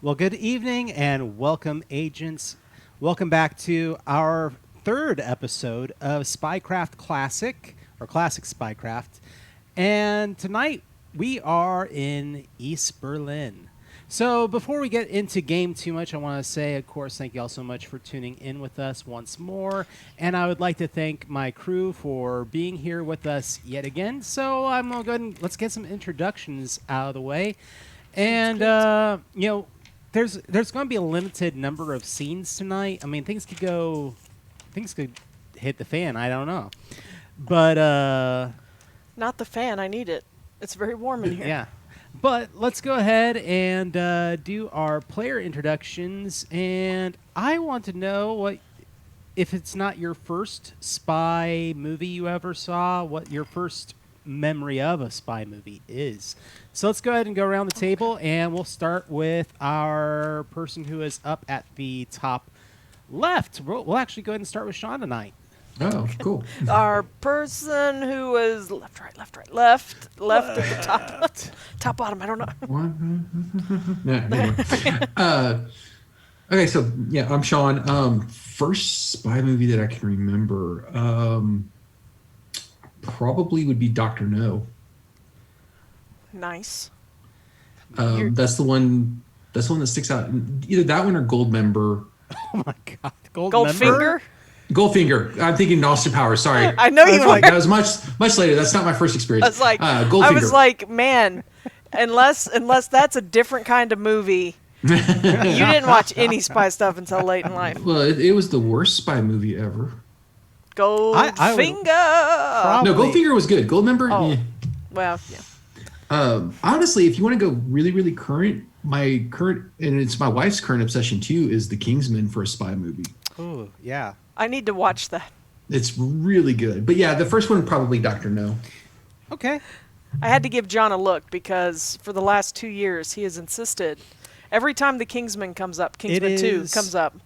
Well, good evening and welcome, agents. Welcome back to our third episode of Spycraft Classic, or Classic Spycraft. And tonight we are in East Berlin. So before we get into game too much, I want to say, of course, thank you all so much for tuning in with us once more. And I would like to thank my crew for being here with us yet again. So I'm going to go ahead and let's get some introductions out of the way. And, there's going to be a limited number of scenes tonight. I mean, things could hit the fan. I don't know. But, Not the fan. I need it. It's very warm in here. Yeah. But let's go ahead and do our player introductions. And I want to know if it's not your first spy movie you ever saw, what your first memory of a spy movie is. So let's go ahead and go around the table, and we'll start with our person who is up at the top left. We'll actually go ahead and start with Shawn tonight. Oh, cool. Our person who is left at the top. Top, bottom, I don't know. No, anyway. Okay, so, yeah, I'm Shawn. First spy movie that I can remember probably would be Dr. No. Nice. That's the one that sticks out. Either that one or Goldmember. Oh, my God. Goldfinger? Goldfinger. I'm thinking Austin Powers. Sorry. I know you were. That was much later. That's not my first experience. Goldfinger. I was like, man, unless that's a different kind of movie. You didn't watch any spy stuff until late in life. Well, it was the worst spy movie ever. Goldfinger. No, Goldfinger was good. Goldmember. Oh. Yeah. Well, yeah. Honestly, if you want to go really, really current, and it's my wife's current obsession too, is The Kingsman for a spy movie. Oh, yeah. I need to watch that. It's really good. But yeah, the first one probably Dr. No. Okay. I had to give John a look because for the last 2 years he has insisted every time The Kingsman comes up, Kingsman 2 comes up.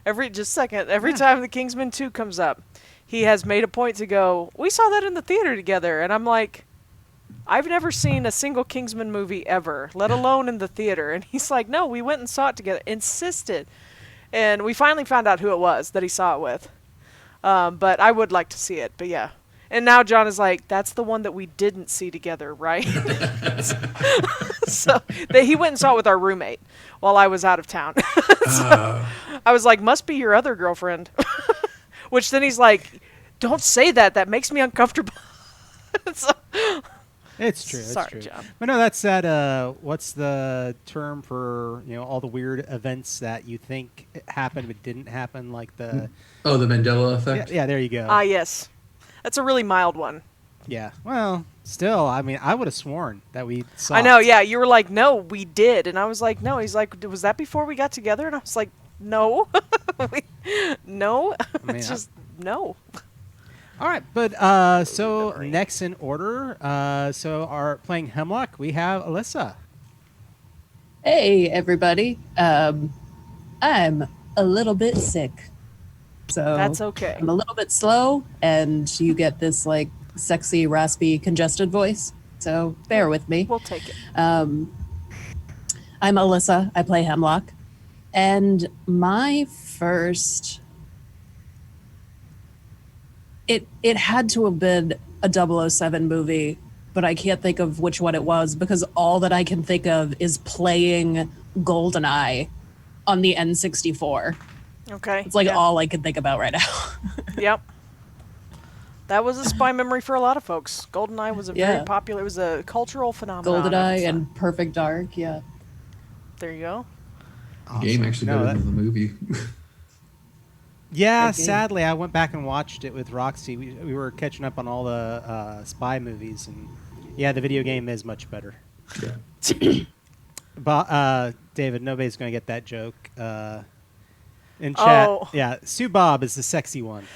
Every time The Kingsman 2 comes up, he has made a point to go, we saw that in the theater together. And I'm like, I've never seen a single Kingsman movie ever, let alone in the theater. And he's like, no, we went and saw it together. Insisted. And we finally found out who it was that he saw it with. But I would like to see it. But yeah. And now John is like, that's the one that we didn't see together, right? So he went and saw it with our roommate while I was out of town. So I was like, must be your other girlfriend. Which then he's like, don't say that. That makes me uncomfortable. So, it's true. Sorry, it's true. John. But no, that's that. What's the term for all the weird events that you think happened but didn't happen, like the the Mandela effect. Yeah, there you go. Yes, that's a really mild one. Yeah. Well, still, I mean, I would have sworn that we saw. I know. Yeah, you were like, no, we did, and I was like, no. He's like, was that before we got together? And I was like, no, no, it's just no. All right, but so next in order, our playing Hemlock, we have Alyssa. Hey, everybody. I'm a little bit sick. So That's okay. I'm a little bit slow, and you get this, like, sexy, raspy, congested voice. So bear with me. We'll take it. I'm Alyssa. I play Hemlock. And my first... It had to have been a 007 movie, but I can't think of which one it was because all that I can think of is playing GoldenEye on the N64. Okay. It's like all I can think about right now. Yep. That was a spy memory for a lot of folks. GoldenEye was a very popular, it was a cultural phenomenon. GoldenEye and Perfect Dark, yeah. There you go. The game actually better than the movie. Yeah, sadly, I went back and watched it with Roxy. We were catching up on all the spy movies, and yeah, the video game is much better. Yeah. But David, nobody's going to get that joke. In chat, yeah, Sue Bob is the sexy one.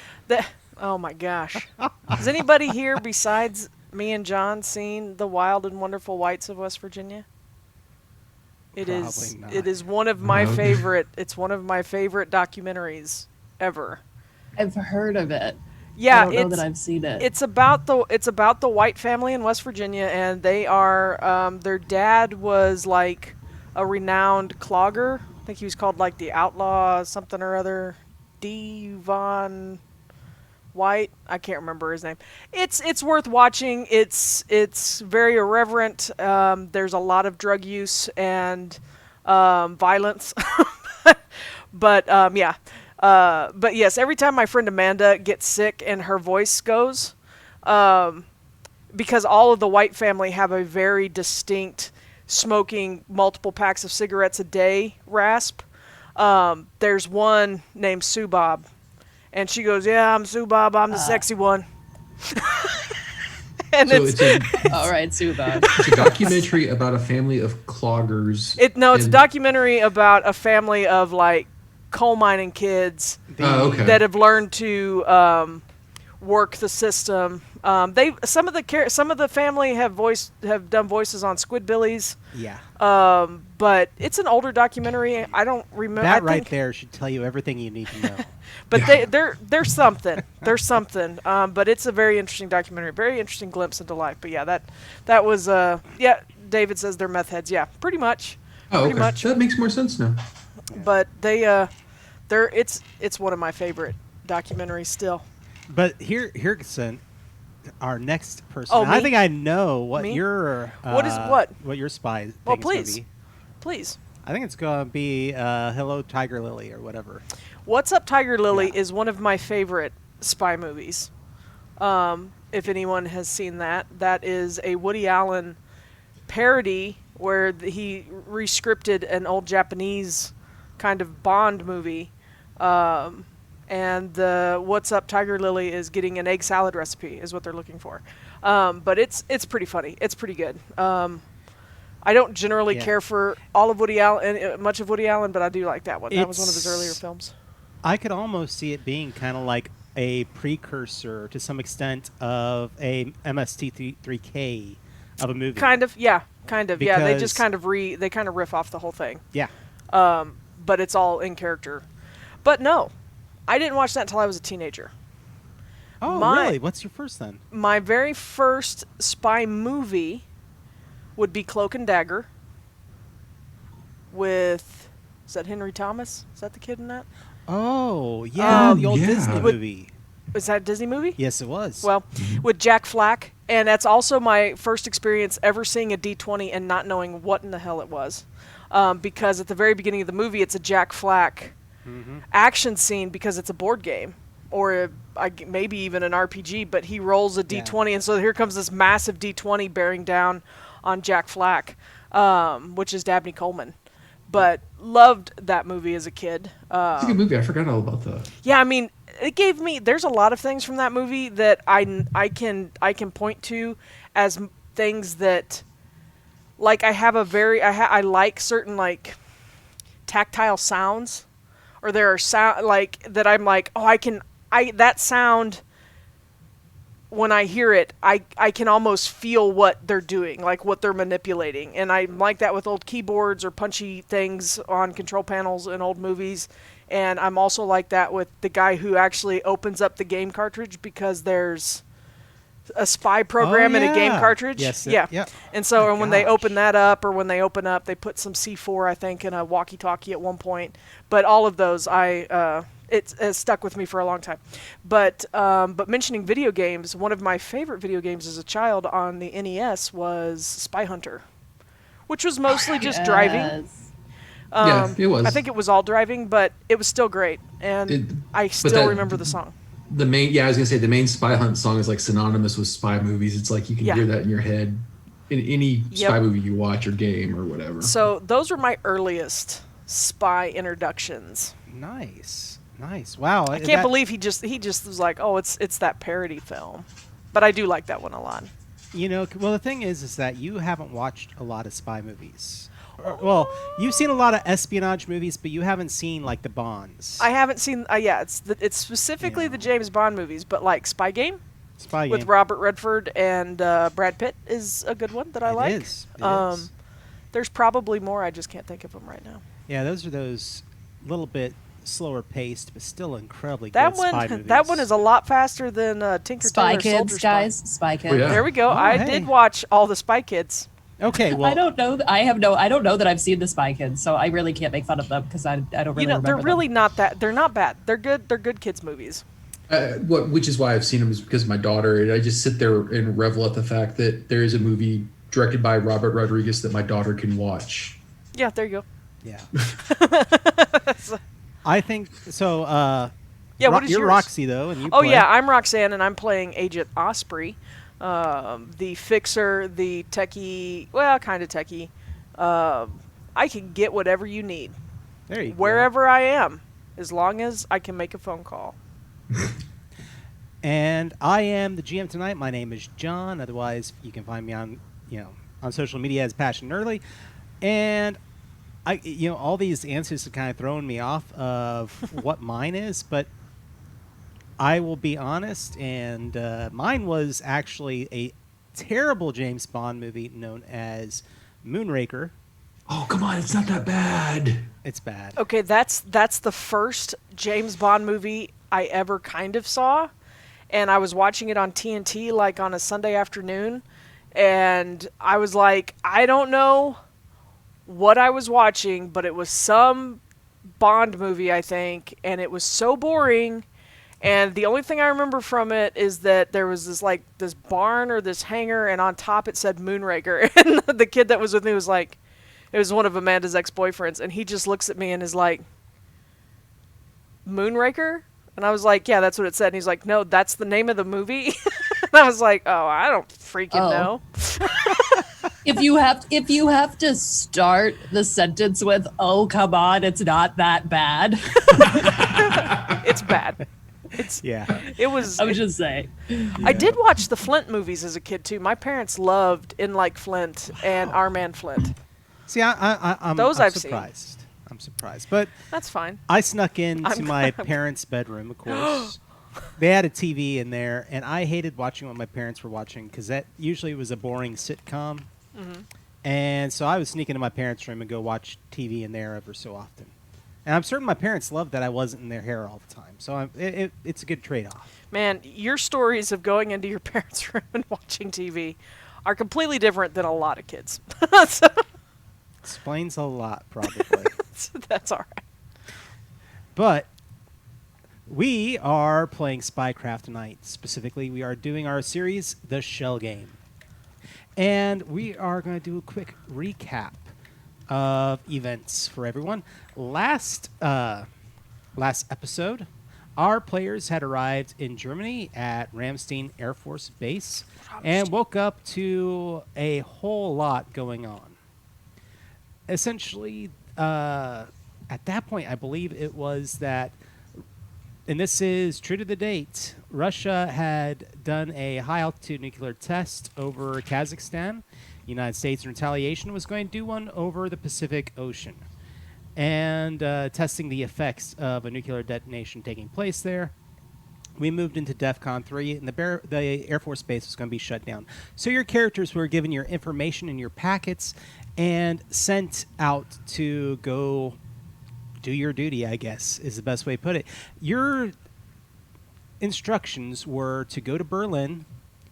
Oh my gosh. Has anybody here besides me and John seen The Wild and Wonderful Whites of West Virginia? It is one of my favorite. It's one of my favorite documentaries ever. I've heard of it. Yeah, I don't know that I've seen it. It's about the White family in West Virginia, and they are their dad was like a renowned clogger. I think he was called like the Outlaw something or other. Devon White. I can't remember his name. It's worth watching. It's very irreverent. There's a lot of drug use and violence. But yeah. But yes, every time my friend Amanda gets sick and her voice goes, because all of the White family have a very distinct smoking multiple packs of cigarettes a day rasp. There's one named Sue Bob, and she goes, "Yeah, I'm Sue Bob. I'm the sexy one." And So All right, Sue Bob. it's a documentary about a family of cloggers. it's a documentary about a family of like coal mining kids Okay. that have learned to work the system. Some of the family have done voices on Squidbillies. Yeah. But it's an older documentary. I don't remember. That right there should tell you everything you need to know. But they're something. There's something. But it's a very interesting documentary. Very interesting glimpse into life. But yeah, that was yeah. David says they're meth heads. Yeah, pretty much. Oh, pretty okay. much. That makes more sense now. But it's one of my favorite documentaries still. But here's our next person. Oh, I me? think I know what Me? your What your spy Well, thing's please. gonna be. Please. I think it's gonna be Hello Tiger Lily or whatever. What's Up, Tiger Lily Yeah. is one of my favorite spy movies. If anyone has seen that, that is a Woody Allen parody where he rescripted an old Japanese kind of Bond movie. And the What's Up, Tiger Lily is getting an egg salad recipe is what they're looking for. But it's pretty funny. It's pretty good. I don't generally care for all of Woody Allen, much of Woody Allen, but I do like that one. That was one of his earlier films. I could almost see it being kind of like a precursor to some extent of a MST3K of a movie. Kind of, yeah. Yeah, they just Because- they kind of riff off the whole thing. Yeah. But it's all in character. But no, I didn't watch that until I was a teenager. Oh, My- really? What's your first then? My very first spy movie would be Cloak and Dagger with, is that Henry Thomas? Is that the kid in that? Oh, yeah, the old yeah. Disney With- movie. Is that a Disney movie? Yes, it was. Well, with Jack Flack, and that's also my first experience ever seeing a D20 and not knowing what in the hell it was. Because at the very beginning of the movie, it's a Jack Flack action scene because it's a board game. Or maybe even an RPG, but he rolls a D20, and so here comes this massive D20 bearing down on Jack Flack, which is Dabney Coleman. But loved that movie as a kid. It's a good movie. I forgot all about that. Yeah, I mean, it gave me. There's a lot of things from that movie that I can point to as things that, like, I like certain like tactile sounds, or there are sound like that I'm like, oh, that sound. When I hear it, I can almost feel what they're doing, like what they're manipulating. And I like that with old keyboards or punchy things on control panels in old movies. And I'm also like that with the guy who actually opens up the game cartridge because there's a spy program in a game cartridge. Yes. Yeah. Yep. And so My and when they gosh. open that up, or when they open up, they put some C4, I think, in a walkie-talkie at one point. But all of those, it has stuck with me for a long time. But mentioning video games, one of my favorite video games as a child on the NES was Spy Hunter, which was mostly just driving. Yes. Yeah, it was. I think it was all driving, but it was still great, and I still remember the song. I was gonna say the main Spy Hunt song is like synonymous with spy movies. It's like you can hear that in your head in any spy movie you watch or game or whatever. So those were my earliest spy introductions. Nice. Wow. I can't believe he just was like, oh, it's that parody film, but I do like that one a lot. You know, well, the thing is that you haven't watched a lot of spy movies. Well, you've seen a lot of espionage movies, but you haven't seen like the Bonds. I haven't seen. It's specifically the James Bond movies, but like Spy Game with Robert Redford and Brad Pitt is a good one that I like. It is. There's probably more. I just can't think of them right now. Yeah, those are those little bit slower paced, but still incredibly That good one, spy movies. that one is a lot faster than Tinker Spy Tailor Kids, Soldier Spy. guys. Spy Kids. Oh, yeah. There we go. I hey. did watch all the Spy Kids. Okay, well, I don't know. I don't know that I've seen the Spy Kids, so I really can't make fun of them because I don't really remember they're them. really not that. They're not bad. They're good. They're good kids movies. Which is why I've seen them, is because of my daughter. And I just sit there and revel at the fact that there is a movie directed by Robert Rodriguez that my daughter can watch. Yeah, there you go. yeah. I think so. Yeah, what is you're yours? Roxy though, and you. Oh play. yeah, I'm Roxanne, and I'm playing Agent Osprey, the fixer, the techie. Well, kind of techie. I can get whatever you need, There you go. wherever I am, as long as I can make a phone call. And I am the GM tonight. My name is John. Otherwise, you can find me on social media as Passionerdly. And all these answers have kind of thrown me off of what mine is, but I will be honest, and mine was actually a terrible James Bond movie known as Moonraker. Oh, come on, it's not that bad. It's bad. Okay, that's the first James Bond movie I ever kind of saw, and I was watching it on TNT like on a Sunday afternoon, and I was like, I don't know what I was watching, but it was some Bond movie, I think, and it was so boring. And the only thing I remember from it is that there was this barn or this hangar, and on top it said Moonraker. And the kid that was with me was like, it was one of Amanda's ex-boyfriends, and he just looks at me and is like, Moonraker? And I was like, yeah, that's what it said. And he's like, no, that's the name of the movie. And I was like, oh, I don't freaking know. If you have to start the sentence with "Oh, come on, it's not that bad," It's bad. It was. I was just saying. I did watch the Flint movies as a kid too. My parents loved In Like Flint and Our Man Flint. See, I'm Those I've surprised. I'm surprised, but That's fine. I snuck into my parents' bedroom, of course. They had a TV in there, and I hated watching what my parents were watching because that usually was a boring sitcom. Mm-hmm. And so I would sneak into my parents' room and go watch TV in there ever so often. And I'm certain my parents loved that I wasn't in their hair all the time. So it's a good trade-off. Man, your stories of going into your parents' room and watching TV are completely different than a lot of kids. So, Explains a lot, probably. that's all right. But we are playing Spycraft tonight. Specifically, we are doing our series, The Shell Game. And we are going to do a quick recap of events for everyone. Last episode, our players had arrived in Germany at Ramstein Air Force Base and woke up to a whole lot going on. Essentially, at that point, I believe it was that, and this is true to the date, Russia had done a high-altitude nuclear test over Kazakhstan. The United States, in retaliation, was going to do one over the Pacific Ocean. And testing the effects of a nuclear detonation taking place there, we moved into DEFCON 3, and the Air Force Base was going to be shut down. So your characters were given your information in your packets and sent out to go do your duty, I guess, is the best way to put it. Your instructions were to go to Berlin,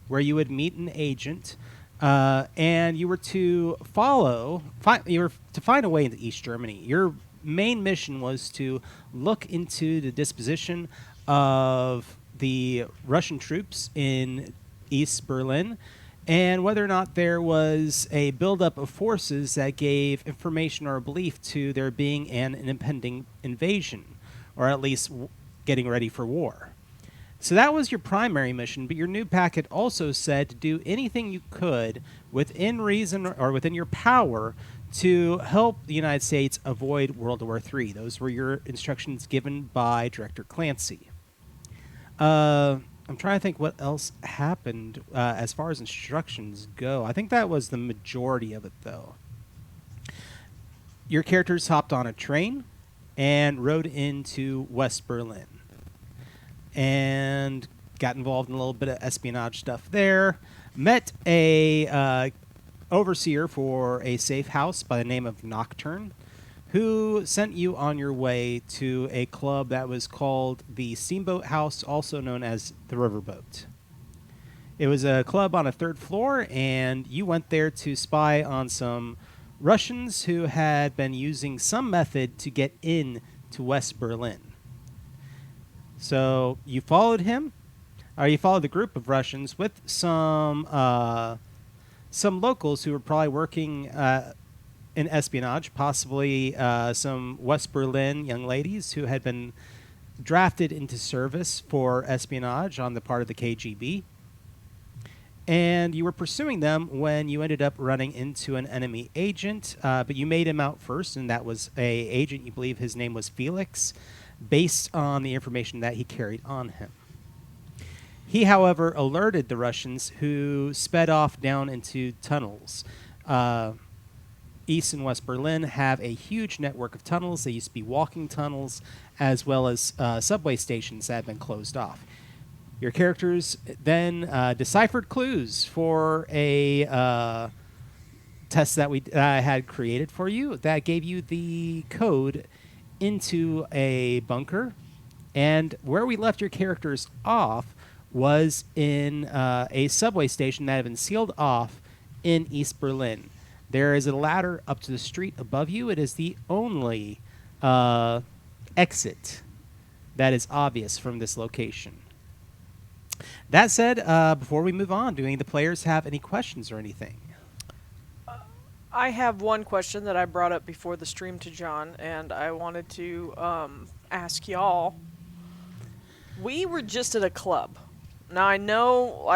where you would meet an agent, and you were to find a way into East Germany. Your main mission was to look into the disposition of the Russian troops in East Berlin, and whether or not there was a buildup of forces that gave information or belief to there being an impending invasion, or at least getting ready for war. So that was your primary mission, but your new packet also said to do anything you could within reason or within your power to help the United States avoid World War III. Those were your instructions given by Director Clancy. I'm trying to think what else happened as far as instructions go. I think that was the majority of it, though. Your characters hopped on a train and rode into West Berlin and got involved in a little bit of espionage stuff there. Met a overseer for a safe house by the name of Nocturne, who sent you on your way to a club that was called the Steamboat House, also known as the Riverboat. It was a club on a third floor, and you went there to spy on some Russians who had been using some method to get in to West Berlin. So you followed him, or you followed the group of Russians with some locals who were probably working in espionage, possibly some West Berlin young ladies who had been drafted into service for espionage on the part of the KGB. And you were pursuing them when you ended up running into an enemy agent, but you made him out first, and that was a agent, you believe his name was Felix, based on the information that he carried on him. He, however, alerted the Russians, who sped off down into tunnels. East and West Berlin have a huge network of tunnels. They used to be walking tunnels, as well as subway stations that have been closed off. Your characters then deciphered clues for a test that I had created for you that gave you the code into a bunker. And where we left your characters off was in a subway station that had been sealed off in East Berlin. There is a ladder up to the street above you. It is the only exit that is obvious from this location. That said, before we move on, do any of the players have any questions or anything? I have one question that I brought up before the stream to John, and I wanted to ask y'all. We were just at a club. Now, I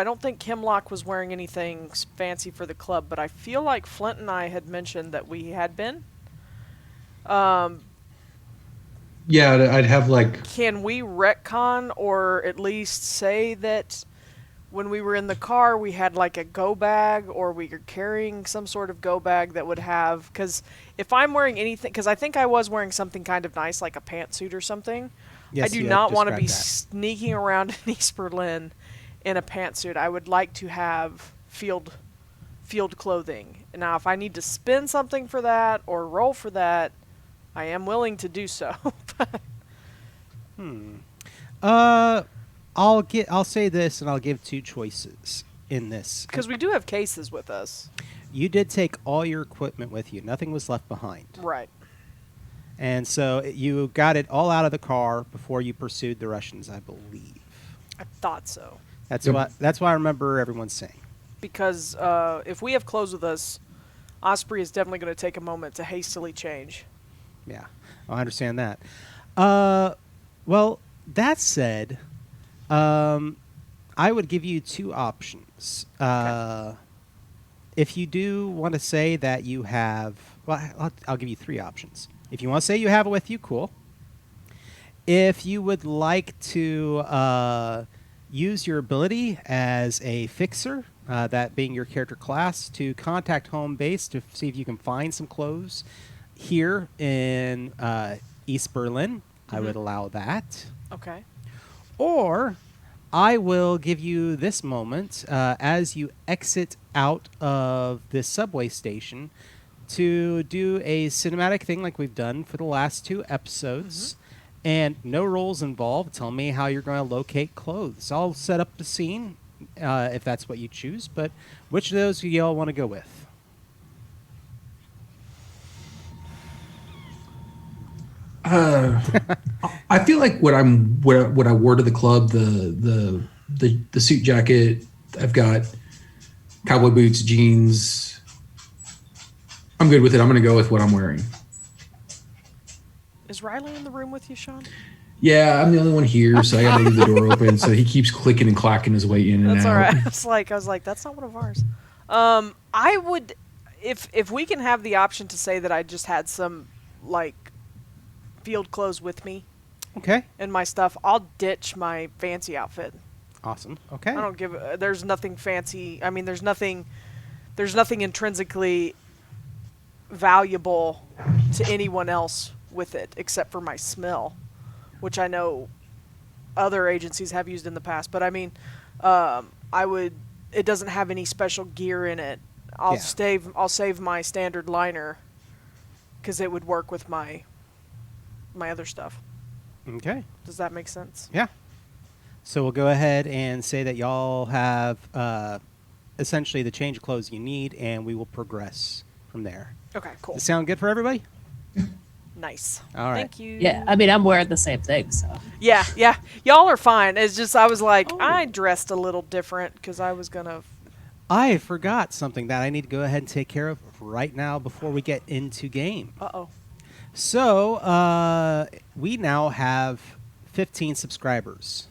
don't think Hemlock was wearing anything fancy for the club, but I feel like Flint and I had mentioned that we had been. Yeah, I'd have like... Can we retcon or at least say that when we were in the car we had like a go bag, or we were carrying some sort of go bag that would have... Because if I'm wearing anything... Because I think I was wearing something kind of nice, like a pantsuit or something. Yes, I do not want to be sneaking around in East Berlin in a pantsuit. I would like to have field clothing. Now, if I need to spend something for that or roll for that, I am willing to do so. I'll say this, and I'll give two choices in this. Because we do have cases with us. You did take all your equipment with you. Nothing was left behind. Right. And so you got it all out of the car before you pursued the Russians, I believe. I thought so. That's what I remember everyone saying. Because if we have clothes with us, Osprey is definitely going to take a moment to hastily change. Yeah, I understand that. Well, that said, I would give you two options. Okay. If you do want to say that you have... Well, I'll give you three options. If you want to say you have it with you, cool. If you would like to use your ability as a fixer, that being your character class, to contact home base to see if you can find some clothes here in East Berlin, I would allow that. Okay. Or I will give you this moment as you exit out of this subway station to do a cinematic thing like we've done for the last two episodes. And no roles involved. Tell me how you're going to locate clothes. I'll set up the scene if that's what you choose. But which of those do y'all want to go with? I feel like what I wore to the club, the suit jacket. I've got cowboy boots, jeans. I'm good with it. I'm going to go with what I'm wearing. Is Riley in the room with you, Shawn? Yeah, I'm the only one here, so I got to leave the door open. So he keeps clicking and clacking his way in and out. That's all right. I was like, that's not one of ours. I would, if we can have the option to say that I just had some like field clothes with me. Okay. And my stuff, I'll ditch my fancy outfit. Awesome. Okay. I don't give. There's nothing fancy. I mean, there's nothing intrinsically valuable to anyone else with it except for my smell, which I know other agencies have used in the past. But I mean, it doesn't have any special gear in it. I'll save my standard liner because it would work with my other stuff. Okay. Does that make sense? Yeah. So we'll go ahead and say that y'all have essentially the change of clothes you need, and we will progress from there. Okay, cool. Does it sound good for everybody? Nice. All right. Thank you. Yeah, I mean, I'm wearing the same thing, so. Yeah. Y'all are fine. It's just I was like, I dressed a little different because I was going to... I forgot something that I need to go ahead and take care of right now before we get into game. Uh-oh. So we now have 15 subscribers.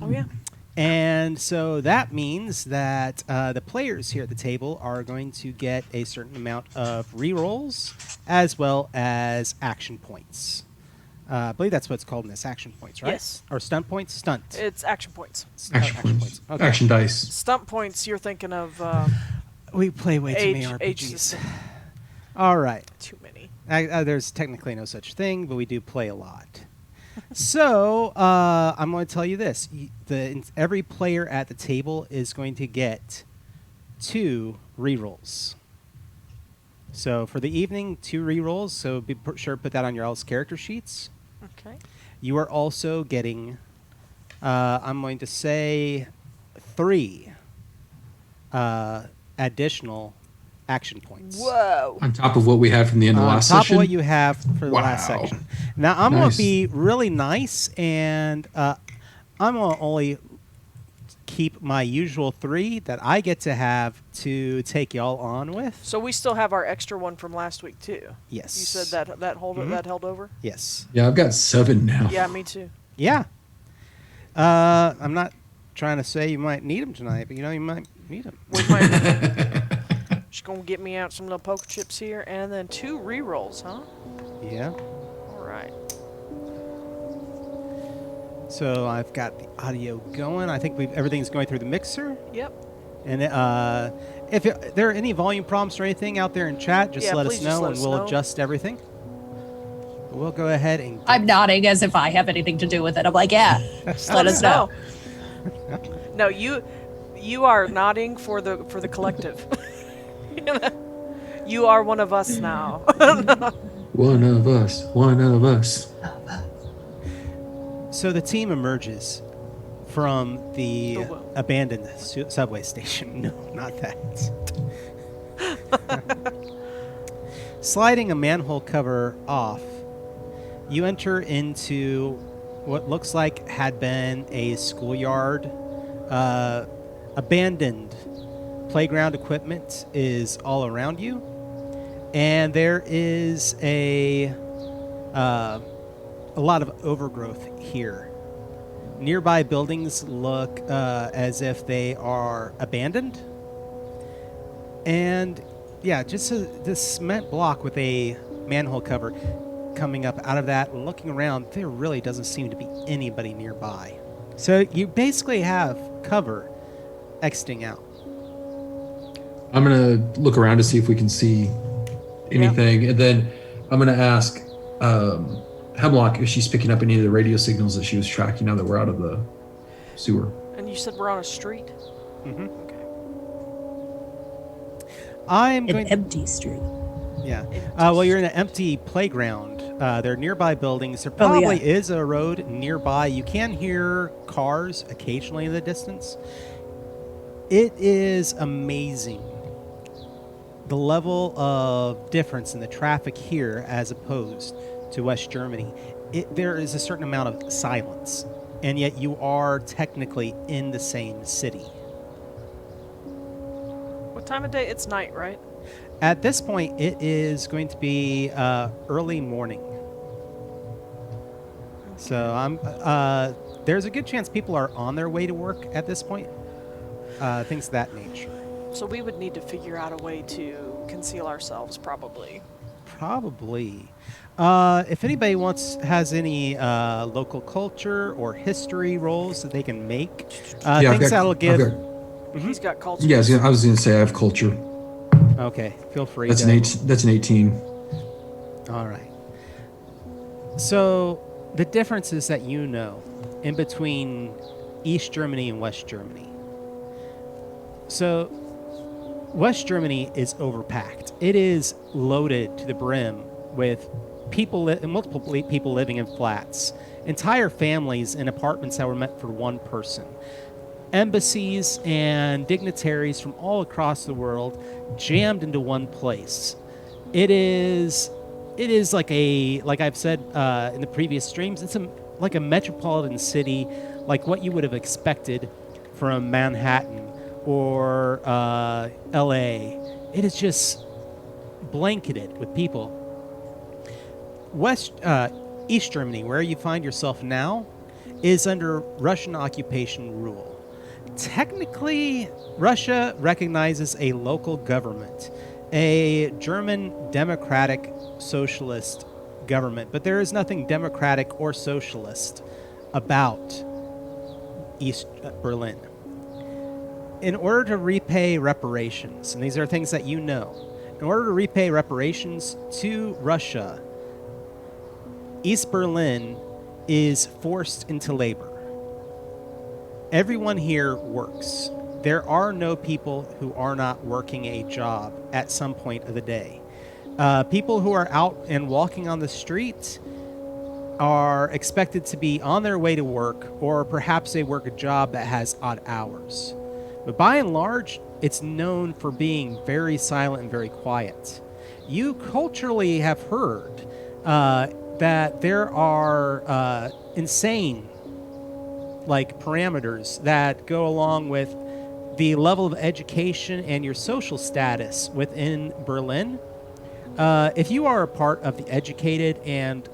Oh, yeah. And so that means that the players here at the table are going to get a certain amount of rerolls as well as action points. I believe that's what it's called in this, action points, right? Yes. Or stunt points? Stunt. It's action points. Action points. Okay. Action dice. Stunt points, you're thinking of We play way too many age RPGs. system. All right. Too many. There's technically no such thing, but we do play a lot. So I'm going to tell you this: every player at the table is going to get 2 rerolls. So for the evening, 2 rerolls. So be sure to put that on your all's character sheets. Okay. You are also getting, I'm going to say, 3 additional action points. Whoa. On top of what we had from the end of On last top session. of what you have for the last Wow. section. Now, I'm going Nice. to be really nice, and I'm going to only keep my usual 3 that I get to have to take y'all on with. So we still have our extra one from last week, too. Yes. You said that held over? Yes. Yeah, I've got 7 now. Yeah, me too. Yeah. I'm not trying to say you might need them tonight, but you might need them. We might... Just going to get me out some little poker chips here, and then 2 rerolls, huh? Yeah. All right. So I've got the audio going. I think everything's going through the mixer. Yep. And if there are any volume problems or anything out there in chat, just let us please know, just let and us we'll know. adjust everything. We'll go ahead and... I'm nodding as if I have anything to do with it. I'm like, yeah, just let us know. No, you are nodding for the collective. You are one of us now. One of us. One of us. So the team emerges from the The what? abandoned subway station. No, not that. Sliding a manhole cover off, you enter into what looks like had been a schoolyard. Abandoned playground equipment is all around you, and there is a lot of overgrowth here. Nearby buildings look as if they are abandoned, and yeah, just this cement block with a manhole cover coming up out of that. And looking around, there really doesn't seem to be anybody nearby. So you basically have cover exiting out. I'm going to look around to see if we can see anything. And then I'm going to ask Hemlock if she's picking up any of the radio signals that she was tracking now that we're out of the sewer. And you said we're on a street? Mm-hmm. Okay. I'm An going. empty street. Yeah. Well, you're in an empty playground. There are nearby buildings. There probably is a road nearby. You can hear cars occasionally in the distance. It is amazing the level of difference in the traffic here as opposed to West Germany. There is a certain amount of silence, and yet you are technically in the same city. What time of day? It's night, right? At this point, it is going to be early morning. So there's a good chance people are on their way to work at this point. Things of that nature. So we would need to figure out a way to conceal ourselves, probably. Probably. If anybody has any local culture or history roles that they can make, things that'll give. He's got culture. Yeah, I was going to say I have culture. Okay, feel free. That's an 18. All right. So the differences that you know in between East Germany and West Germany. So West Germany is overpacked. It is loaded to the brim with multiple people living in flats, entire families in apartments that were meant for one person, embassies and dignitaries from all across the world jammed into one place. It is like I've said in the previous streams, it's like a metropolitan city, like what you would have expected from Manhattan or LA. It is just blanketed with people. East Germany, where you find yourself now, is under Russian occupation rule. Technically, Russia recognizes a local government, a German democratic socialist government, but there is nothing democratic or socialist about East Berlin. In order to repay reparations, and these are things that you know, in order to repay reparations to Russia, East Berlin is forced into labor. Everyone here works. There are no people who are not working a job at some point of the day. People who are out and walking on the street are expected to be on their way to work, or perhaps they work a job that has odd hours. But by and large, it's known for being very silent and very quiet. You culturally have heard that there are insane parameters that go along with the level of education and your social status within Berlin. If you are a part of the educated and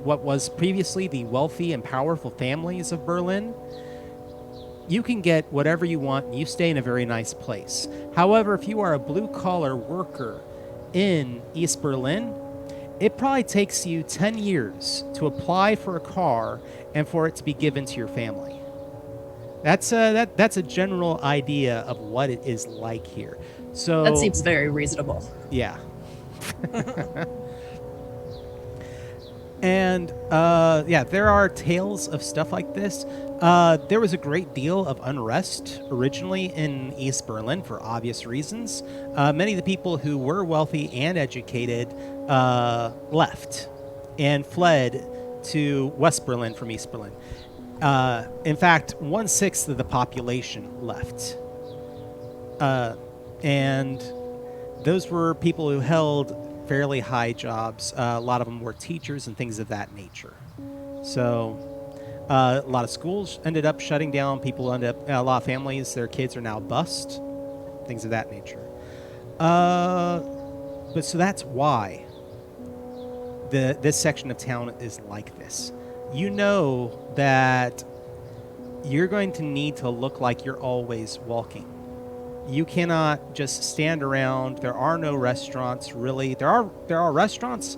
what was previously the wealthy and powerful families of Berlin, you can get whatever you want and you stay in a very nice place. However, if you are a blue-collar worker in East Berlin, it probably takes you 10 years to apply for a car and for it to be given to your family. That's a general idea of what it is like here. So that seems very reasonable. Yeah. And there are tales of stuff like this. There was a great deal of unrest originally in East Berlin for obvious reasons. Many of the people who were wealthy and educated left and fled to West Berlin from East Berlin. In fact, 1/6 of the population left. And those were people who held fairly high jobs. A lot of them were teachers and things of that nature. So a lot of schools ended up shutting down. A lot of families, their kids are now bused, things of that nature. But so that's why this section of town is like this. You know that you're going to need to look like you're always walking. You cannot just stand around. There are no restaurants, really. There are restaurants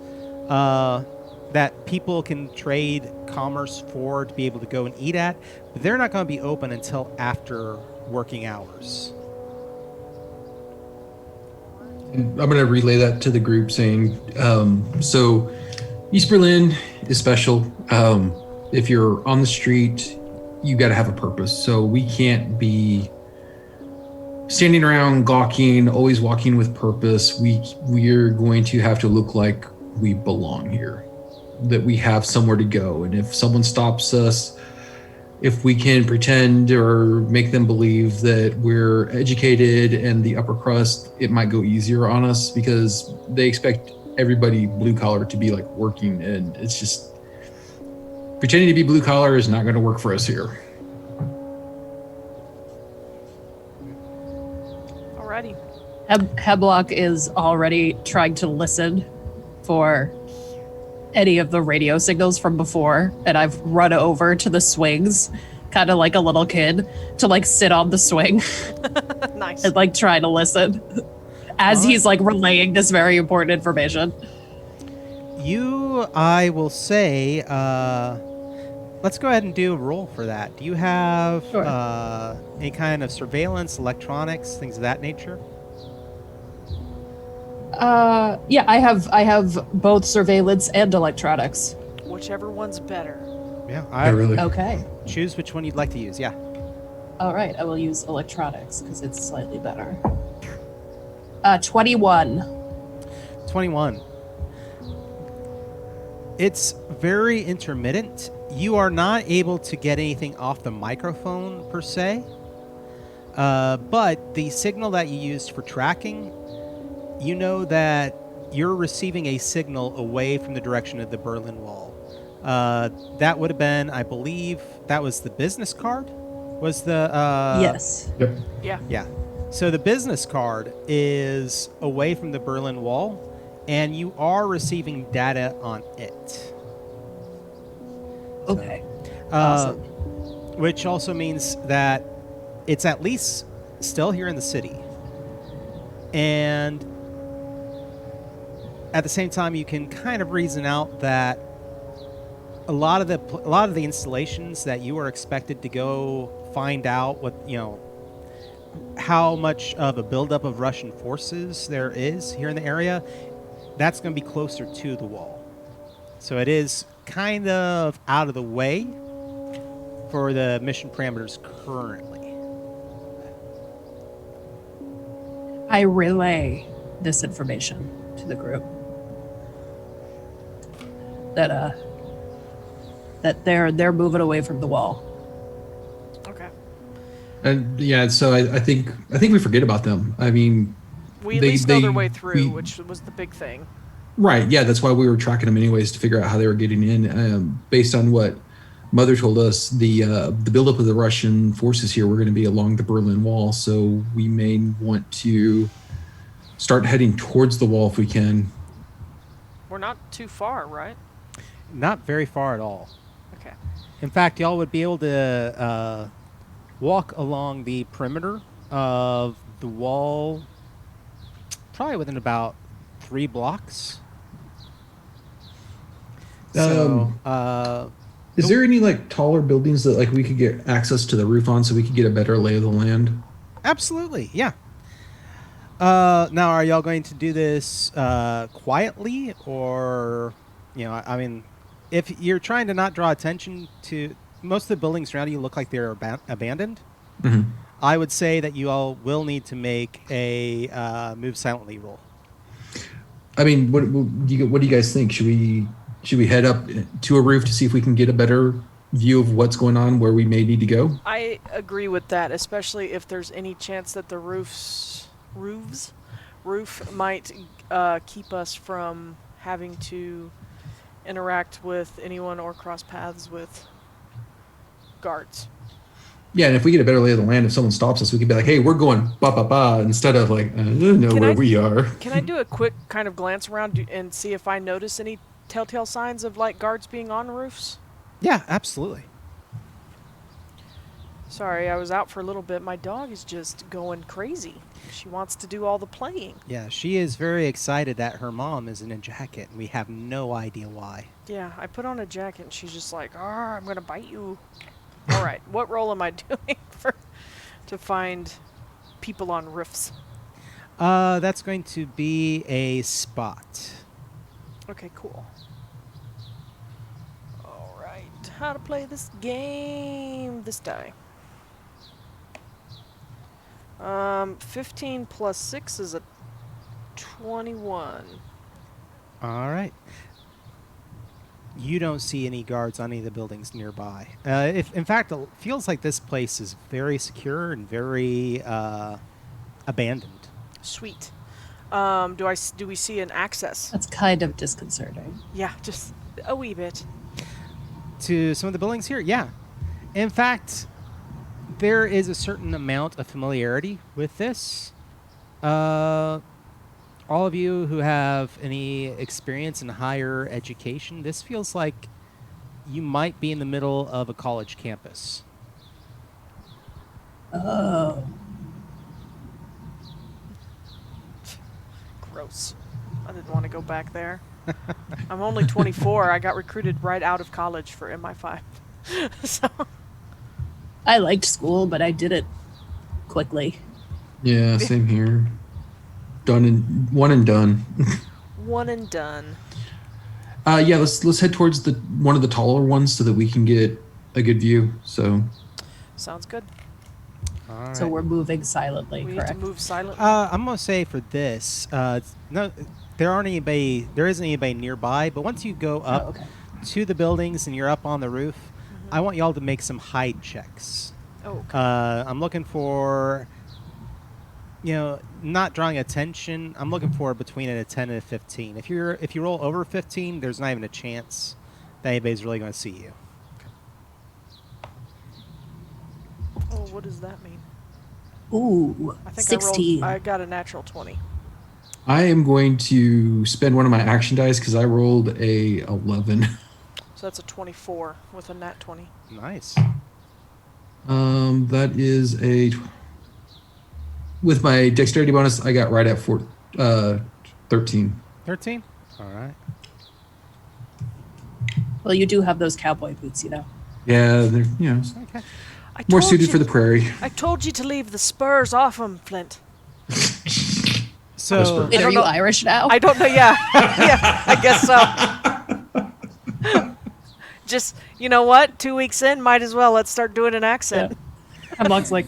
that people can trade commerce for to be able to go and eat at, but they're not going to be open until after working hours. I'm going to relay that to the group saying, so East Berlin is special. If you're on the street, you got to have a purpose. So we can't be standing around gawking, always walking with purpose. We're going to have to look like we belong here, that we have somewhere to go. And if someone stops us, if we can pretend or make them believe that we're educated and the upper crust, it might go easier on us because they expect everybody blue collar to be like working, and it's just pretending to be blue collar is not going to work for us here. Alrighty. Hemlock is already trying to listen for any of the radio signals from before, and I've run over to the swings, kind of like a little kid, to like sit on the swing. Nice. And like try to listen as he's like relaying this very important information. I will say, let's go ahead and do a roll for that. Do you have any kind of surveillance, electronics, things of that nature? Yeah, I have both surveillance and electronics. Whichever one's better. Yeah, really. Okay. Choose which one you'd like to use. Yeah. All right, I will use electronics because it's slightly better. 21. 21. It's very intermittent. You are not able to get anything off the microphone per se, but the signal that you used for tracking, you know that you're receiving a signal away from the direction of the Berlin Wall. That would have been, I believe, that was the business card? Was the... Yes. Yep. Yeah. Yeah. So the business card is away from the Berlin Wall, and you are receiving data on it. Okay. Uh, Awesome. Which also means that it's at least still here in the city. And at the same time, you can kind of reason out that a lot of the installations that you are expected to go find out what, how much of a buildup of Russian forces there is here in the area, that's going to be closer to the wall. So it is kind of out of the way for the mission parameters currently. I relay this information to the group. That they're moving away from the wall. Okay. And yeah, so I think we forget about them. I mean, We at least know their way through, which was the big thing. Right. Yeah, that's why we were tracking them anyways, to figure out how they were getting in. Based on what Mother told us, the buildup of the Russian forces here were going to be along the Berlin Wall, so we may want to start heading towards the wall if we can. We're not too far, right? Not very far at all. Okay. In fact, y'all would be able to walk along the perimeter of the wall probably within about 3 blocks. Is there any taller buildings that we could get access to the roof on so we could get a better lay of the land? Absolutely, yeah. Now, are y'all going to do this quietly, or, I mean, if you're trying to not draw attention to most of the buildings around you look like they're abandoned. Mm-hmm. I would say that you all will need to make a move silently roll. I mean, what do you guys think? Should we head up to a roof to see if we can get a better view of what's going on where we may need to go? I agree with that, especially if there's any chance that the roof might keep us from having to interact with anyone or cross paths with guards. Yeah, and if we get a better lay of the land, if someone stops us, we can be like, hey, we're going ba-ba-ba, instead of I don't know where we are. Can I do a quick kind of glance around and see if I notice any telltale signs of guards being on roofs? Yeah, absolutely. Sorry, I was out for a little bit. My dog is just going crazy. She wants to do all the playing. Yeah, she is very excited that her mom is in a jacket, and we have no idea why. Yeah, I put on a jacket, and she's just like, "Arr, I'm gonna bite you." All right, what role am I doing to find people on roofs? That's going to be a spot. Okay, cool. All right, how to play this game? This die. 15 plus 6 is a 21. All right. You don't see any guards on any of the buildings nearby. In fact, it feels like this place is very secure and very abandoned. Sweet. Do we see an access? That's kind of disconcerting. Yeah, just a wee bit. To some of the buildings here, yeah. In fact, there is a certain amount of familiarity with this. All of you who have any experience in higher education, this feels like you might be in the middle of a college campus. Oh. Gross. I didn't want to go back there. I'm only 24. I got recruited right out of college for MI5. So I liked school, but I did it quickly. Yeah, same here. One and done. one and done. Yeah, let's head towards one of the taller ones so that we can get a good view. So Sounds good. All right. So we're moving silently, We need correct? to move silently. I'm gonna say for this, no, there isn't anybody nearby, but once you go up to the buildings and you're up on the roof, I want y'all to make some hide checks. Oh, okay. I'm looking for, not drawing attention. I'm looking for between a 10 and a 15. If you roll over 15, there's not even a chance that anybody's really going to see you. Oh, what does that mean? Ooh, I think 16. I got a natural 20. I am going to spend one of my action dice because I rolled a 11. So that's a 24 with a nat 20. Nice. That is with my dexterity bonus, I got right at 13. 13? All right. Well, you do have those cowboy boots, Yeah, they're Okay. more suited for the prairie. I told you to leave the spurs off them, Flint. So, Wait, are you Irish now? I don't know. Yeah, yeah, I guess so. Just, you know what? 2 weeks in, might as well. Let's start doing an accent. Hemlock's like,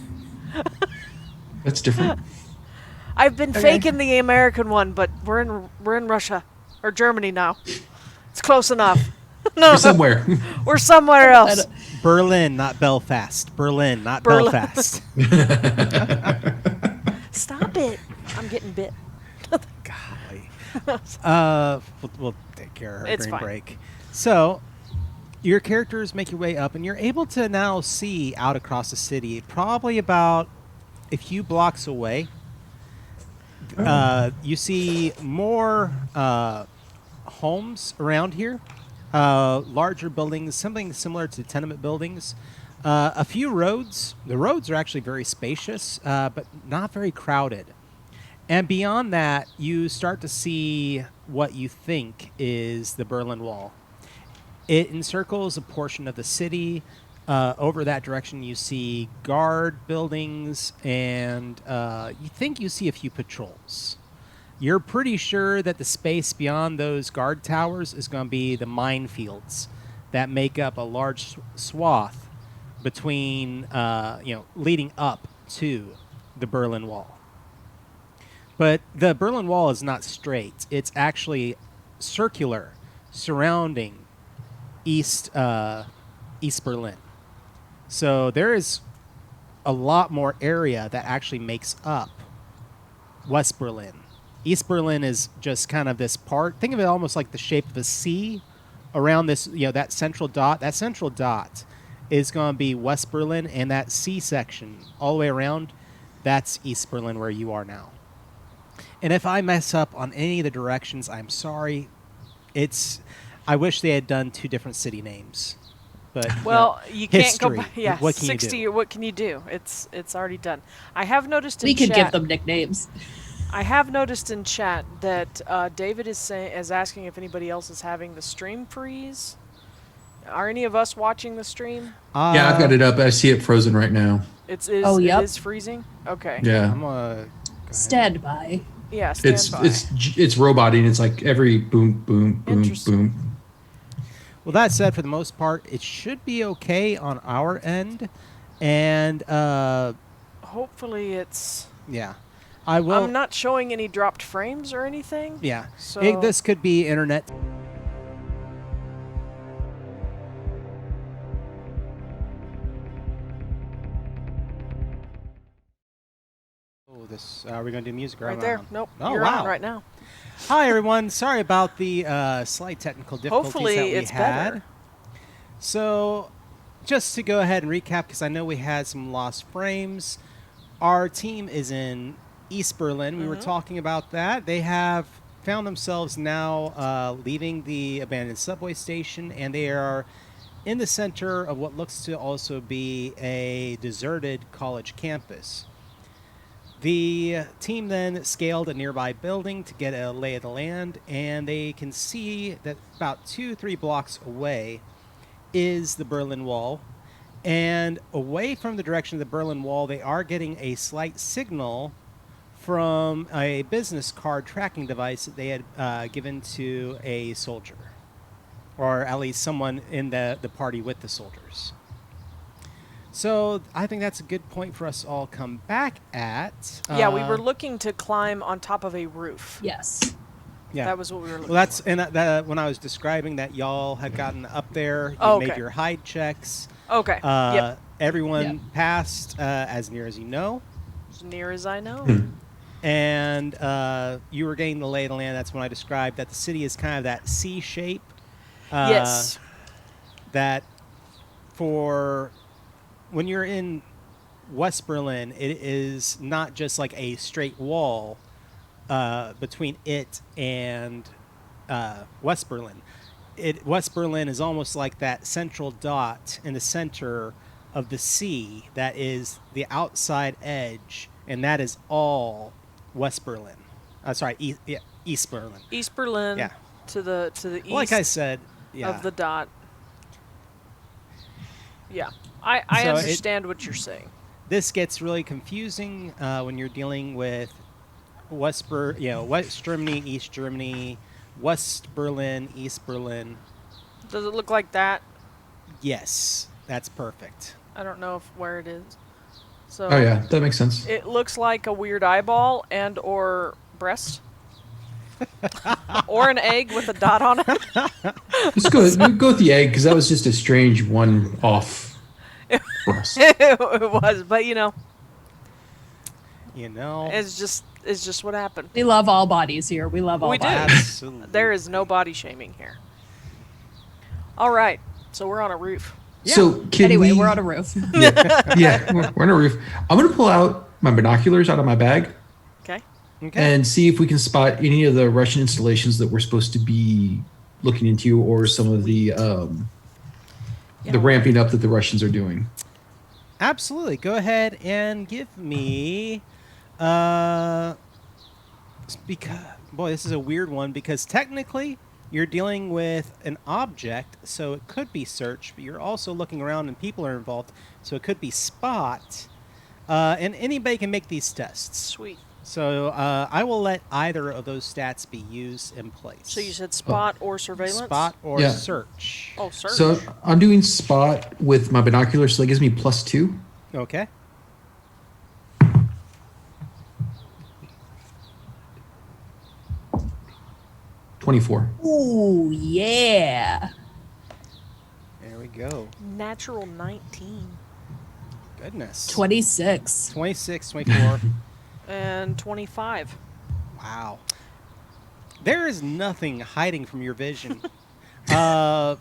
That's different. I've been faking the American one, but we're in Russia or Germany now. It's close enough. No, Or somewhere. we're somewhere else. Berlin, not Belfast. Berlin, not Belfast. Stop it! I'm getting bit. Golly. We'll take care of her It's during fine. break. So, your characters make your way up, and you're able to now see out across the city, probably about a few blocks away. You see more homes around here, larger buildings, something similar to tenement buildings. A few roads. The roads are actually very spacious, but not very crowded. And beyond that, you start to see what you think is the Berlin Wall. It encircles a portion of the city. Over that direction, you see guard buildings, and you think you see a few patrols. You're pretty sure that the space beyond those guard towers is going to be the minefields that make up a large swath between, leading up to the Berlin Wall. But the Berlin Wall is not straight. It's actually circular, surrounding East Berlin. So there is a lot more area that actually makes up West Berlin. East Berlin is just kind of this part. Think of it almost like the shape of a C around this, that central dot. That central dot is going to be West Berlin, and that C section all the way around, that's East Berlin where you are now. And if I mess up on any of the directions, I'm sorry. I wish they had done 2 different city names. But Well, you can't history, go back. Yeah, what can you 60. do? What can you do? It's already done. I have noticed in we could chat. give them nicknames. I have noticed in chat that David is asking if anybody else is having the stream freeze. Are any of us watching the stream? Yeah, I've got it up. I see it frozen right now. It yep. is freezing. Okay. Yeah. I'm gonna Stand by. Yeah. Stand It's by. it's roboting. It's like every boom, boom, boom, Interesting. boom. Well, that said, for the most part, it should be okay on our end, and Hopefully it's. yeah, I will. I'm not showing any dropped frames or anything. Yeah, So this could be internet. Oh, this are we gonna do music right there. Nope. Oh, you're wow. on right now. Hi everyone. Sorry about the slight technical difficulties Hopefully that we it's had. better. So, just to go ahead and recap, because I know we had some lost frames. Our team is in East Berlin. We were talking about that. They have found themselves now leaving the abandoned subway station, and they are in the center of what looks to also be a deserted college campus. The team then scaled a nearby building to get a lay of the land, and they can see that about 2-3 blocks away is the Berlin Wall. And away from the direction of the Berlin Wall, they are getting a slight signal from a business card tracking device that they had given to a soldier, or at least someone in the party with the soldiers. So I think that's a good point for us to all come back at. Yeah, we were looking to climb on top of a roof. Yes. Yeah. That was what we were looking Well, for. when I was describing that y'all had gotten up there, you Oh, made okay. your hide checks. Okay. Yep. Everyone Yep. passed as near as you know. As near as I know. And you were getting the lay of the land. That's when I described that the city is kind of that C shape. Yes. That for when you're in West Berlin, it is not just like a straight wall between it and West Berlin. West Berlin is almost like that central dot in the center of the sea that is the outside edge, and that is all West Berlin. East Berlin. East Berlin. Yeah. To the east. Like I said, yeah. Of the dot. Yeah. I So understand what you're saying. This gets really confusing when you're dealing with West Germany, East Germany, West Berlin, East Berlin. Does it look like that? Yes, that's perfect. I don't know where it is. So Oh yeah, that makes sense. it looks like a weird eyeball and or breast. Or an egg with a dot on it. Let's go with the egg because that was just a strange one-off. breast. It was, but You know, it's just what happened. We love all bodies here. We love all We do. bodies. absolutely. There is no body shaming here. All right, so we're on a roof. So can Anyway, we, we're on a roof. yeah, we're on a roof. I'm gonna pull out my binoculars out of my bag Okay. Okay. and see if we can spot any of the Russian installations that we're supposed to be looking into, or some of the ramping up that the Russians are doing. Absolutely. Go ahead and give me because boy, this is a weird one because technically you're dealing with an object, so it could be search, but you're also looking around and people are involved, so it could be spot. And anybody can make these tests. Sweet. So I will let either of those stats be used in place. So you said spot or surveillance? Spot or Yeah. search. Oh, search. So I'm doing spot with my binoculars, so that gives me +2. Okay. +24. Ooh, yeah. There we go. Natural 19. Goodness. 26. 26, 24. And 25. Wow. There is nothing hiding from your vision. So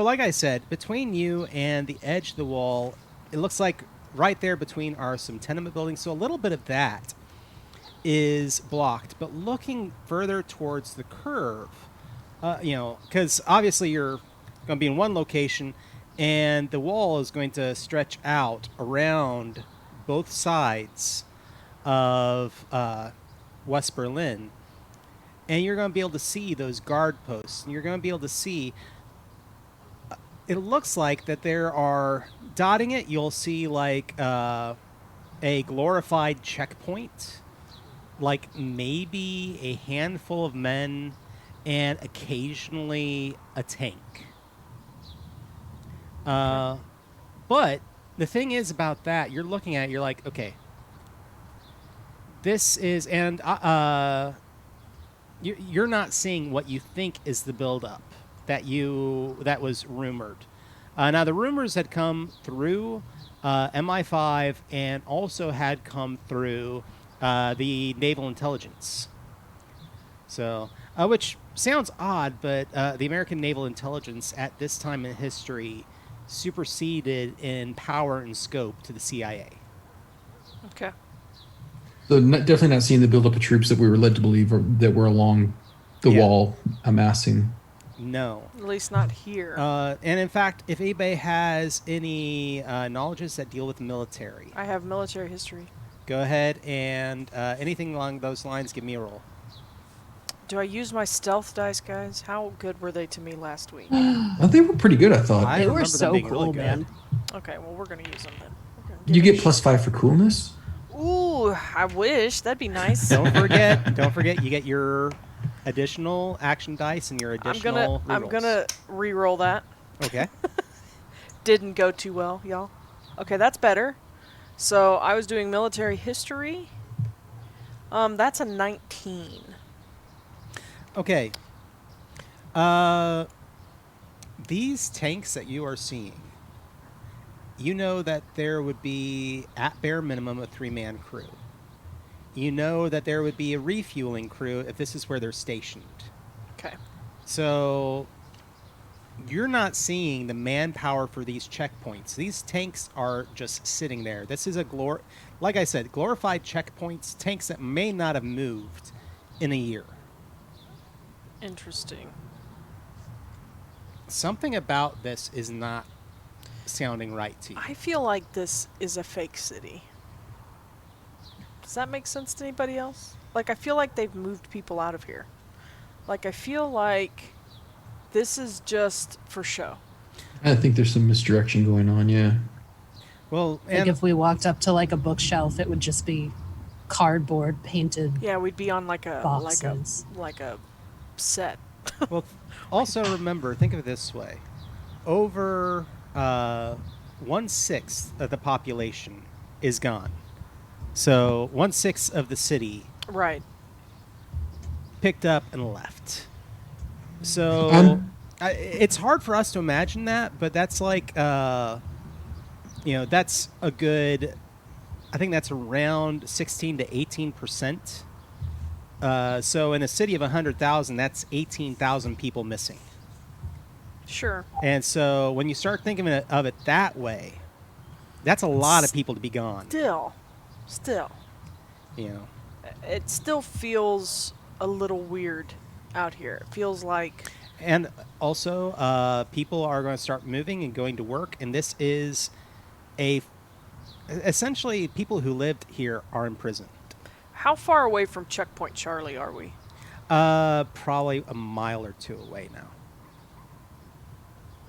like I said, between you and the edge of the wall, it looks like right there between are some tenement buildings. So a little bit of that is blocked. But looking further towards the curve, because obviously you're going to be in one location and the wall is going to stretch out around both sides of West Berlin. And you're going to be able to see those guard posts. And you're going to be able to see, it looks like that there are, dotting it, you'll see like a glorified checkpoint. Like maybe a handful of men and occasionally a tank. But the thing is about that, you're looking at it, you're like, okay, this is, and you're not seeing what you think is the buildup that was rumored. Now the rumors had come through MI5 and also had come through the naval intelligence. So, which sounds odd, but the American naval intelligence at this time in history superseded in power and scope to the CIA. Okay. So definitely not seeing the buildup of troops that we were led to believe that were along the wall amassing. No. At least not here. And in fact, if anybody has any knowledges that deal with the military, I have military history. go ahead and anything along those lines, give me a roll. Do I use my stealth dice, guys? How good were they to me last week? Oh, they were pretty good, I thought. I They remember were them so being really cool, good. man. Okay, well, we're going to use them then. You get +5 for coolness. Ooh, I wish. That'd be nice. Don't forget, you get your additional action dice and your additional I'm rerolls. gonna re-roll that. Okay. Didn't go too well, y'all. Okay, that's better. So I was doing military history. That's a 19. Okay. These tanks that you are seeing, you know that there would be, at bare minimum, a 3-man crew. You know that there would be a refueling crew if this is where they're stationed. Okay. So you're not seeing the manpower for these checkpoints. These tanks are just sitting there. This is like I said, glorified checkpoints, tanks that may not have moved in a year. Interesting. Something about this is not sounding right to you. I feel like this is a fake city. Does that make sense to anybody else? Like, I feel like they've moved people out of here. Like, I feel like this is just for show. I think there's some misdirection going on, yeah. Well, Like and if we walked up to like a bookshelf, it would just be cardboard painted. Yeah, we'd be on like a Boxes. like a set. well, also remember, think of it this way: over 1/6 of the population is gone. So 1/6 of the city Right. picked up and left. So it's hard for us to imagine that, but that's like, that's a good, I think that's around 16 to 18%. So in a city of 100,000, that's 18,000 people missing. Sure. And so when you start thinking of it that way, that's a lot of people to be gone. Still. You know. It still feels a little weird out here. It feels like... And also, people are going to start moving and going to work, and this is essentially people who lived here are imprisoned. How far away from Checkpoint Charlie are we? Probably a mile or two away now.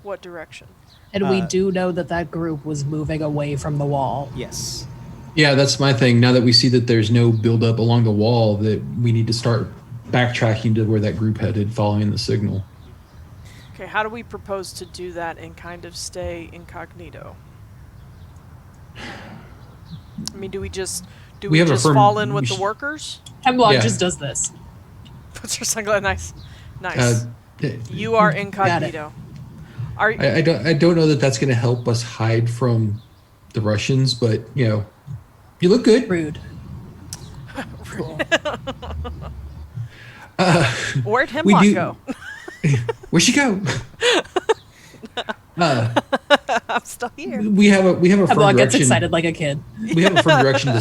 What direction? And we do know that group was moving away from the wall. Yes. Yeah, that's my thing. Now that we see that there's no buildup along the wall, that we need to start backtracking to where that group headed, following the signal. Okay, how do we propose to do that and kind of stay incognito? I mean, do we just fall in with the workers? Hemlock just does this. Puts her sunglasses. Nice. You are incognito. I don't know that that's going to help us hide from the Russians, but you look good. Rude. Cool. Where'd Hemlock go? Where'd she go? I'm still here. We have a firm Hemlock gets direction. excited like a kid. We have a firm direction.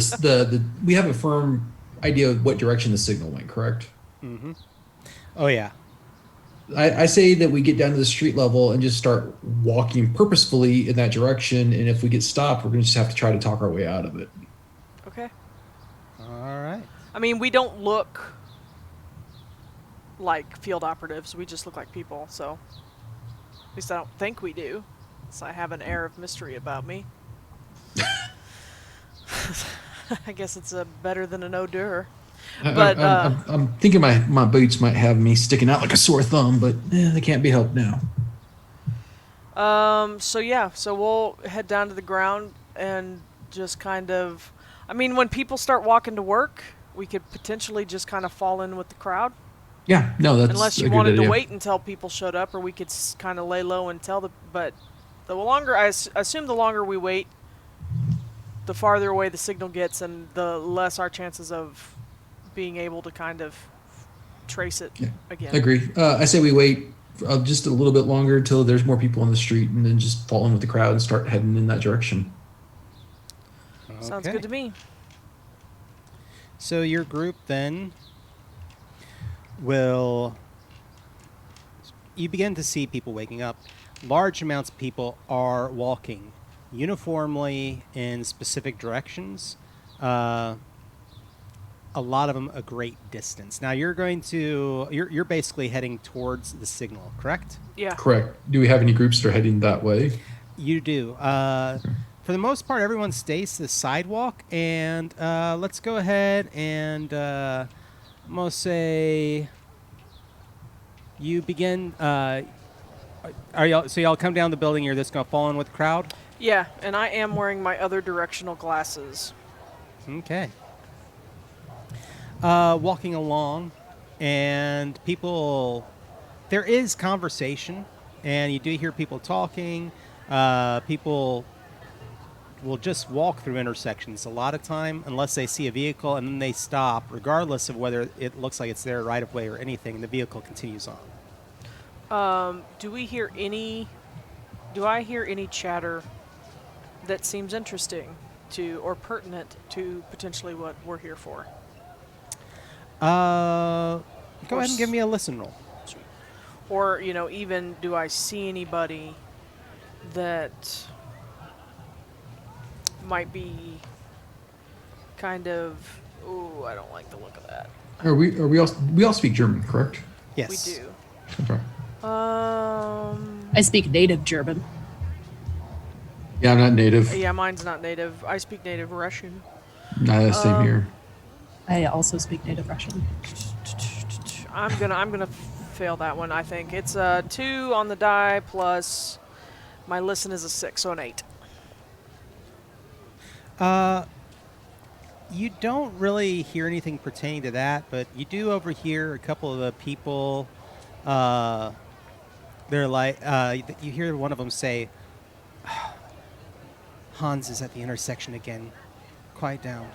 We have a firm idea of what direction the signal went. Correct. Mm-hmm. Oh yeah. I say that we get down to the street level and just start walking purposefully in that direction. And if we get stopped, we're going to just have to try to talk our way out of it. Okay. All right. I mean, we don't look like field operatives. We just look like people, so at least I don't think we do. So I have an air of mystery about me. I guess it's better than an odor. But I'm thinking my boots might have me sticking out like a sore thumb, but they can't be helped now. So we'll head down to the ground and just kind of, I mean, when people start walking to work, we could potentially just kind of fall in with the crowd. Yeah, no, that's unless you wanted to wait until people showed up, or we could kind of lay low and but the longer, I assume the longer we wait, the farther away the signal gets and the less our chances of being able to kind of trace it again. Agree. I say we wait just a little bit longer until there's more people on the street, and then just fall in with the crowd and start heading in that direction. Okay. Sounds good to me. So your group then you begin to see people waking up. Large amounts of people are walking uniformly in specific directions. A lot of them a great distance. Now you're basically heading towards the signal, correct? Yeah. Correct. Do we have any groups that are heading that way? You do. For the most part, everyone stays to the sidewalk, and let's go ahead and I'm gonna say you begin. Y'all come down the building? You're just gonna fall in with the crowd? Yeah, and I am wearing my other directional glasses. Okay. Walking along, and there is conversation, and you do hear people talking. People will just walk through intersections a lot of time unless they see a vehicle, and then they stop regardless of whether it looks like it's their right of way or anything. The vehicle continues on. Do I hear any chatter that seems interesting to or pertinent to potentially what we're here for? Go ahead and give me a listen roll. Or, even do I see anybody that might be kind of, ooh, I don't like the look of that. We all speak German, correct? Yes. We do. Okay. I speak native German. Yeah, I'm not native. Yeah, mine's not native. I speak native Russian. Nah, same here. I also speak native Russian. I'm gonna fail that one. I think it's a 2 on the die plus my listen is a 6, so an 8. You don't really hear anything pertaining to that, but you do overhear a couple of the people. They're like, you hear one of them say, "Hans is at the intersection again. Quiet down."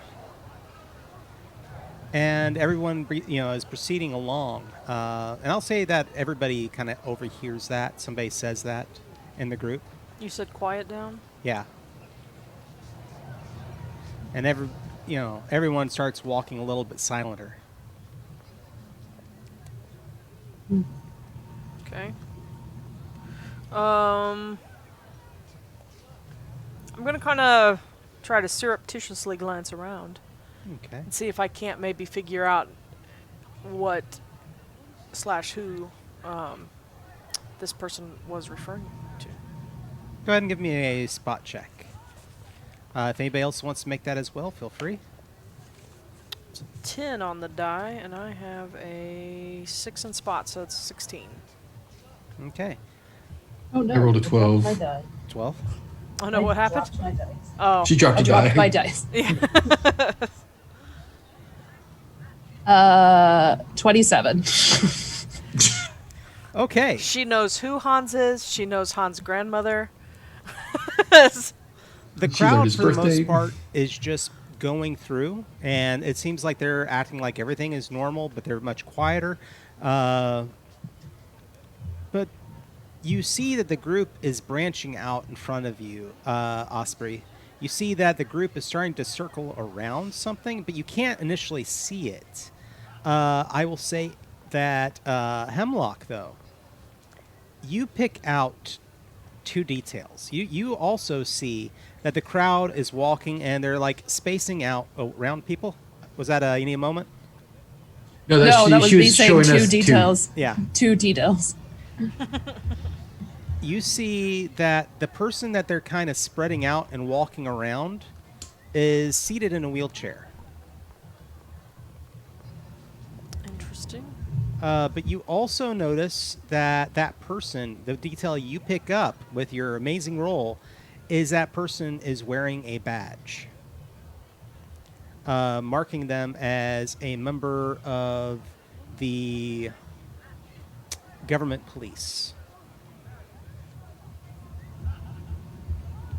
And everyone, is proceeding along. And I'll say that everybody kind of overhears that. Somebody says that in the group. You said quiet down? Yeah. And everyone starts walking a little bit silenter. Okay. I'm gonna kind of try to surreptitiously glance around. Okay. And see if I can't maybe figure out what/who this person was referring to. Go ahead and give me a spot check. If anybody else wants to make that as well, feel free. It's a 10 on the die, and I have a 6 in spot, so it's 16. Okay. Oh no! I rolled a I dropped 12. my die. 12. Oh no, what I happened? dropped my dice. Oh. She dropped I a dropped die. my dice. Yeah. 27. Okay. She knows who Hans is. She knows Hans' grandmother. The She learned crowd, his for the most birthday. part, is just going through, and it seems like they're acting like everything is normal, but they're much quieter. But you see that the group is branching out in front of you, Osprey. You see that the group is starting to circle around something, but you can't initially see it. I will say that Hemlock, though, you pick out 2 details. You also see that the crowd is walking and they're like spacing out around people. Was that a Enia moment? No, That was she me was saying showing 2 us details. Yeah. 2 details. You see that the person that they're kind of spreading out and walking around is seated in a wheelchair. Interesting. But you also notice that that person, the detail you pick up with your amazing roll, is that person is wearing a badge, marking them as a member of the government police.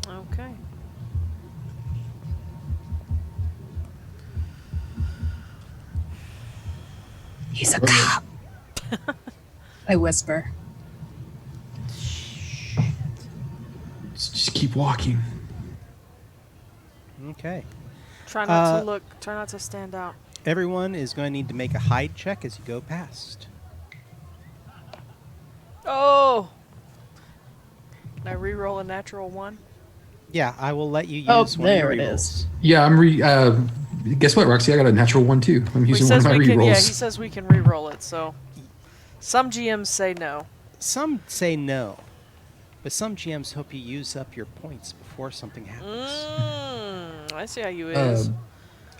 Okay. He's a cop. I whisper. Let's just keep walking. Okay. Try not to look. Try not to stand out. Everyone is going to need to make a hide check as you go past. Oh. Can I re-roll a natural 1? Yeah, I will let you use Oh, one there of your it rerolls. is. Yeah, guess what, Roxy? I got a natural 1 too. I'm using one of my Yeah, he rerolls. says we can re-roll it. So, some GMs say no. Some say no, but some GMs hope you use up your points before something happens. I see how you is.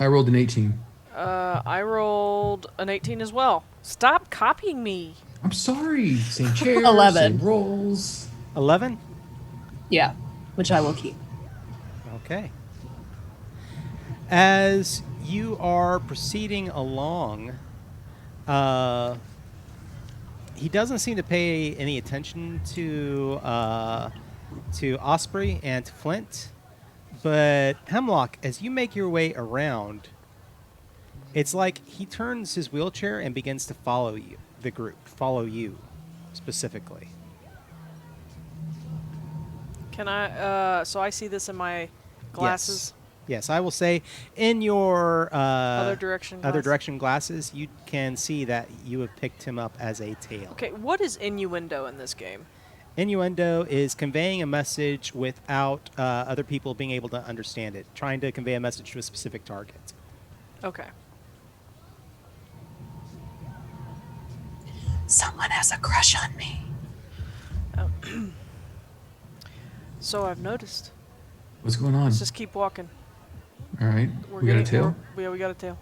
I rolled an 18. I rolled an 18 as well. Stop copying me. I'm sorry. Same chairs, 11. same rolls. 11? Yeah, which I will keep. Okay. As you are proceeding along, He doesn't seem to pay any attention to Osprey and to Flint. But Hemlock, as you make your way around, it's like he turns his wheelchair and begins to follow you, the group, follow you specifically. Can I? So I see this in my glasses. Yes, I will say in your Other direction glasses, you can see that you have picked him up as a tail. Okay, what is innuendo in this game? Innuendo is conveying a message without other people being able to understand it, trying to convey a message to a specific target. Okay. Someone has a crush on me. So I've noticed. What's going on? Let's just keep walking. All right. We got a tail? Yeah, we got a tail.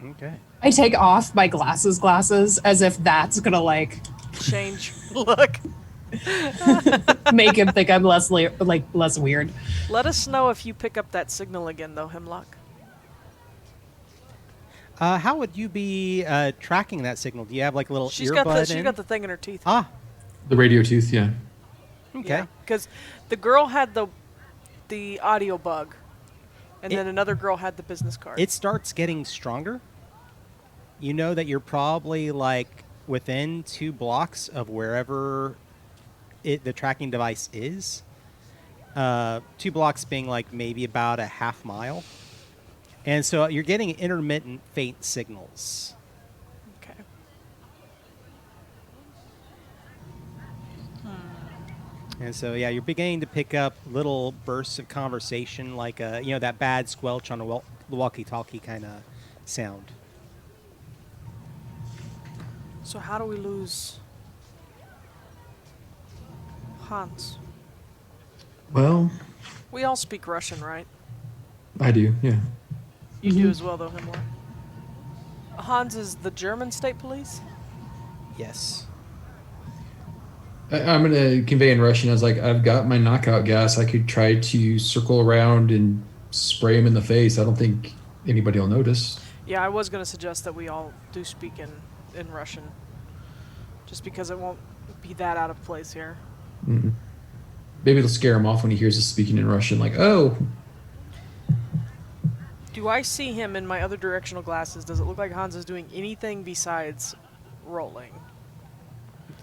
Okay. I take off my glasses as if that's gonna like Change look. make him think I'm less weird. Let us know if you pick up that signal again, though, Hemlock. How would you be tracking that signal? Do you have like a little She's earbud got the thing in her teeth. Ah. The radio tooth, yeah. Okay. Because the girl had the audio bug, and then another girl had the business card. It starts getting stronger. You know that you're probably like within 2 blocks of wherever the tracking device is. 2 blocks being like maybe about a half mile. And so you're getting intermittent faint signals. Okay. And so, yeah, you're beginning to pick up little bursts of conversation, like that bad squelch on a walkie-talkie kind of sound. So how do we lose Hans? Well, We all speak Russian, right? I do, yeah. You do as well, though, Hemlock. Hans is the German state police? Yes. I'm going to convey in Russian. I was like, I've got my knockout gas. I could try to circle around and spray him in the face. I don't think anybody will notice. Yeah, I was going to suggest that we all do speak in Russian. Just because it won't be that out of place here. Mm-mm. Maybe it'll scare him off when he hears us speaking in Russian. Like, oh. Do I see him in my other directional glasses? Does it look like Hans is doing anything besides rolling?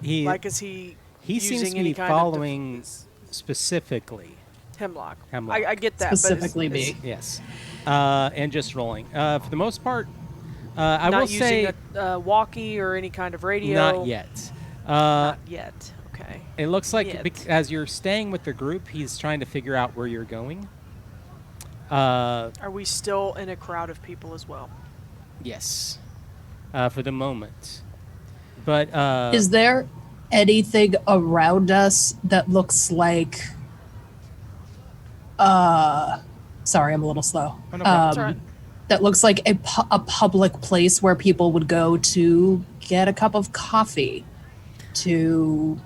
Is he seems using to any be kind following specifically Hemlock. Hemlock. I get that. Specifically but me. Yes. And just rolling. For the most part, I will say... Not using a walkie or any kind of radio? Not yet. Not yet. Okay. It looks like as you're staying with the group, he's trying to figure out where you're going. Are we still in a crowd of people as well? Yes. For the moment. But... Is there anything around us that looks like... sorry, I'm a little slow. Oh, no problem. That's all right. That looks like a public place where people would go to get a cup of coffee, to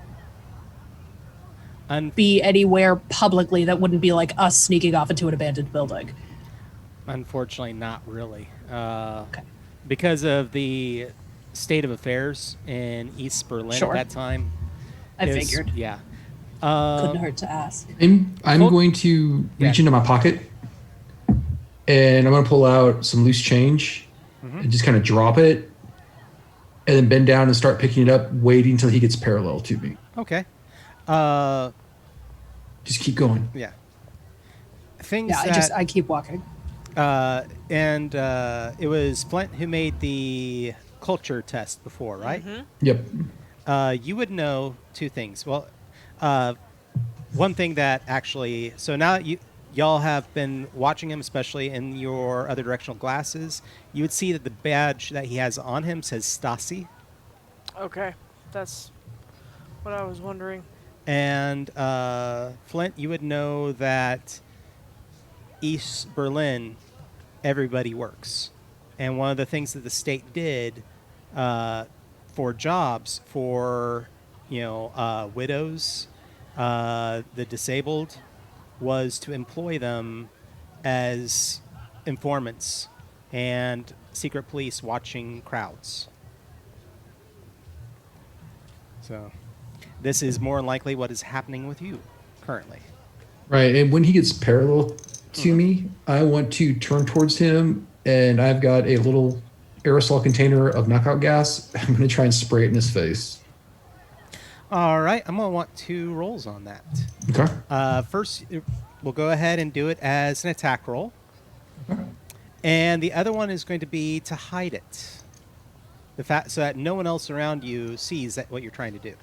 be anywhere publicly that wouldn't be like us sneaking off into an abandoned building? Unfortunately, not really. Okay. Because of the state of affairs in East Berlin Sure. at that time. I figured. Yeah. Couldn't hurt to ask. I'm going to reach into my pocket, and I'm going to pull out some loose change and just kind of drop it, and then bend down and start picking it up, waiting until he gets parallel to me. Okay. Just keep going. Yeah. Things Yeah, I keep walking. and it was Flint who made the culture test before, right? Mm-hmm. Yep. You would know 2 things. Well, one thing that actually, so now that y'all have been watching him, especially in your other directional glasses, you would see that the badge that he has on him says Stasi. Okay. That's what I was wondering. And Flint, you would know that East Berlin, everybody works. And one of the things that the state did for jobs for, widows, the disabled, was to employ them as informants and secret police watching crowds. So this is more than likely what is happening with you currently. Right, and when he gets parallel to me, I want to turn towards him, and I've got a little aerosol container of knockout gas. I'm going to try and spray it in his face. All right, I'm going to want 2 rolls on that. Okay. First, we'll go ahead and do it as an attack roll. Okay. And the other one is going to be to hide it. So that no one else around you sees what you're trying to do.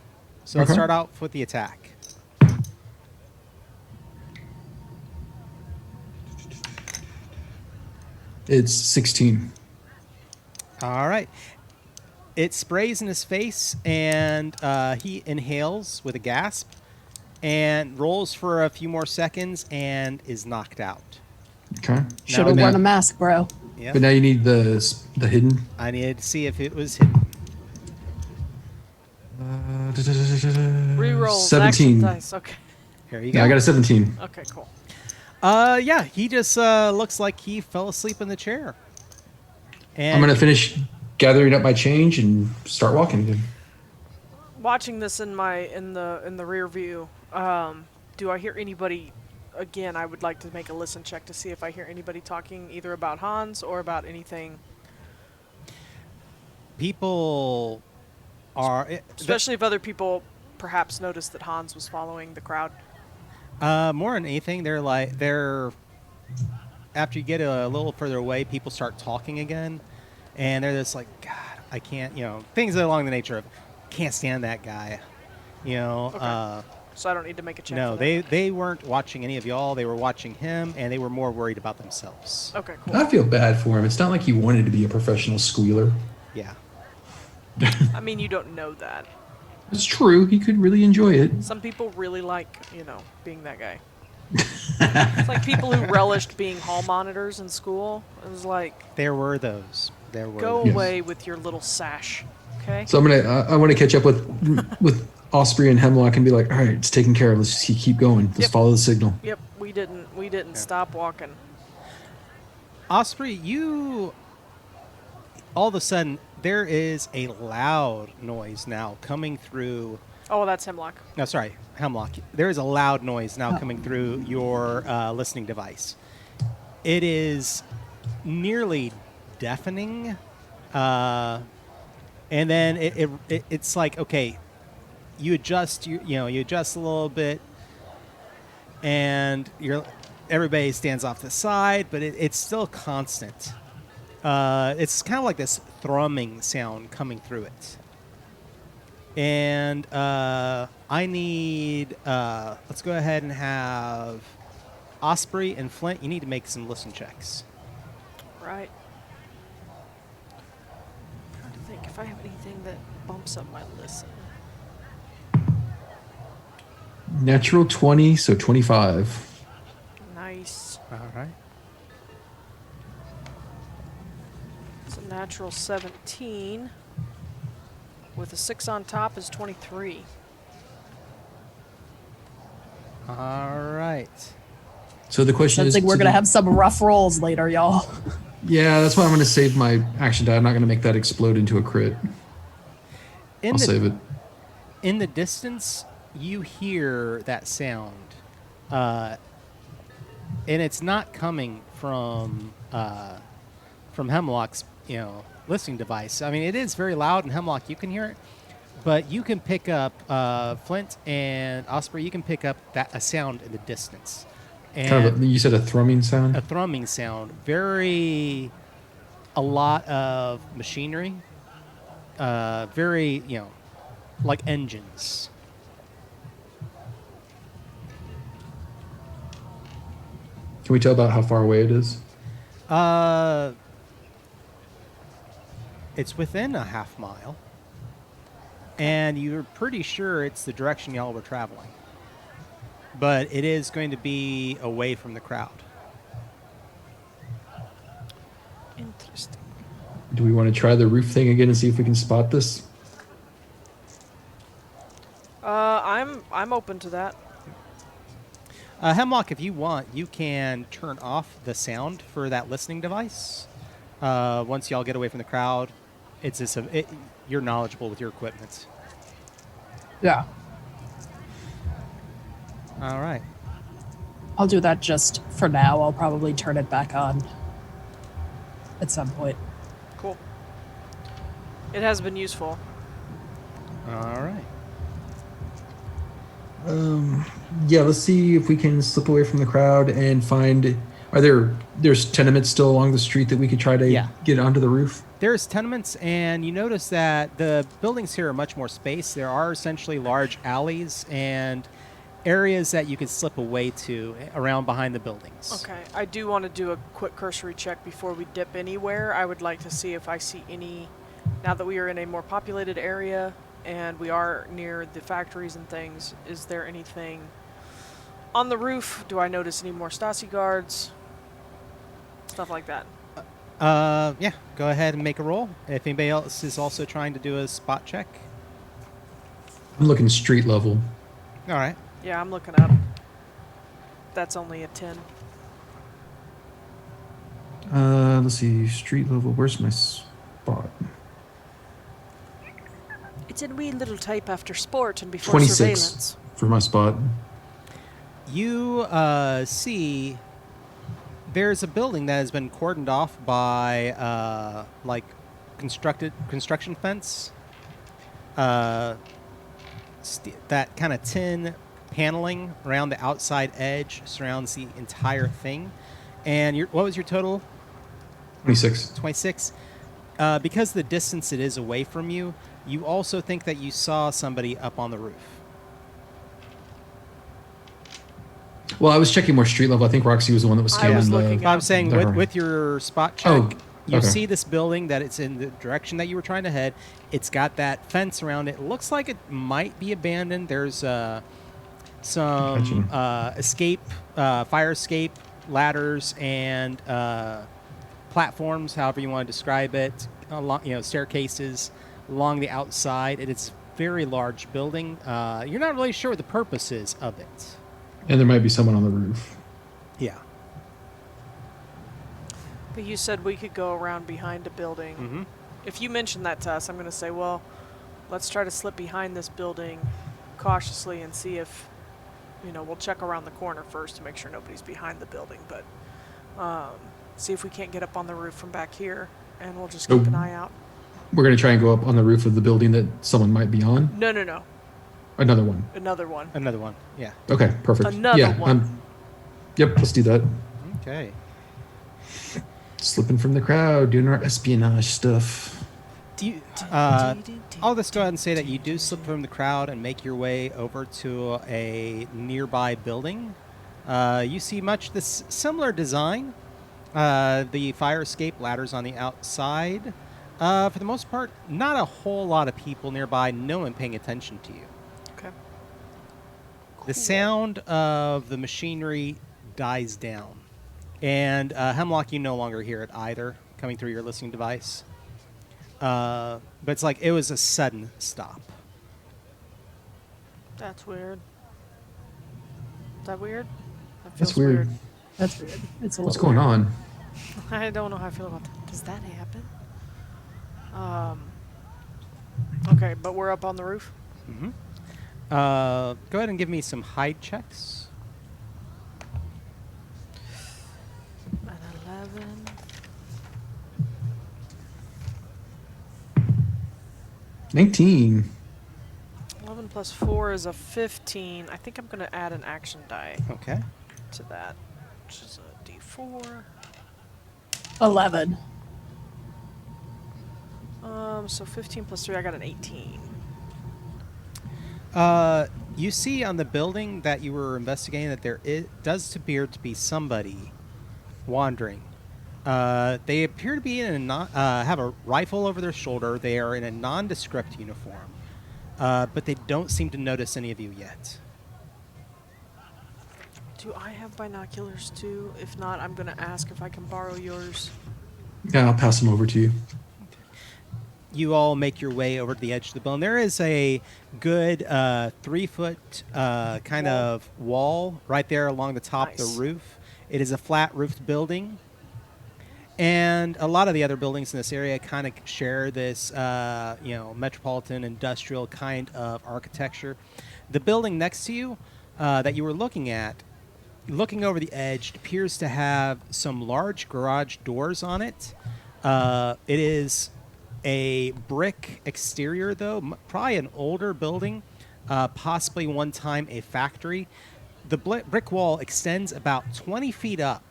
So let's start out with the attack. It's 16. All right. It sprays in his face, and he inhales with a gasp and rolls for a few more seconds and is knocked out. Okay. Should have worn a mask, bro. Yep. But now you need the hidden. I needed to see if it was hidden. Reroll 17. dice. Okay. Here you go. Yeah, I got a 17. Okay, cool. Yeah, he just looks like he fell asleep in the chair. And I'm going to finish gathering up my change and start walking again. Watching this in the rear view, do I hear anybody? Again, I would like to make a listen check to see if I hear anybody talking either about Hans or about anything. People are... Especially if other people perhaps noticed that Hans was following the crowd. More than anything, they're after you get a little further away, people start talking again, and they're just like, God, I can't, things along the nature of, can't stand that guy, Okay. So I don't need to make a check. No, for that. they weren't watching any of y'all. They were watching him, and they were more worried about themselves. Okay, cool. I feel bad for him. It's not like he wanted to be a professional squealer. Yeah. I mean, you don't know that. It's true. He could really enjoy it. Some people really like, being that guy. It's like people who relished being hall monitors in school. It was like, There were those. go Yes. away with your little sash, okay? So I want to catch up with Osprey and Hemlock and be like, all right, it's taken care of. Let's just keep going. Let's Yep. follow the signal. Yep, we didn't stop walking. Osprey, you... All of a sudden, there is a loud noise now coming through... Oh, that's Hemlock. No, sorry, Hemlock. There is a loud noise now coming through your listening device. It is nearly deafening, and then it's like, okay, you adjust, you adjust a little bit, and everybody stands off to the side, but it's still constant. It's kind of like this thrumming sound coming through it. And I need, let's go ahead and have Osprey and Flint. You need to make some listen checks. Right. I'm trying to think if I have anything that bumps up my listen. Natural 20, so 25. Nice. All right. It's a natural 17. With a 6 on top is 23. All right. So the question I is... think we're going to have some rough rolls later, y'all. Yeah, that's why I'm going to save my action die. I'm not going to make that explode into a crit. I'll save it. In the distance, you hear that sound. And it's not coming from Hemlock's, listening device. I mean, it is very loud, and Hemlock, you can hear it, but you can pick up Flint and Osprey. You can pick up a sound in the distance, and Kind of you said a thrumming sound? a thrumming sound. A lot of machinery. Very, like engines. Can we tell about how far away it is? It's within a half mile, and you're pretty sure it's the direction y'all were traveling. But it is going to be away from the crowd. Interesting. Do we want to try the roof thing again and see if we can spot this? I'm open to that. Hemlock, if you want, you can turn off the sound for that listening device. Once y'all get away from the crowd, it's just you're knowledgeable with your equipment. Yeah. All right. I'll do that just for now. I'll probably turn it back on at some point. Cool. It has been useful. All right. Yeah, let's see if we can slip away from the crowd and find. There's tenements still along the street that we could try to get onto the roof? There's tenements, and you notice that the buildings here are much more spaced. There are essentially large alleys and areas that you can slip away to around behind the buildings. Okay, I do want to do a quick cursory check before we dip anywhere. I would like to see if I see any, now that we are in a more populated area and we are near the factories and things, is there anything on the roof? Do I notice any more Stasi guards? Stuff like that. Yeah, go ahead and make a roll. If anybody else is also trying to do a spot check. I'm looking street level. All right. Yeah, I'm looking up. That's only a 10. Let's see, street level. Where's my spot? It's in wee little type after sport and before 26 surveillance. for my spot. You see there's a building that has been cordoned off by like construction fence. That kind of tin paneling around the outside edge surrounds the entire thing. And what was your total? 26. 26. Because the distance it is away from you, you also think that you saw somebody up on the roof. Well, I was checking more street level. I think Roxy was the one that was I scanning was the. looking I'm saying with your spot check, Oh, you okay. see this building that it's in the direction that you were trying to head. It's got that fence around it. It looks like it might be abandoned. There's some fire escape ladders and platforms, however you want to describe it, along, staircases along the outside. It is a very large building. You're not really sure what the purpose is of it. And there might be someone on the roof. Yeah. But you said we could go around behind a building. Mm-hmm. If you mention that to us, I'm going to say, well, let's try to slip behind this building cautiously and see if, we'll check around the corner first to make sure nobody's behind the building. But see if we can't get up on the roof from back here, and we'll just keep an eye out. We're going to try and go up on the roof of the building that someone might be on. No. Another one. Another one. Yeah. Okay, perfect. Another one. Yep, let's do that. Okay. Slipping from the crowd, doing our espionage stuff. Do you, I'll just go ahead and say that you do slip from the crowd and make your way over to a nearby building. You see much this similar design. The fire escape ladders on the outside. For the most part, not a whole lot of people nearby. No one paying attention to you. Okay. The sound of the machinery dies down. And Hemlock, you no longer hear it either, coming through your listening device. But it's like it was a sudden stop. That's weird. Is that weird? That That's feels weird. That's weird. It's a What's little going weird. on? I don't know how I feel about that. Does that happen? Okay, but we're up on the roof. Mm-hmm. Go ahead and give me some hide checks. An 11. 19. 11 plus 4 is a 15. I think I'm going to add an action die Okay. to that, which is a d4. 11. So 15 plus 3, I got an 18. You see on the building that you were investigating that does appear to be somebody wandering. They appear to be have a rifle over their shoulder. They are in a nondescript uniform, but they don't seem to notice any of you yet. Do I have binoculars too? If not, I'm going to ask if I can borrow yours. Yeah, I'll pass them over to you. You all make your way over to the edge of the building. There is a good 3-foot kind of wall right there along the top of Nice. the roof. It is a flat roofed building. And a lot of the other buildings in this area kind of share this, metropolitan industrial kind of architecture. The building next to you that you were looking at, looking over the edge, appears to have some large garage doors on it. It is a brick exterior, though, probably an older building, possibly one time a factory. The brick wall extends about 20 feet up.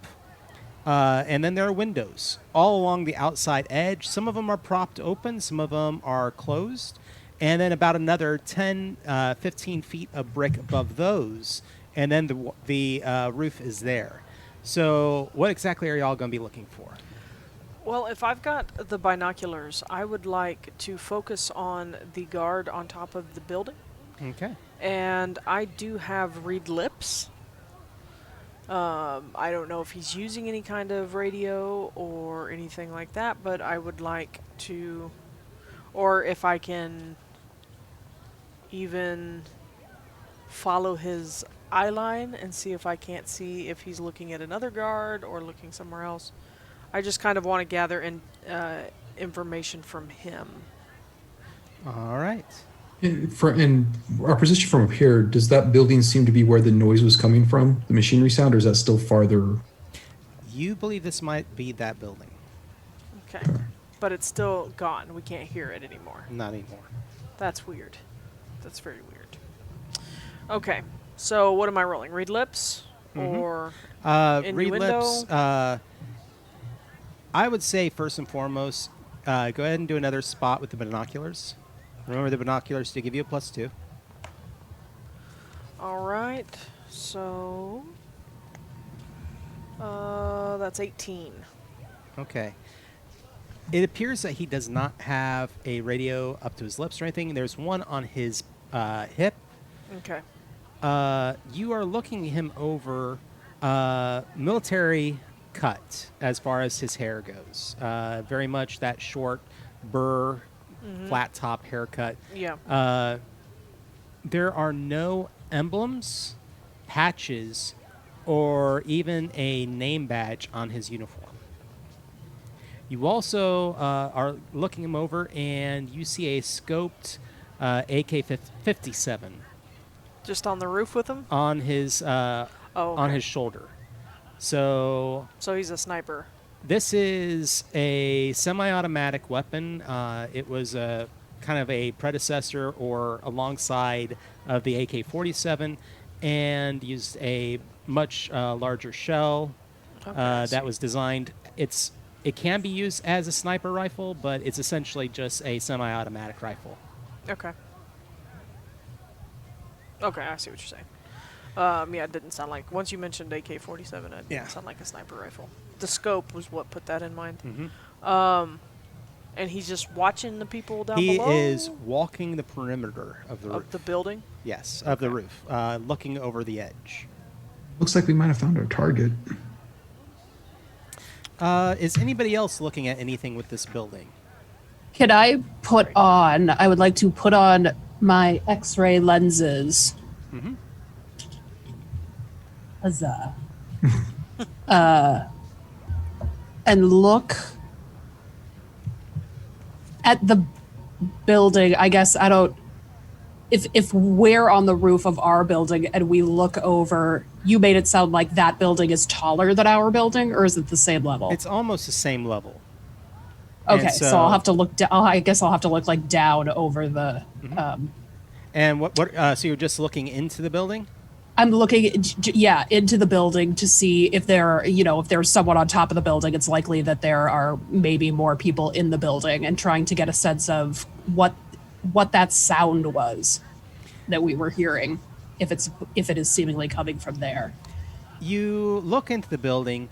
And then there are windows all along the outside edge. Some of them are propped open. Some of them are closed. And then about another 10, 15 feet of brick above those. And then the roof is there. So what exactly are y'all going to be looking for? Well, if I've got the binoculars, I would like to focus on the guard on top of the building. Okay. And I do have read lips. I don't know if he's using any kind of radio or anything like that, but I would like to, or if I can even follow his eye line and see if I can't see if he's looking at another guard or looking somewhere else. I just kind of want to gather information from him. All right. And our position from up here, does that building seem to be where the noise was coming from, the machinery sound, or is that still farther? You believe this might be that building. Okay. But it's still gone. We can't hear it anymore. Not anymore. That's weird. That's very weird. Okay. So what am I rolling? Read lips? Or Read innuendo? lips. I would say first and foremost, go ahead and do another spot with the binoculars. Remember, the binoculars do give you a +2. All right. So that's 18. Okay. It appears that he does not have a radio up to his lips or anything. There's one on his hip. Okay. You are looking him over, military cut as far as his hair goes. Very much that short burr, flat top haircut. Yeah. There are no emblems, patches, or even a name badge on his uniform. You also are looking him over, and you see a scoped AK-57 Just on the roof with him? on his Oh, okay. on his shoulder. So So he's a sniper. this is a semi-automatic weapon. It was a kind of a predecessor or alongside of the AK-47, and used a much larger shell that was designed. It can be used as a sniper rifle, but it's essentially just a semi-automatic rifle. Okay. Okay, I see what you're saying. Yeah, it didn't sound like, once you mentioned AK-47, it didn't sound like a sniper rifle. The scope was what put that in mind. Mm-hmm. And he's just watching the people down He below? is walking the perimeter of the roof. Of the building? Yes, of the roof, looking over the edge. Looks like we might have found our target. Is anybody else looking at anything with this building? Can I would like to put on my X-ray lenses. Mm-hmm. Huzzah. And look at the building. I guess I don't. If we're on the roof of our building and we look over, you made it sound like that building is taller than our building, or is it the same level? It's almost the same level. Okay, And so I'll have to look down. I guess I'll have to look like down over the. And what? So you're just looking into the building? I'm looking, into the building to see if if there's someone on top of the building. It's likely that there are maybe more people in the building, and trying to get a sense of what that sound was that we were hearing, if it is seemingly coming from there. You look into the building.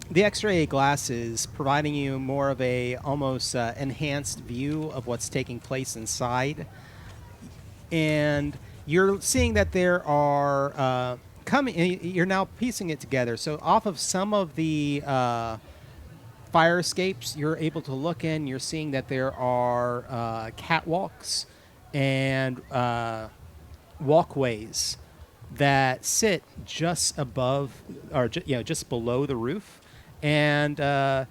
The X-ray glasses providing you more of a almost enhanced view of what's taking place inside, and you're seeing that there are you're now piecing it together. So off of some of the fire escapes, you're able to look in. You're seeing that there are catwalks and walkways that sit just above, or just below the roof, And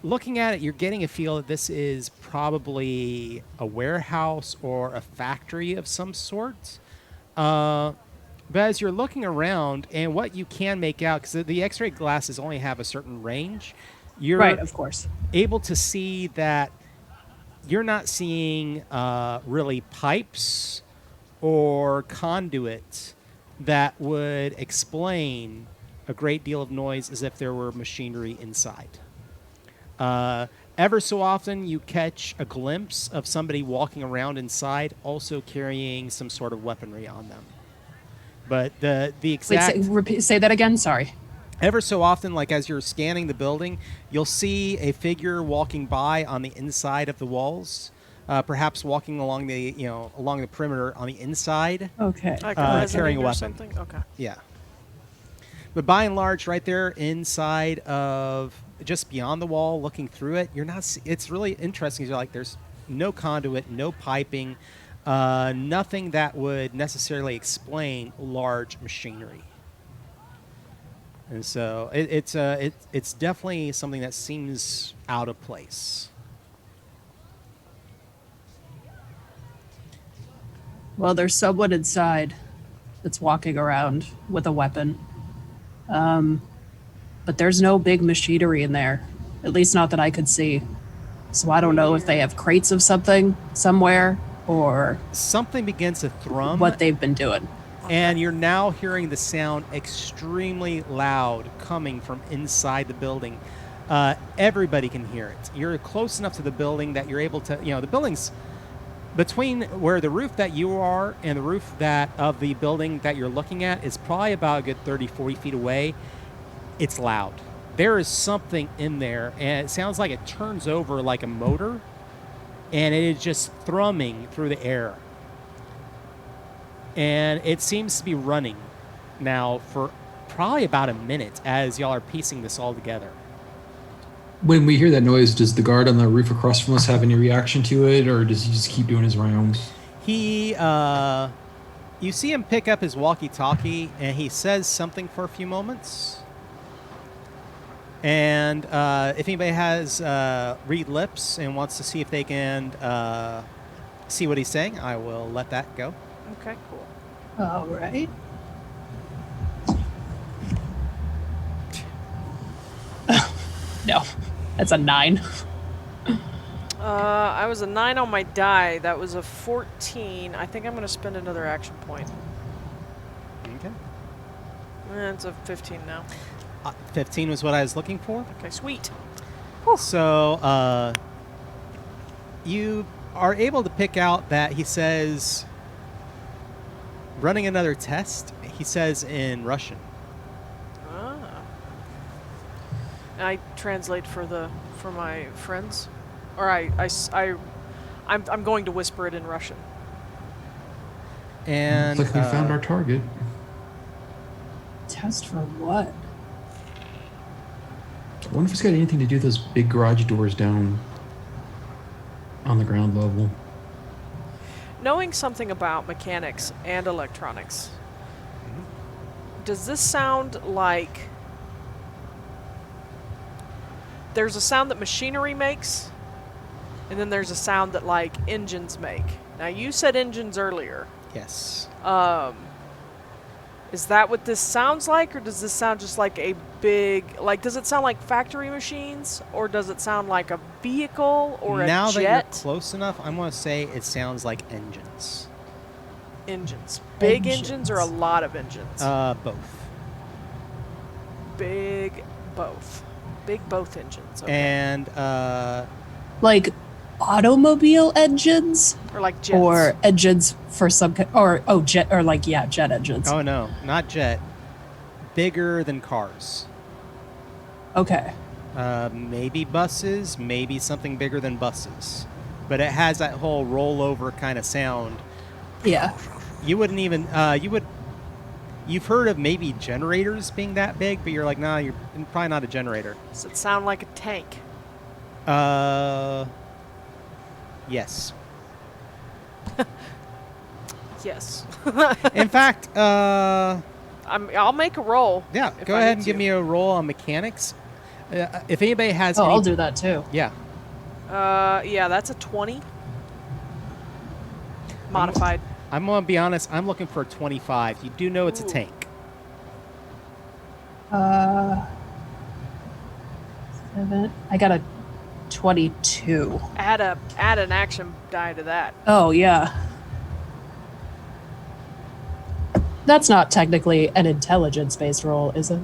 looking at it, you're getting a feel that this is probably a warehouse or a factory of some sort. But as you're looking around, and what you can make out, because the X-ray glasses only have a certain range, you're Right, of course. able to see that you're not seeing really pipes or conduit that would explain a great deal of noise as if there were machinery inside. Ever so often, you catch a glimpse of somebody walking around inside, also carrying some sort of weaponry on them. But the exact... Wait, say that again. Sorry. Ever so often, like as you're scanning the building, you'll see a figure walking by on the inside of the walls, perhaps walking along along the perimeter on the inside. Okay. Like carrying a or weapon. something? Okay. Yeah. But by and large, right there inside of, just beyond the wall, looking through it, you're not. It's really interesting. You're like, there's no conduit, no piping, nothing that would necessarily explain large machinery. And so it's definitely something that seems out of place. Well, there's someone inside that's walking around with a weapon. But there's no big machinery in there, at least not that I could see. So I don't know if they have crates of something somewhere or Something begins to thrum. what they've been doing. And you're now hearing the sound extremely loud coming from inside the building. Everybody can hear it. You're close enough to the building that you're able to, the building's between where the roof that you are and the roof that of the building that you're looking at is probably about a good 30, 40 feet away. It's loud. There is something in there, and it sounds like it turns over like a motor, and it is just thrumming through the air. And it seems to be running now for probably about a minute as y'all are piecing this all together. When we hear that noise, does the guard on the roof across from us have any reaction to it, or does he just keep doing his rounds? He, you see him pick up his walkie-talkie, and he says something for a few moments. And if anybody has read lips and wants to see if they can see what he's saying, I will let that go. Okay, cool. All right. No, that's a 9. I was a 9 on my die. That was a 14. I think I'm going to spend another action point. Okay. It's a 15 now. 15 was what I was looking for. Okay, sweet. So you are able to pick out that he says, running another test, he says in Russian. I translate for my friends, or I'm going to whisper it in Russian. And Looks like we found our target. Test for what? I wonder if it's got anything to do with those big garage doors down on the ground level. Knowing something about mechanics and electronics, does this sound like there's a sound that machinery makes, and then there's a sound that like engines make? Now you said engines earlier. yes. Is that what this sounds like, or does this sound just like a big, like, does it sound like factory machines, or does it sound like a vehicle or Now a that you're jet? close enough, I'm going to say it sounds like engines. Engines. Big Engines. engines or a lot of engines? Both. Big both. Big both engines. Okay. And Like automobile engines or like jets. or engines for some jet or like jet engines. oh no, not jet. Bigger than cars. Okay. Maybe buses, maybe something bigger than buses. But it has that whole rollover kind of sound. Yeah. You wouldn't even you've heard of maybe generators being that big, but you're like, nah, you're probably not a generator. Does it sound like a tank? Yes. Yes. In fact, I'll make a roll. yeah, if go I ahead need and give to. me a roll on mechanics. If anybody has, I'll do that too. Yeah. Yeah, that's a 20. Modified. I'm gonna be honest. I'm looking for a 25. You do know it's a tank. 7. I got a 22. Add an action die to that. Oh yeah. That's not technically an intelligence-based roll, is it?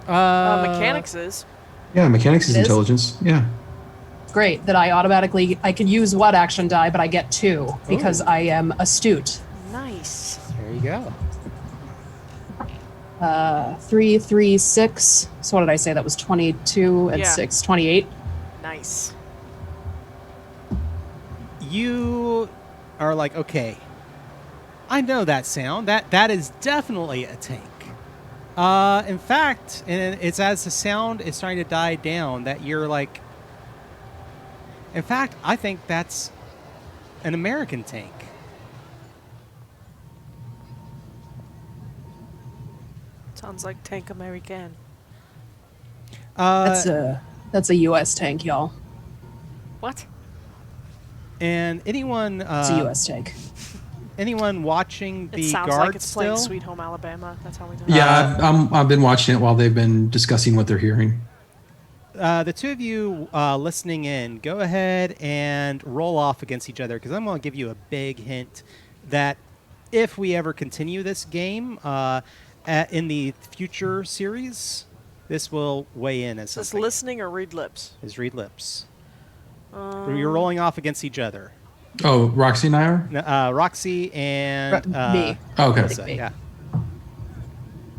Mechanics is. Yeah, mechanics is It is? intelligence. Yeah. Great. That I can use what action die, but I get 2 because Ooh. I am astute. Nice. There you go. 3, 3, 6. So what did I say? That was 22 and Yeah. 6, 28. Nice. You are like, okay, I know that sound. That is definitely a tank. In fact, and it's as the sound is starting to die down that you're like, in fact, I think that's an American tank. Sounds like Tank American. That's a U.S. tank, y'all. What? And anyone, It's a U.S. tank. anyone watching the It sounds guard like it's playing still? Sweet Home Alabama. That's how we know. Yeah, I've been watching it while they've been discussing what they're hearing. The two of you listening in, go ahead and roll off against each other because I'm going to give you a big hint that if we ever continue this game in the future series, this will weigh in as Is this something. listening or read lips? Is read lips. You're rolling off against each other. Oh, Roxy and I are? Roxy and Me. Oh, okay. Alyssa, Me. yeah.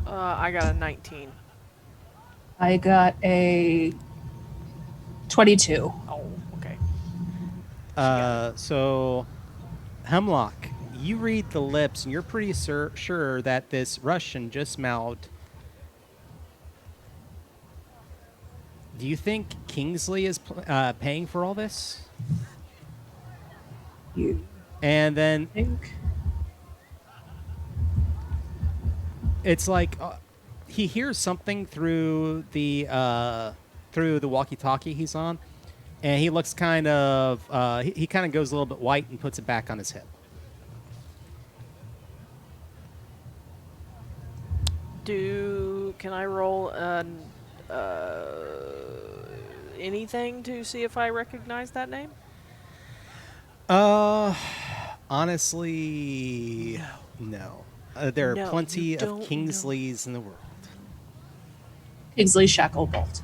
I got a 19. I got a 22. Oh, okay. So, Hemlock, you read the lips, and you're pretty sure that this Russian just mouthed. Do you think Kingsley is paying for all this? You And then think? it's like he hears something through the walkie-talkie he's on, and he looks kind of he kind of goes a little bit white and puts it back on his hip. Can I roll anything to see if I recognize that name? Honestly, no. There are No, plenty you of don't Kingsleys in the world. Kingsley Shacklebolt.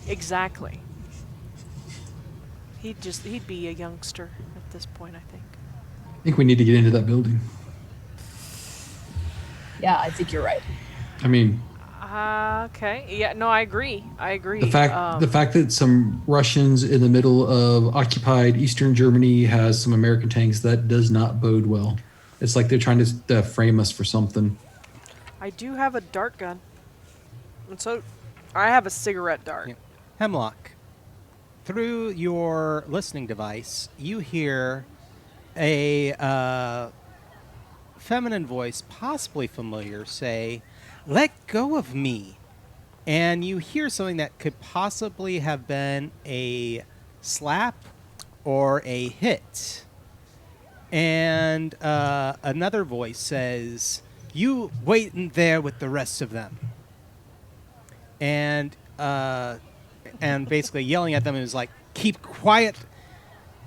Exactly. He'd be a youngster at this point, I think. I think we need to get into that building. Yeah, I think you're right. I mean, Okay. Yeah. No, I agree. the fact that some Russians in the middle of occupied Eastern Germany has some American tanks, that does not bode well. It's like they're trying to frame us for something. I do have a dart gun, and so I have a cigarette dart. Yeah. Hemlock, through your listening device, you hear a feminine voice, possibly familiar, say, "Let go of me." And you hear something that could possibly have been a slap or a hit. And another voice says, "You wait in there with the rest of them." And basically yelling at them is like, "Keep quiet.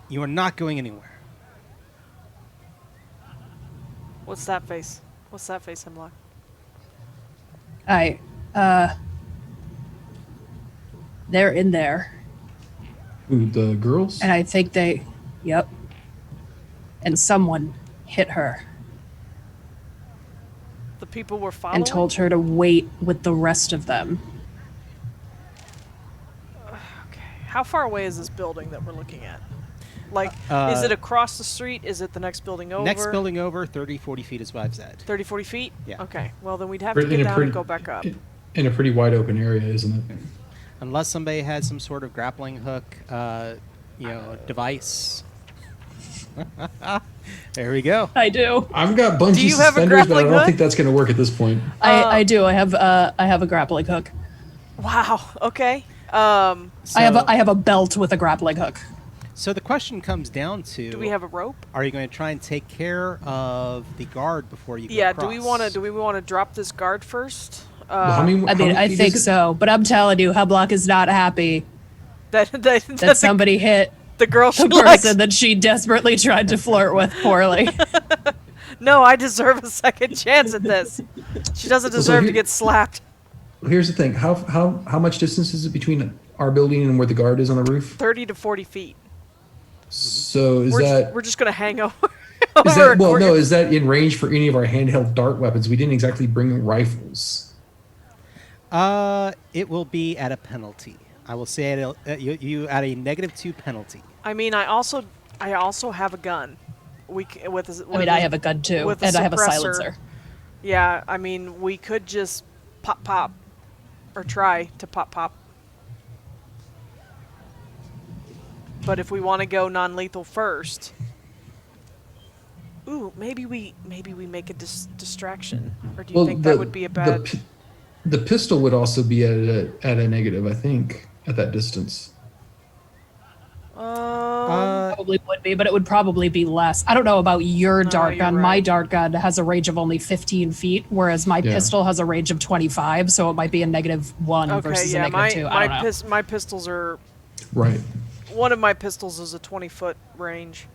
You are not going anywhere." What's that face? What's that face, Hemlock? They're in there. Who, the girls? And I think yep. And someone hit her The people were following. and told her to wait with the rest of them. Okay. How far away is this building that we're looking at? Like, is it across the street? Is it the next building over? Next building over, 30, 40 feet is what I've said. 30, 40 feet? Yeah. Okay. Well, then we'd have to get down and go back up. In a pretty wide open area, isn't it? Unless somebody has some sort of grappling hook, device. There we go. I do. I've got bungee Do you have a suspenders, but I grappling don't hook? think that's going to work at this point. I do. I have a grappling hook. Wow. Okay. I have a belt with a grappling hook. So the question comes down to: Do we have a rope? Are you going to try and take care of the guard before you go Yeah. across? Do we want to drop this guard first? Well, how many I feet think is it? so, but I'm telling you, Hemlock is not happy that somebody hit the girl she the likes. person that she desperately tried to flirt with poorly. No, I deserve a second chance at this. She doesn't deserve to get slapped. Here's the thing. How much distance is it between our building and where the guard is on the roof? 30 to 40 feet. So We're just gonna hang over. is that well? No, is that in range for any of our handheld dart weapons? We didn't exactly bring rifles. It will be at a penalty. I will say you at a -2 penalty. I mean, I also have a gun. I have a gun too, and I have a suppressor. silencer. Yeah, I mean, we could just pop, or try to pop. But if we want to go non-lethal first, maybe we make a distraction. Or do you think that would be a bad? The pistol would also be at a negative, I think, at that distance. Probably would be, but it would probably be less. I don't know about your dart gun. Right. My dart gun has a range of only 15 feet, whereas my pistol has a range of 25, so it might be a -1 versus a -2. I don't know. My pistols are... Right. One of my pistols is a 20-foot range,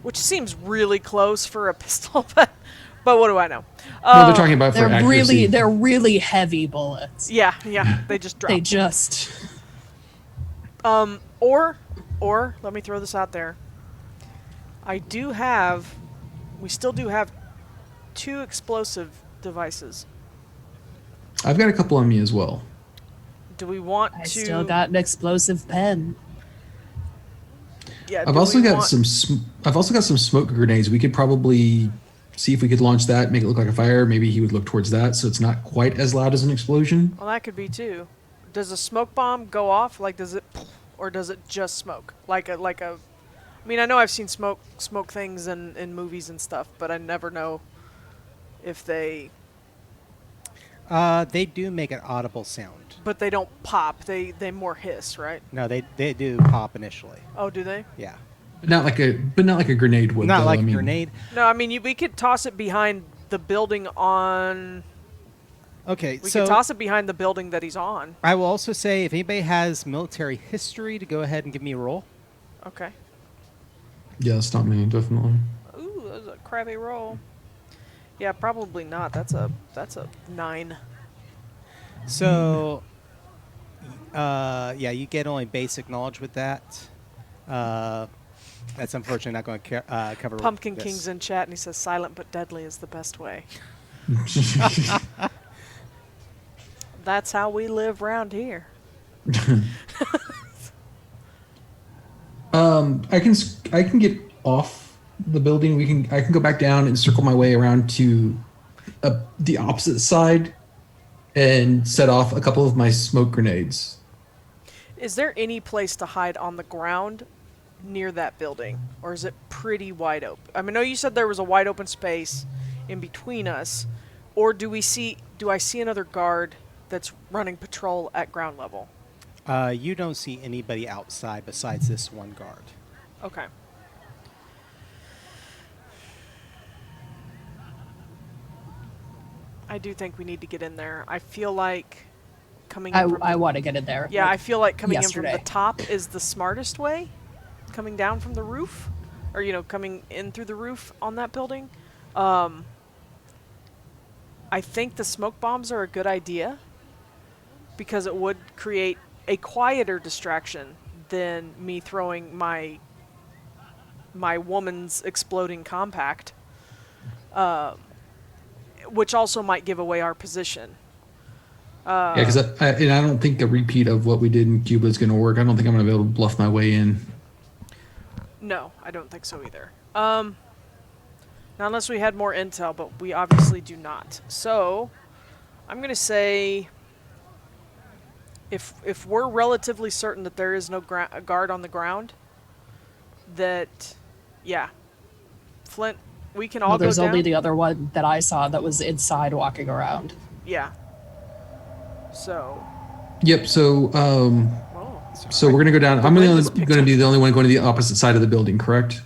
which seems really close for a pistol, but what do I know? No, they're talking about for accuracy. They're really heavy bullets. Yeah, they just drop. Or let me throw this out there. We still do have 2 explosive devices. I've got a couple on me as well. Do we want I to? still got an explosive pen. Yeah. I've also got some smoke grenades. We could probably see if we could launch that, make it look like a fire. Maybe he would look towards that, so it's not quite as loud as an explosion. Well, that could be too. Does a smoke bomb go off? Like, does it, or does it just smoke? Like a. I mean, I know I've seen smoke things in movies and stuff, but I never know if they. They do make an audible sound. But they don't pop. They more hiss, right? No, they do pop initially. Oh, do they? Yeah. But not like a grenade would. Not though. like I a mean, grenade. No, I mean we could toss it behind the building on. Okay, We could toss it behind the building that he's on. I will also say if anybody has military history, to go ahead and give me a roll. Okay. Yeah, it's not me, definitely. Ooh, that was a crappy roll. Yeah, probably not. That's a 9. So, you get only basic knowledge with that. That's unfortunately not going to cover. Pumpkin this. King's in chat, and he says, "Silent but deadly is the best way." That's how we live round here. I can get off the building. I can go back down and circle my way around to the opposite side and set off a couple of my smoke grenades. Is there any place to hide on the ground near that building, or is it pretty wide open? I mean, I know you said there was a wide open space in between us, or do I see another guard that's running patrol at ground level? You don't see anybody outside besides this one guard. Okay. I do think we need to get in there. I feel like coming in I want to get in there. Yeah, I feel like coming in yesterday. from the top is the smartest way. Coming down from the roof, or coming in through the roof on that building. I think the smoke bombs are a good idea because it would create a quieter distraction than me throwing my woman's exploding compact, which also might give away our position. Yeah, because I don't think a repeat of what we did in Cuba is going to work. I don't think I'm going to be able to bluff my way in. No, I don't think so either. Not unless we had more intel, but we obviously do not. So, I'm going to say, if we're relatively certain that there is no guard on the ground, that, yeah, Flint, we can all go down. There's only the other one that I saw that was inside walking around. Yeah. So, Yep. So we're gonna go down. I'm going to be the only one going to the opposite side of the building, correct?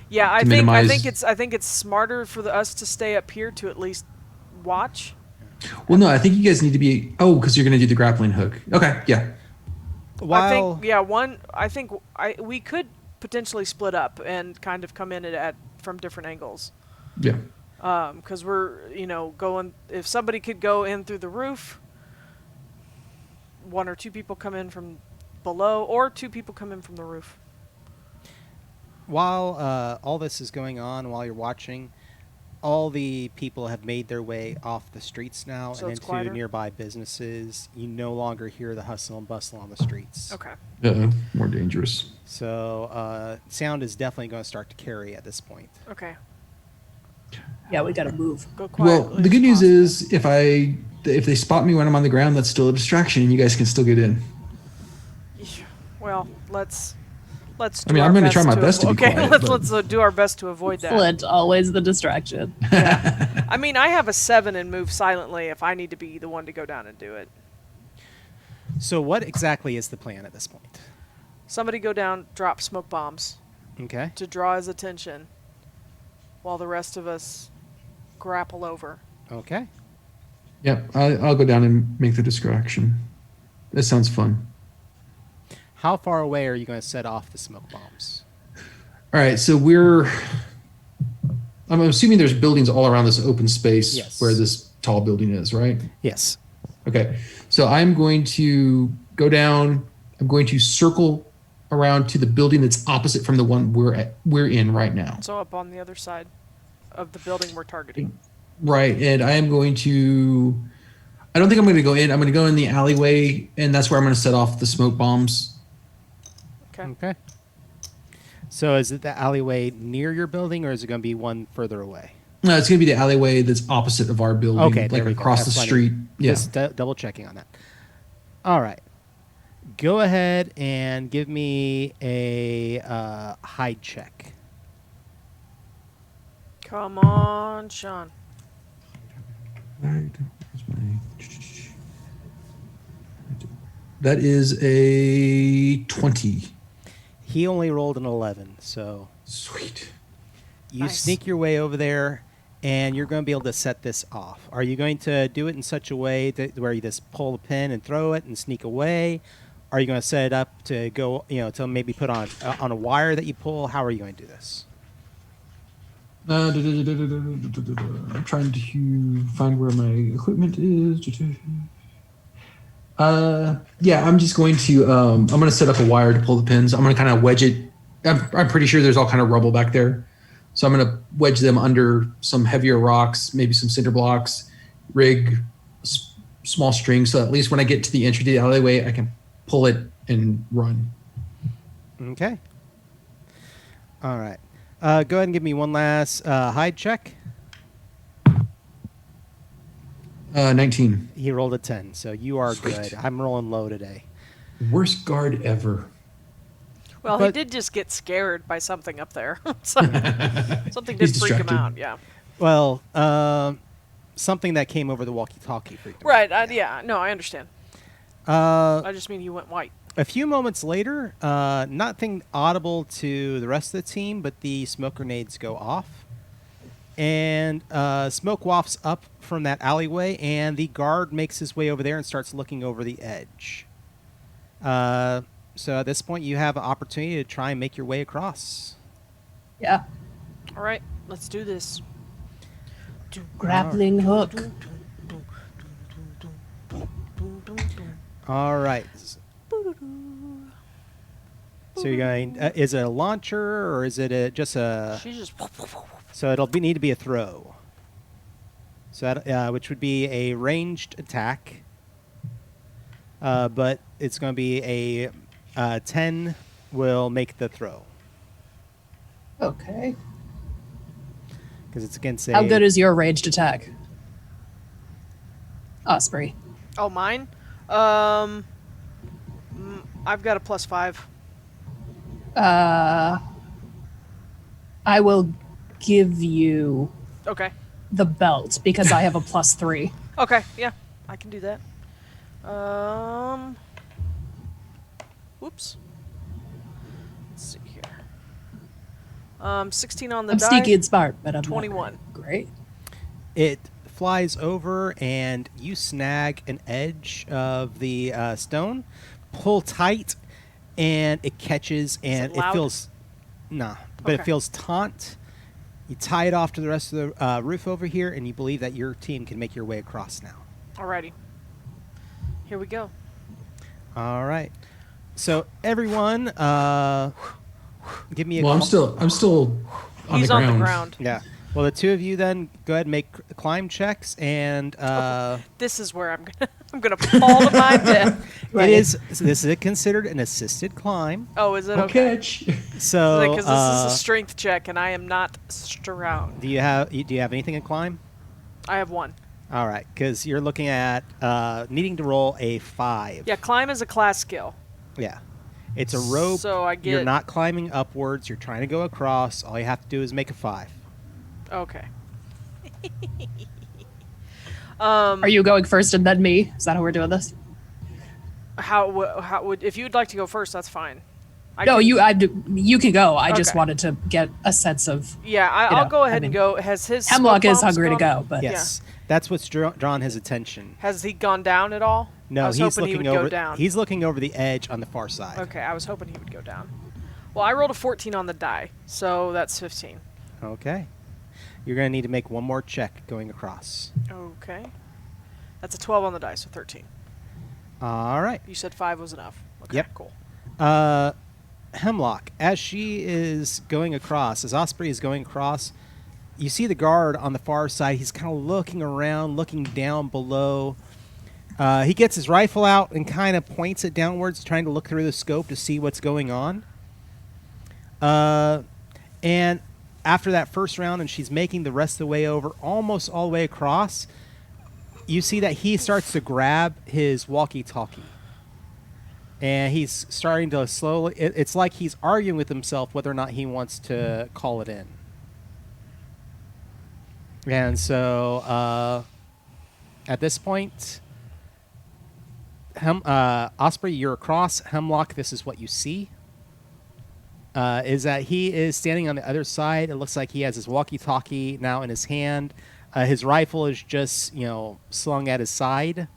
Yeah, I think it's smarter for us to stay up here to at least watch. Well, no, I think you guys need to be. Oh, because you're going to do the grappling hook. Okay, yeah. We could potentially split up and kind of come in at from different angles. Yeah. Because we're going. If somebody could go in through the roof, one or two people come in from below, or two people come in from the roof. While all this is going on, while you're watching, all the people have made their way off the streets now and into quieter? nearby businesses. You no longer hear the hustle and bustle on the streets. Okay. More dangerous. So sound is definitely going to start to carry at this point. Okay. Yeah, we got to move. Go quietly. Well, the good news is if they spot me when I'm on the ground, that's still a distraction, and you guys can still get in. Well, let's. I'm going to try my best to be quiet. Okay, let's do our best to avoid that. Flint, always the distraction. Yeah. I mean, I have a 7 and move silently if I need to be the one to go down and do it. So what exactly is the plan at this point? Somebody go down, drop smoke bombs. Okay. To draw his attention while the rest of us grapple over. Okay. Yep, I'll go down and make the distraction. That sounds fun. How far away are you going to set off the smoke bombs? All right, so I'm assuming there's buildings all around this open space where this tall building is, right? Yes. Okay, so I'm going to go down. I'm going to circle around to the building that's opposite from the one we're in right now. So up on the other side of the building we're targeting. Right, and I am going to. I don't think I'm going to go in. I'm going to go in the alleyway, and that's where I'm going to set off the smoke bombs. Okay. So is it the alleyway near your building, or is it going to be one further away? No, it's going to be the alleyway that's opposite of our building, okay, like across the street. Yeah. Just double checking on that. All right. Go ahead and give me a hide check. Come on, Shawn. That is a 20. He only rolled an 11, so... Sweet. You sneak your way over there, and you're going to be able to set this off. Are you going to do it in such a way where you just pull the pin and throw it and sneak away? Are you going to set it up to go, to maybe put on a wire that you pull? How are you going to do this? I'm trying to find where my equipment is. I'm just going to I'm going to set up a wire to pull the pins. I'm going to kind of wedge it. I'm pretty sure there's all kind of rubble back there, so I'm going to wedge them under some heavier rocks, maybe some cinder blocks, rig small string, so at least when I get to the entry to the alleyway, I can pull it and run. Okay. All right. Go ahead and give me one last hide check. 19. He rolled a 10, so you are Sweet. good. I'm rolling low today. Worst guard ever. Well, he did just get scared by something up there. Something did freak him out, yeah. Well, something that came over the walkie-talkie freaked him out. Right, yeah. No, I understand. I just mean he went white. A few moments later, nothing audible to the rest of the team, but the smoke grenades go off. And smoke wafts up from that alleyway, and the guard makes his way over there and starts looking over the edge. So at this point, you have an opportunity to try and make your way across. Yeah. All right, let's do this. Grappling hook. All right. So you're going. Is it a launcher or is it just a? She just. So it'll need to be a throw. So that, which would be a ranged attack. But it's going to be a 10 will make the throw. Okay. Because it's against a... How good is your ranged attack? Osprey. Oh, mine? I've got a +5. I will give you the belt because I have a +3. Okay, yeah, I can do that. Oops. Let's see here. 16 on the I'm die. sneaky and smart, but I'm 21. Not great. It flies over, and you snag an edge of the stone, pull tight, and it catches, and it loud? feels... Nah, but it Okay. feels taut. You tie it off to the rest of the roof over here, and you believe that your team can make your way across now. Alrighty. Here we go. All right. So everyone, give me a. Well, I'm still on He's the ground. on the ground. Yeah. Well, the two of you then go ahead and make climb checks, and This is where I'm gonna fall to my death. Right. this is considered an assisted climb. Oh, is it I'll okay? catch. So Because this is a strength check, and I am not strong. do you have anything in climb? I have 1. All right, because you're looking at needing to roll a 5. Yeah, climb is a class skill. Yeah. It's a rope. So I You're get- not climbing upwards. You're trying to go across. All you have to do is make a 5. Okay. Are you going first and then me? Is that how we're doing this? How would if you'd like to go first? That's fine. No, you can go. I just Okay. wanted to get a sense of. Yeah, you I'll know, go ahead I and mean, go. Has his Hemlock smoke is bombs hungry to gone? go, but Yes. That's what's drawn his attention. Has he gone down at all? I No, was he's hoping looking he would over. go down. He's looking over the edge on the far side. Okay, I was hoping he would go down. Well, I rolled a 14 on the die, so that's 15. Okay. You're going to need to make one more check going across. Okay. That's a 12 on the die, so 13. All right. You said 5 was enough. Okay, Yep. cool. Hemlock, as she is going across, as Osprey is going across, you see the guard on the far side. He's kind of looking around, looking down below. He gets his rifle out and kind of points it downwards, trying to look through the scope to see what's going on. And after that first round, and she's making the rest of the way over, almost all the way across, you see that he starts to grab his walkie-talkie. And he's starting to slowly... It's like he's arguing with himself whether or not he wants to call it in. And so, at this point, Osprey, you're across. Hemlock, this is what you see. Is that he is standing on the other side. It looks like he has his walkie-talkie now in his hand. His rifle is just, slung at his side.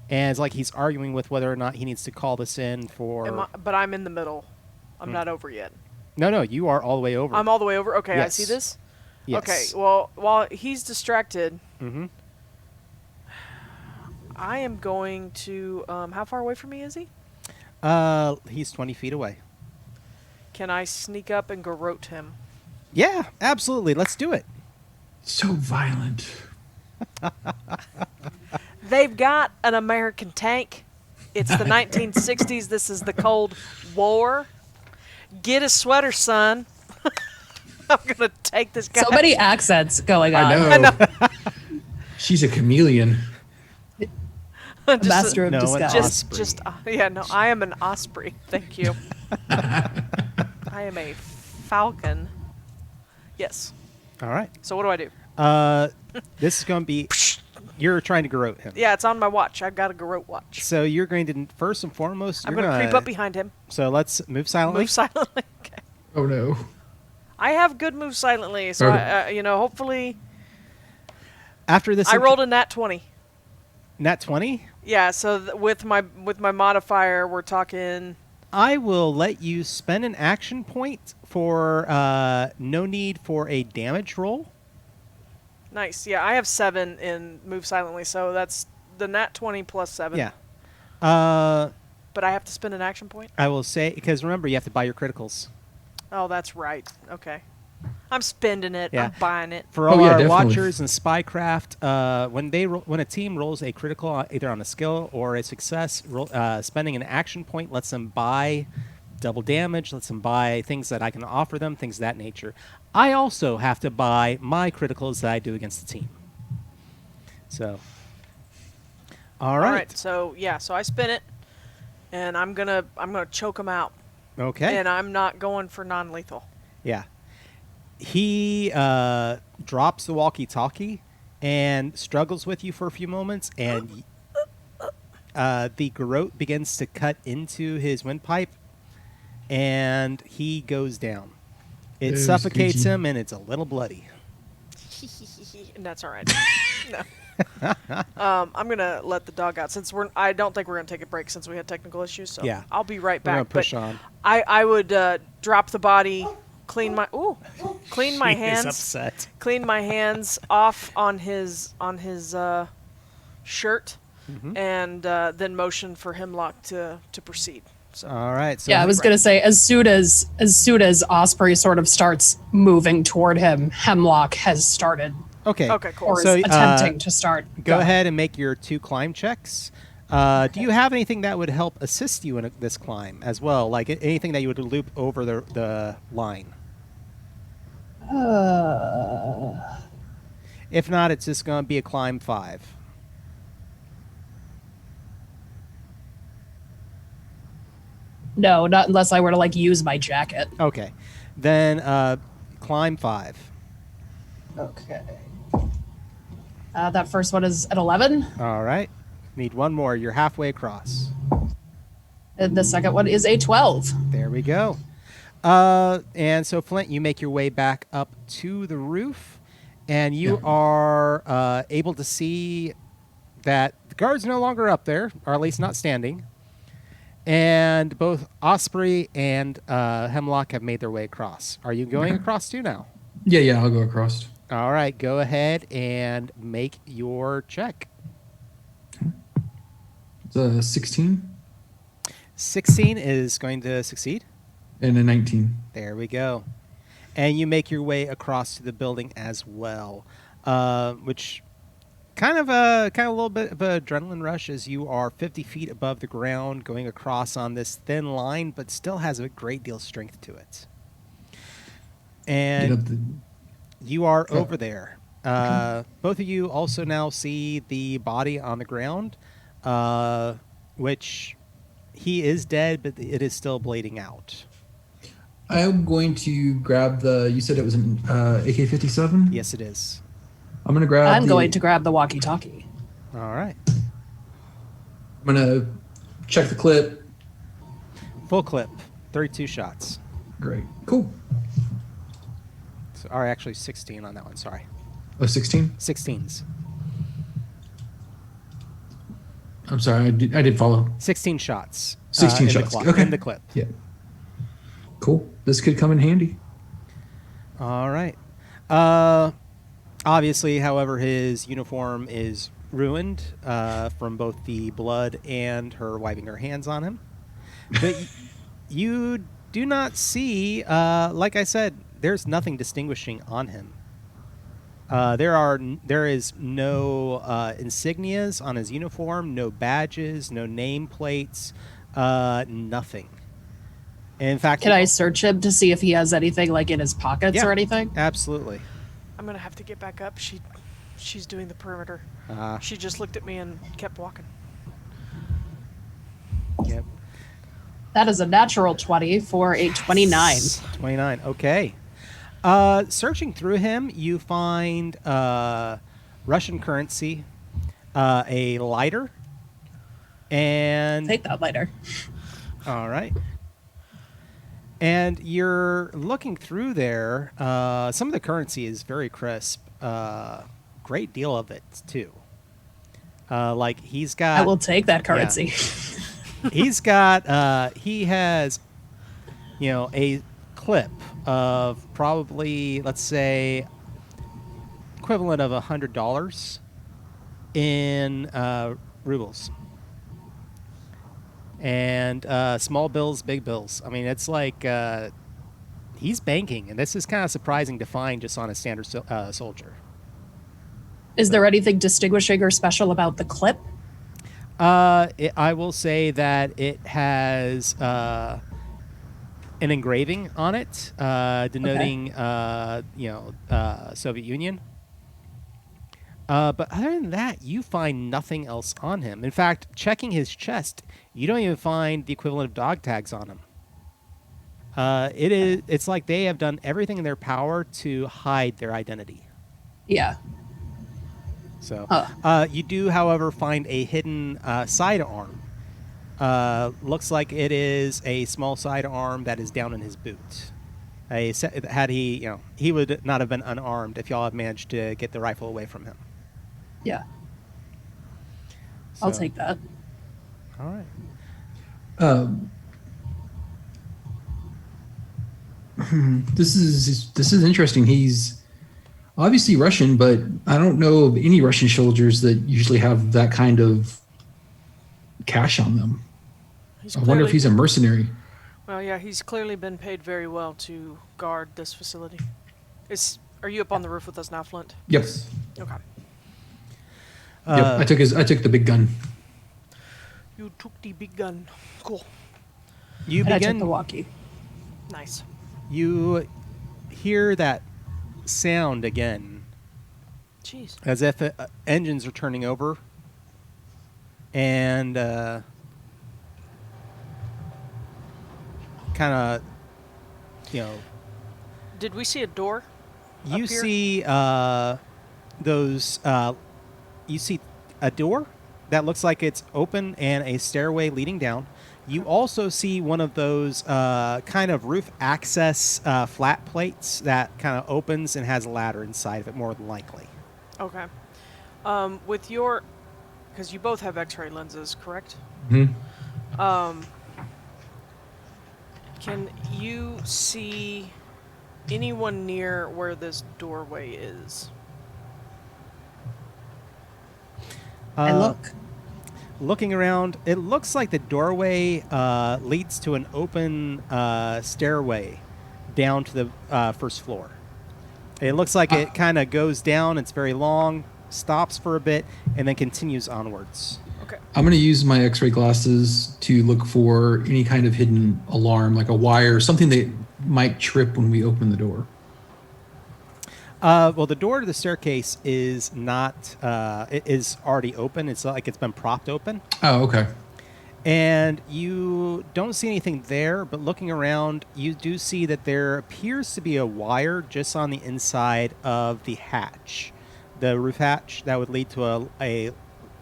And it's like he's arguing with whether or not he needs to call this in for... But I'm in the middle. I'm not over yet. No, you are all the way over. I'm all the way over? Okay, Yes. I see this? Yes. Okay, well, while he's distracted, Mm-hmm. I am going to... how far away from me is he? He's 20 feet away. Can I sneak up and garrote him? Yeah, absolutely. Let's do it. So violent. They've got an American tank. It's the 1960s. This is the Cold War. Get a sweater, son. I'm going to take this guy. So many accents going on. I know. She's a chameleon. Just a- Master of No, an disguise. Osprey. I am an Osprey. Thank you. I am a falcon. Yes. All right. So what do I do? This is going to be... You're trying to garrote him. Yeah, it's on my watch. I've got a garrote watch. So you're going to, first and foremost... I'm you're going to creep up behind him. So let's move silently. Move silently. Okay. Oh no. I have good move silently, so Okay. hopefully After this... I rolled a nat 20. Nat 20? Yeah, so with my modifier, we're talking. I will let you spend an action point for no need for a damage roll. Nice. Yeah, I have 7 in move silently, so that's the nat 20 plus 7. Yeah. But I have to spend an action point. I will say, because remember, you have to buy your criticals. Oh, that's right. Okay. I'm spending it. Yeah. I'm buying it. For all yeah, our definitely. watchers in Spycraft, when a team rolls a critical, either on a skill or a success, spending an action point lets them buy double damage, lets them buy things that I can offer them, things of that nature. I also have to buy my criticals that I do against the team. So, all right. So I spin it, and I'm gonna choke him out. Okay. And I'm not going for non-lethal. Yeah. He drops the walkie-talkie and struggles with you for a few moments, and the garrote begins to cut into his windpipe, and he goes down. It Oh, suffocates squeaky. him, and it's a little bloody. And that's all right. No. I'm gonna let the dog out since I don't think we're gonna take a break since we had technical issues. So Yeah. I'll be right We're gonna back. push but on. I would drop the body, clean my He is hands, upset. clean my hands off on his shirt, and then motion for Hemlock to proceed. So All right. So Yeah, I was gonna say as soon as Osprey sort of starts moving toward him, Hemlock has started Okay. Okay, cool. or So, is attempting to start. Go ahead and make your 2 climb checks. Do you have anything that would help assist you in this climb as well? Like anything that you would loop over the line? If not, it's just going to be a climb 5. No, not unless I were to like use my jacket. Okay. Then climb 5. Okay. That first one is at 11, All right. Need one more. You're halfway across. and the second one is a 12. There we go. And so, Flint, you make your way back up to the roof, and you are able to see that the guard's no longer up there, or at least not standing. And both Osprey and Hemlock have made their way across. Are you going across too now? Yeah, I'll go across. All right, go ahead and make your check. It's a 16 16 is going to succeed. and a 19. There we go. And you make your way across to the building as well, which kind of a little bit of an adrenaline rush as you are 50 feet above the ground going across on this thin line, but still has a great deal of strength to it. Get up And the. you are over there. Both of you also now see the body on the ground, which he is dead, but it is still bleeding out. I'm going to grab the. You said it was an AK-57. Yes, it is. I'm gonna grab. I'm going to grab the walkie-talkie. All right. I'm gonna check the clip. Full clip, 32 shots. Great. Cool. So, or actually 16 on that one, sorry. Oh, 16. 16s. I'm sorry. I did follow. 16 shots. 16 in shots. The Okay. In the clip. Yeah. Cool. This could come in handy. All right. Obviously, however, his uniform is ruined from both the blood and her wiping her hands on him. But you do not see, like I said, there's nothing distinguishing on him. There is no insignias on his uniform, no badges, no nameplates, nothing. In fact, Can I search him to see if he has anything like in his pockets Yeah. or anything? Absolutely. I'm gonna have to get back up. She's doing the perimeter. Uh, She just looked at me and kept walking. yep. That is a natural 20 for a 29. 29. Okay. Searching through him, you find Russian currency, a lighter, and Take that later. all right. And you're looking through there. Some of the currency is very crisp. Great deal of it too. Like he's got. I will take that currency. He's got. He has, a clip of probably, let's say, equivalent of $100 in rubles. And small bills, big bills. I mean, it's like he's banking, and this is kind of surprising to find just on a standard soldier. Is there anything distinguishing or special about the clip? I will say that it has an engraving on it denoting, Soviet Union. But other than that, you find nothing else on him. In fact, checking his chest, you don't even find the equivalent of dog tags on him. It's like they have done everything in their power to hide their identity. Yeah. So, Huh. you do, however, find a hidden sidearm. Looks like it is a small sidearm that is down in his boot. Had he, he would not have been unarmed if y'all have managed to get the rifle away from him. Yeah. I'll So, take that. All right. This is interesting. He's obviously Russian, but I don't know of any Russian soldiers that usually have that kind of cash on them. I wonder if he's a mercenary. Well, yeah, he's clearly been paid very well to guard this facility. Are you up on the roof with us now, Flint? Yep. Okay. Yep. I took the big gun. You took the big gun. Cool. You And I took begin. the walkie. Nice. You hear that sound again, Jeez. as if engines are turning over, and kind of, Did we see a door? you up here? see those. You see a door that looks like it's open and a stairway leading down. You also see one of those kind of roof access flat plates that kind of opens and has a ladder inside of it, more than likely. Okay. With because you both have X-ray lenses, correct? Mm-hmm. Can you see anyone near where this doorway is? I look. Looking around, it looks like the doorway leads to an open stairway down to the first floor. It looks like it kind of goes down. It's very long, stops for a bit, and then continues onwards. Okay. I'm going to use my X-ray glasses to look for any kind of hidden alarm, like a wire, something that might trip when we open the door. Well, the door to the staircase is not. It is already open. It's like it's been propped open. Oh, okay. And you don't see anything there, but looking around, you do see that there appears to be a wire just on the inside of the hatch, the roof hatch that would lead to a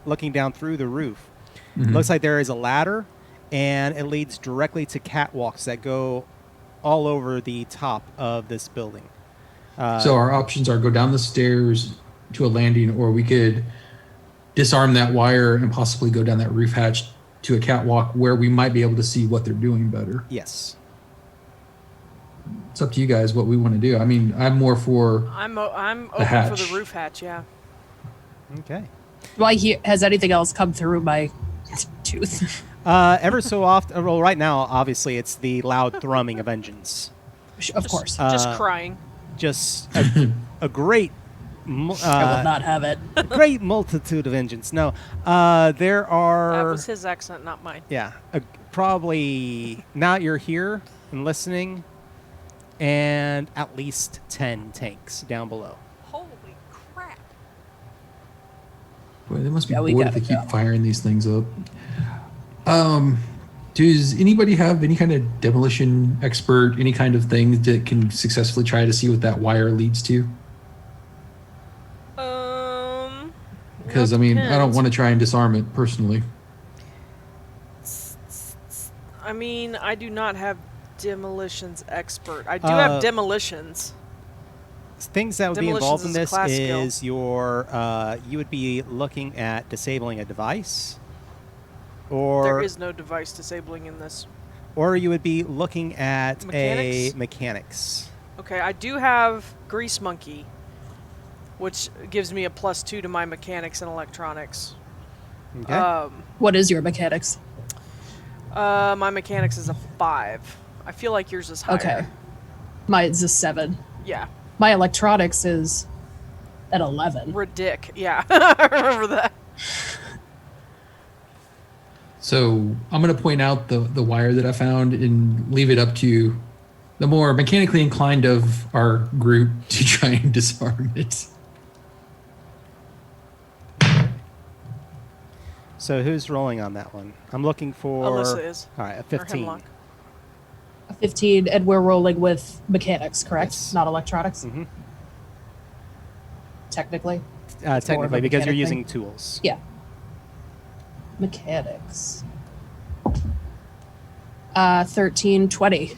looking down through the roof. Mm-hmm. Looks like there is a ladder, and it leads directly to catwalks that go all over the top of this building. So our options are go down the stairs to a landing, or we could disarm that wire and possibly go down that roof hatch to a catwalk where we might be able to see what they're doing better. Yes. It's up to you guys what we want to do. I mean, I'm more for I'm open for hatch. the roof hatch. Yeah. Okay. Has anything else come through my tooth? Ever so often, well, right now, obviously, it's the loud thrumming of engines. Of course. Just crying. Just a great, I will not have it. great multitude of engines. No, there are. That was his accent, not mine. Yeah, probably now you're here and listening, and at least 10 tanks down below. Holy crap. Boy, they must be Yeah, we bored if gotta they keep go. firing these things up. Does anybody have any kind of demolition expert, any kind of thing that can successfully try to see what that wire leads to? Because, I mean, I don't want to try and disarm it personally. I mean, I do not have demolitions expert. I do have demolitions. Things that would be Demolitions involved in is a this class skill. is you would be looking at disabling a device, or There is no device disabling in this. or you would be looking at Mechanics? a mechanics. Okay, I do have Grease Monkey, which gives me a +2 to my mechanics and electronics. Okay. What is your mechanics? My mechanics is a 5. I feel like yours is higher. Okay. Mine's a 7. Yeah. My electronics is at 11. Ridic. Yeah. I remember that. So I'm going to point out the wire that I found and leave it up to the more mechanically inclined of our group to try and disarm it. So who's rolling on that one? I'm looking for. Alyssa is. All right, a Or 15. Hemlock. A 15, and we're rolling with mechanics, correct? Yes. Not electronics? Mm-hmm. Technically. technically, because you're using tools. Yeah. Mechanics. 13, 20.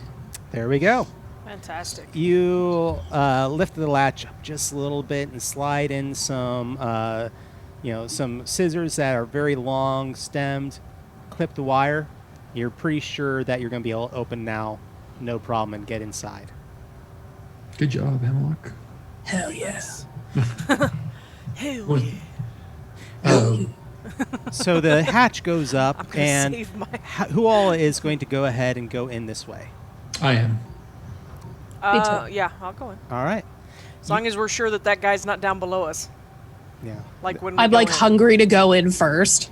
There we go. Fantastic. You lift the latch up just a little bit and slide in some, some scissors that are very long stemmed. Clip the wire. You're pretty sure that you're going to be able to open now, no problem, and get inside. Good job, Hemlock. Hell yes. Hell yeah. So the hatch goes up, I'm gonna and save my... who all is going to go ahead and go in this way? I am. Me too. Yeah, I'll go in. All right. As long as we're sure that guy's not down below us. Yeah. Like when we I'm go like in. hungry to go in first,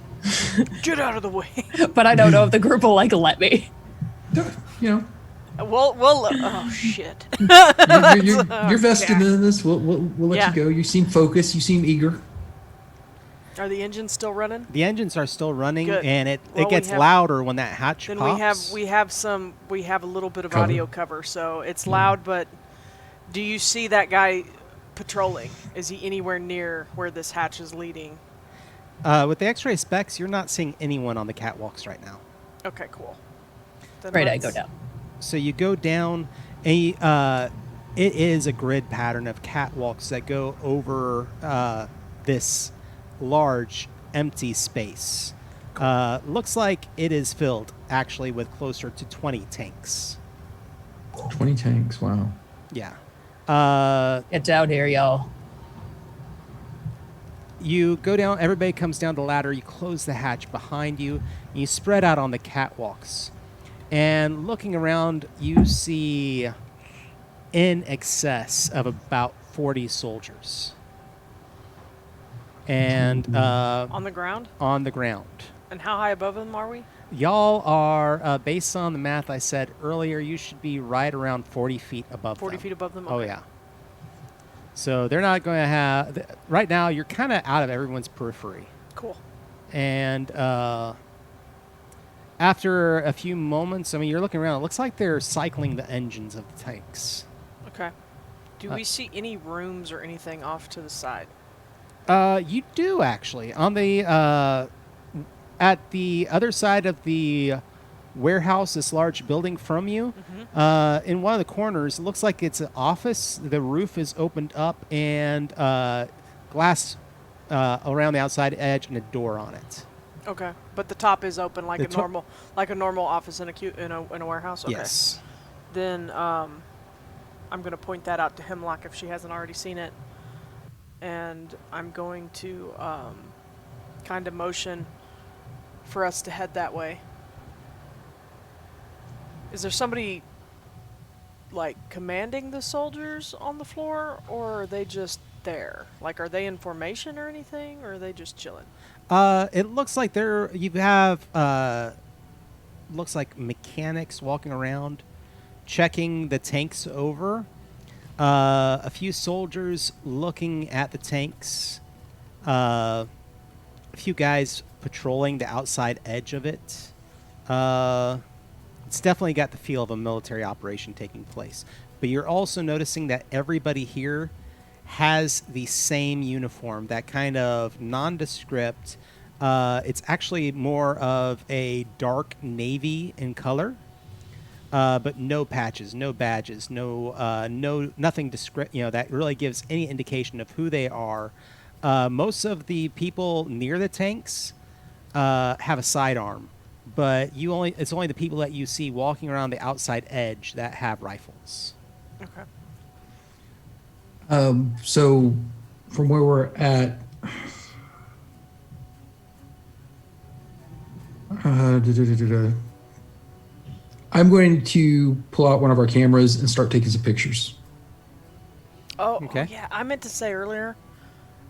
Get out of the way. but I don't know if the group will let me. You know, We'll oh shit. you're vested in this. We'll let Yeah. you go. You seem focused. You seem eager. Are the engines still running? The engines are still running, Good. and it Well, we gets have- louder when that hatch Then pops. we have a little bit of Cover. audio cover, so it's loud. But do you see that guy patrolling? Is he anywhere near where this hatch is leading? With the X-ray specs, you're not seeing anyone on the catwalks right now. Okay, cool. Then Right, I let's- go down. So you go down, and it is a grid pattern of catwalks that go over this large empty space. Looks like it is filled, actually, with closer to 20 tanks. 20 tanks. Wow. Yeah. Get down here, y'all. You go down, everybody comes down the ladder, you close the hatch behind you, and you spread out on the catwalks. And looking around, you see in excess of about 40 soldiers. And on the ground. on the ground. And how high above them are we? Y'all are, based on the math I said earlier, you should be right around 40 feet above 40 them. feet above them? Oh, Okay. yeah. So they're not going to have... Right now, you're kind of out of everyone's periphery. Cool. And after a few moments, I mean, you're looking around. It looks like they're cycling the engines of the tanks. Okay. Do we see any rooms or anything off to the side? You do, actually. On the... at the other side of the warehouse, this large building from you, in one of the corners, it looks like it's an office. The roof is opened up, and glass around the outside edge and a door on it. Okay, but the top is open like The a normal office in a warehouse. Okay. Yes. Then I'm gonna point that out to Hemlock if she hasn't already seen it, and I'm going to kind of motion for us to head that way. Is there somebody like commanding the soldiers on the floor, or are they just there? Like, are they in formation or anything, or are they just chilling? It looks like you have looks like mechanics walking around, checking the tanks over. A few soldiers looking at the tanks. A few guys patrolling the outside edge of it. It's definitely got the feel of a military operation taking place. But you're also noticing that everybody here has the same uniform, that kind of nondescript. It's actually more of a dark navy in color, but no patches, no badges, nothing that really gives any indication of who they are. Most of the people near the tanks have a sidearm, but it's only the people that you see walking around the outside edge that have rifles. Okay. So from where we're at, I'm going to pull out one of our cameras and start taking some pictures. Oh, Okay. yeah. I meant to say earlier,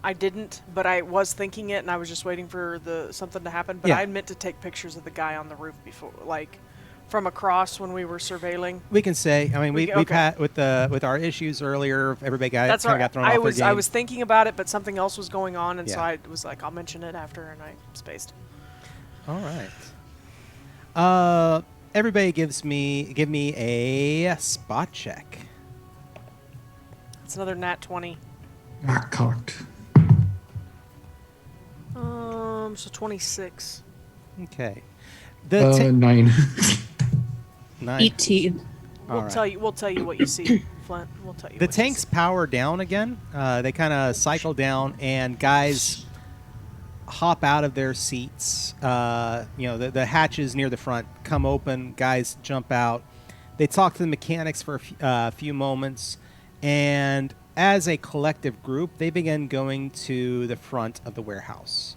I didn't, but I was thinking it, and I was just waiting for something to happen. But Yeah. I meant to take pictures of the guy on the roof before, like from across when we were surveilling. We can say, I mean, we've okay. had with our issues earlier, everybody That's kind of right. got thrown off their game. I was thinking about it, but something else was going on, and so Yeah. I was like, I'll mention it after, and I spaced. All right. Everybody give me a spot check. It's another nat 20. Ah, cocked. So 26. Okay. 9. 9. 18. All right. We'll tell you what you see, Flint. We'll tell you. The what you tanks see. power down again. They kind of cycle down, and guys hop out of their seats. The hatches near the front come open. Guys jump out. They talk to the mechanics for a few moments, and as a collective group, they begin going to the front of the warehouse.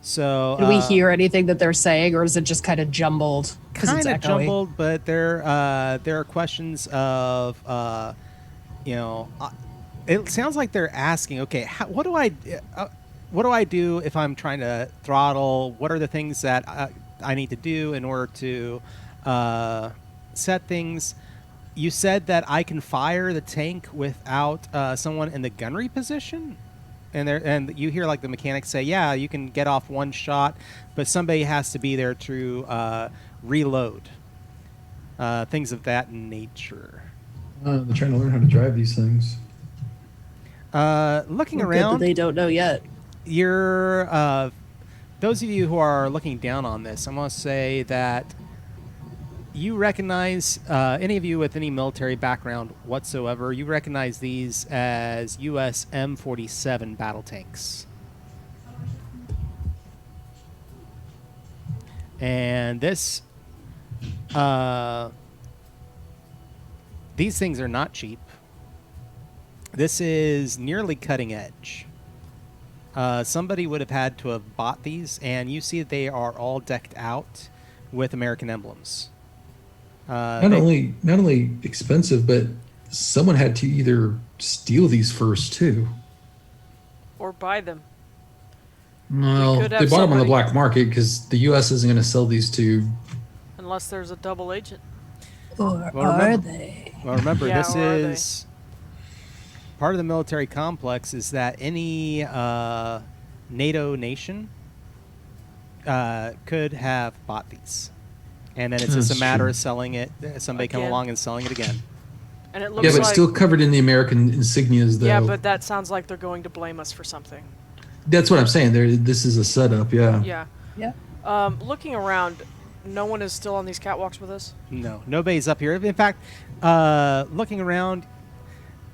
So, Do we hear anything that they're saying, or is it just kind of jumbled? Kind of jumbled, but there are questions of, it sounds like they're asking, okay, what do I do if I'm trying to throttle? What are the things that I need to do in order to set things? You said that I can fire the tank without someone in the gunnery position? And you hear like the mechanics say, yeah, you can get off one shot, but somebody has to be there to reload. Things of that nature. They're trying to learn how to drive these things. Looking Good around, that they don't know yet. you're those of you who are looking down on this, I want to say that you recognize, any of you with any military background whatsoever, you recognize these as U.S. M47 battle tanks. And these things are not cheap. This is nearly cutting edge. Somebody would have had to have bought these, and you see that they are all decked out with American emblems. Not only expensive, but someone had to either steal these first too. Or buy them. Well, could they have bought them on the somebody- black market because the U.S. isn't going to sell these to. Unless there's a double agent. Or Well, are remember- they? Well, remember, Yeah, this or are they? is part of the military complex is that any NATO nation could have bought these. And then it's just a That's matter true. of selling it. Somebody come Again. along and selling it again. And it looks Yeah, but like still covered in the American insignias, though. yeah, but that sounds like they're going to blame us for something. That's what I'm saying. This is a setup. Yeah. Yeah. Yeah. Looking around, no one is still on these catwalks with us. No, nobody's up here. In fact, looking around,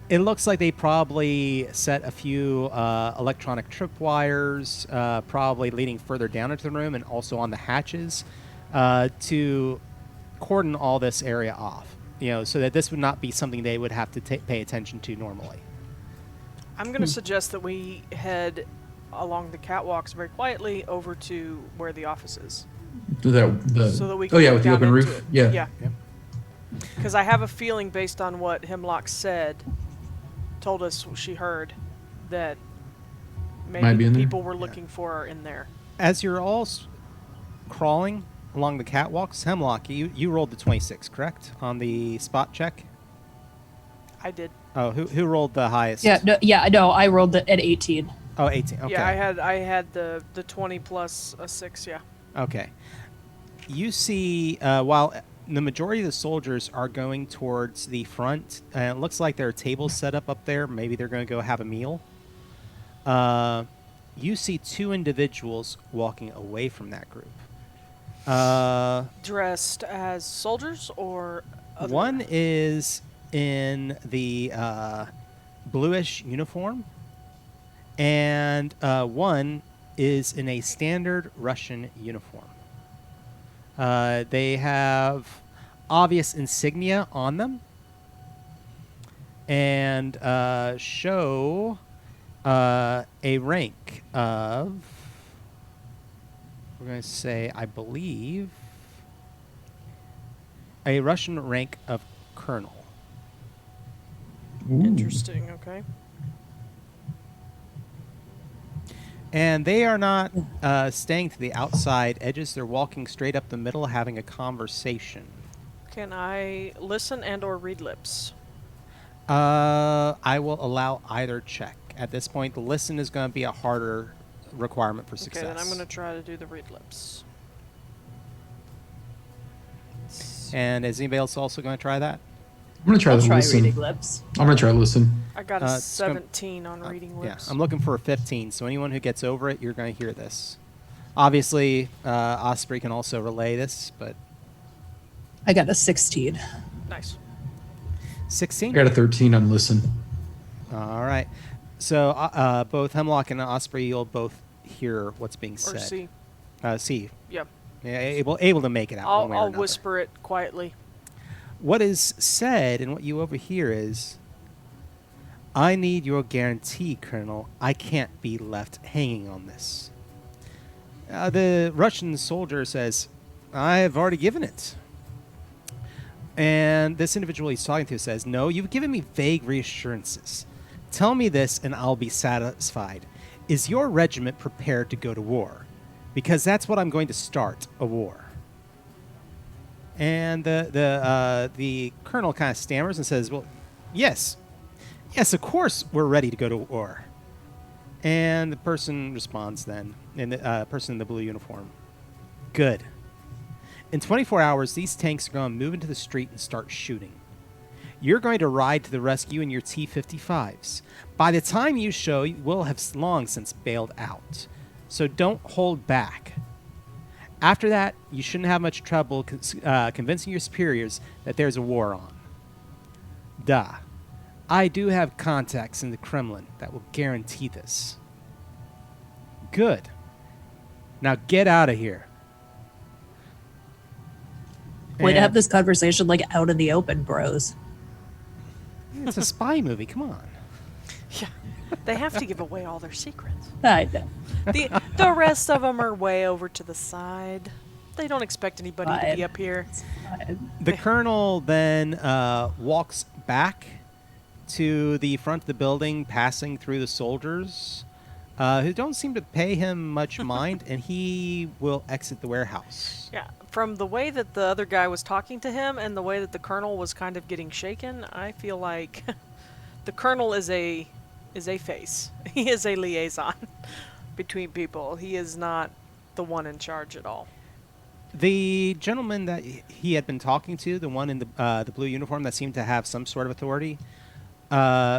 it looks like they probably set a few electronic tripwires, probably leading further down into the room and also on the hatches, to cordon all this area off. So that this would not be something they would have to pay attention to normally. I'm going to suggest that we head along the catwalks very quietly over to where the office is. So that we can yeah, look with the down open into roof. it. Yeah. Yeah. Yep. Because I have a feeling, based on what Hemlock told us she heard, that Might maybe be in the there. people we're looking for are in there. As you're all crawling along the catwalks, Hemlock, you rolled the 26, correct, on the spot check? I did. Oh, who rolled the highest? No, I rolled it at 18. Oh, 18. Okay. Yeah, I had the 20 plus a 6, yeah. Okay. You see, while the majority of the soldiers are going towards the front, and it looks like there are tables set up there. Maybe they're going to go have a meal. You see two individuals walking away from that group. Dressed as soldiers or other? One is in the bluish uniform, and one is in a standard Russian uniform. They have obvious insignia on them and show a rank of, we're going to say, I believe, a Russian rank of colonel. Ooh. Interesting, okay. And they are not staying to the outside edges. They're walking straight up the middle, having a conversation. Can I listen and or read lips? I will allow either check. At this point, the listen is going to be a harder requirement for success. Okay, then I'm going to try to do the read lips. And is anybody else also going to try that? I'm going to try I'll to try listen. reading lips. I'm going to try to listen. I got a it's gonna- 17 on reading Yeah, lips. I'm looking for a 15. So anyone who gets over it, you're going to hear this. Obviously, Osprey can also relay this, but I got a 16. Nice. 16. I got a 13 on listen. All right. So both Hemlock and Osprey, you'll both hear what's being said. Or see. See. Yep. Yeah, able to make it out. one way or I'll another. whisper it quietly. What is said and what you overhear is, I need your guarantee, Colonel. I can't be left hanging on this. The Russian soldier says, I have already given it. And this individual he's talking to says, no, you've given me vague reassurances. Tell me this and I'll be satisfied. Is your regiment prepared to go to war? Because that's what I'm going to start, a war. And the colonel kind of stammers and says, well, yes, of course we're ready to go to war. And the person responds then, and the person in the blue uniform, good. In 24 hours, these tanks are going to move into the street and start shooting. You're going to ride to the rescue in your T-55s. By the time you show, you will have long since bailed out. So don't hold back. After that, you shouldn't have much trouble convincing your superiors that there's a war on. Duh. I do have contacts in the Kremlin that will guarantee this. Good. Now get out of here. Way to And have this conversation like out in the open, bros. it's a spy movie. Come on. Yeah. They have to give away all their secrets. I know. The rest of them are way over to the side. They don't expect anybody to Fine. be up here. The colonel then walks back to the front of the building, passing through the soldiers, who don't seem to pay him much mind, and he will exit the warehouse. Yeah, from the way that the other guy was talking to him and the way that the colonel was kind of getting shaken, I feel like the colonel is a face. He is a liaison between people. He is not the one in charge at all. The gentleman that he had been talking to, the one in the blue uniform that seemed to have some sort of authority,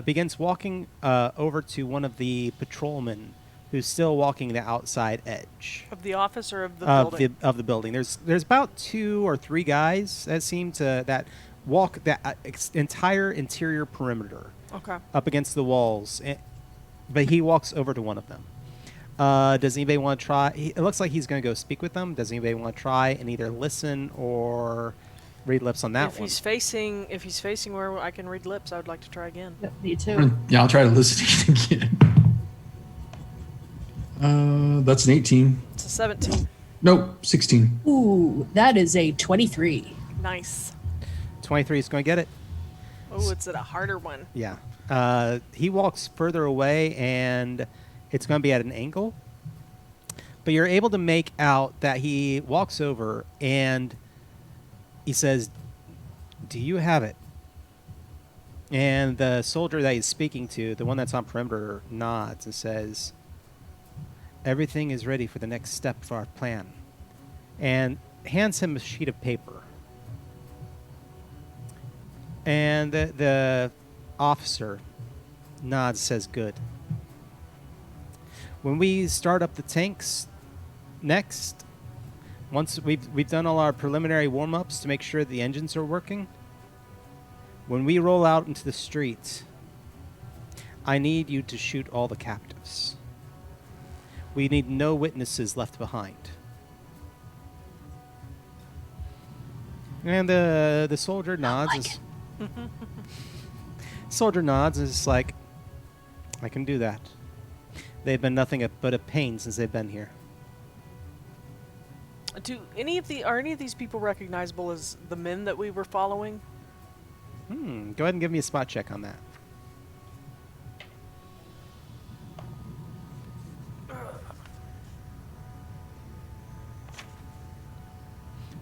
begins walking over to one of the patrolmen who's still walking the outside edge Of the office or of the building? of the building. There's about 2 or 3 guys that seem to that walk that entire interior perimeter Okay. up against the walls, but he walks over to one of them. Does anybody want to try? It looks like he's going to go speak with them. Does anybody want to try and either listen or read lips on that If one? he's facing where I can read lips, I would like to try again. Me too. Yeah, I'll try to listen again. That's an 18. It's a 17. Nope, 16. Ooh, that is a 23. Nice. 23 is going to get it. Oh, it's a harder one. Yeah. He walks further away, and it's going to be at an angle. But you're able to make out that he walks over, and he says, do you have it? And the soldier that he's speaking to, the one that's on perimeter, nods and says, everything is ready for the next step of our plan. And hands him a sheet of paper. And the officer nods, says, good. When we start up the tanks next, once we've done all our preliminary warm-ups to make sure the engines are working, when we roll out into the street, I need you to shoot all the captives. We need no witnesses left behind. And the soldier nods. Soldier nods and is like, I can do that. They've been nothing but a pain since they've been here. Are any of these people recognizable as the men that we were following? Go ahead and give me a spot check on that.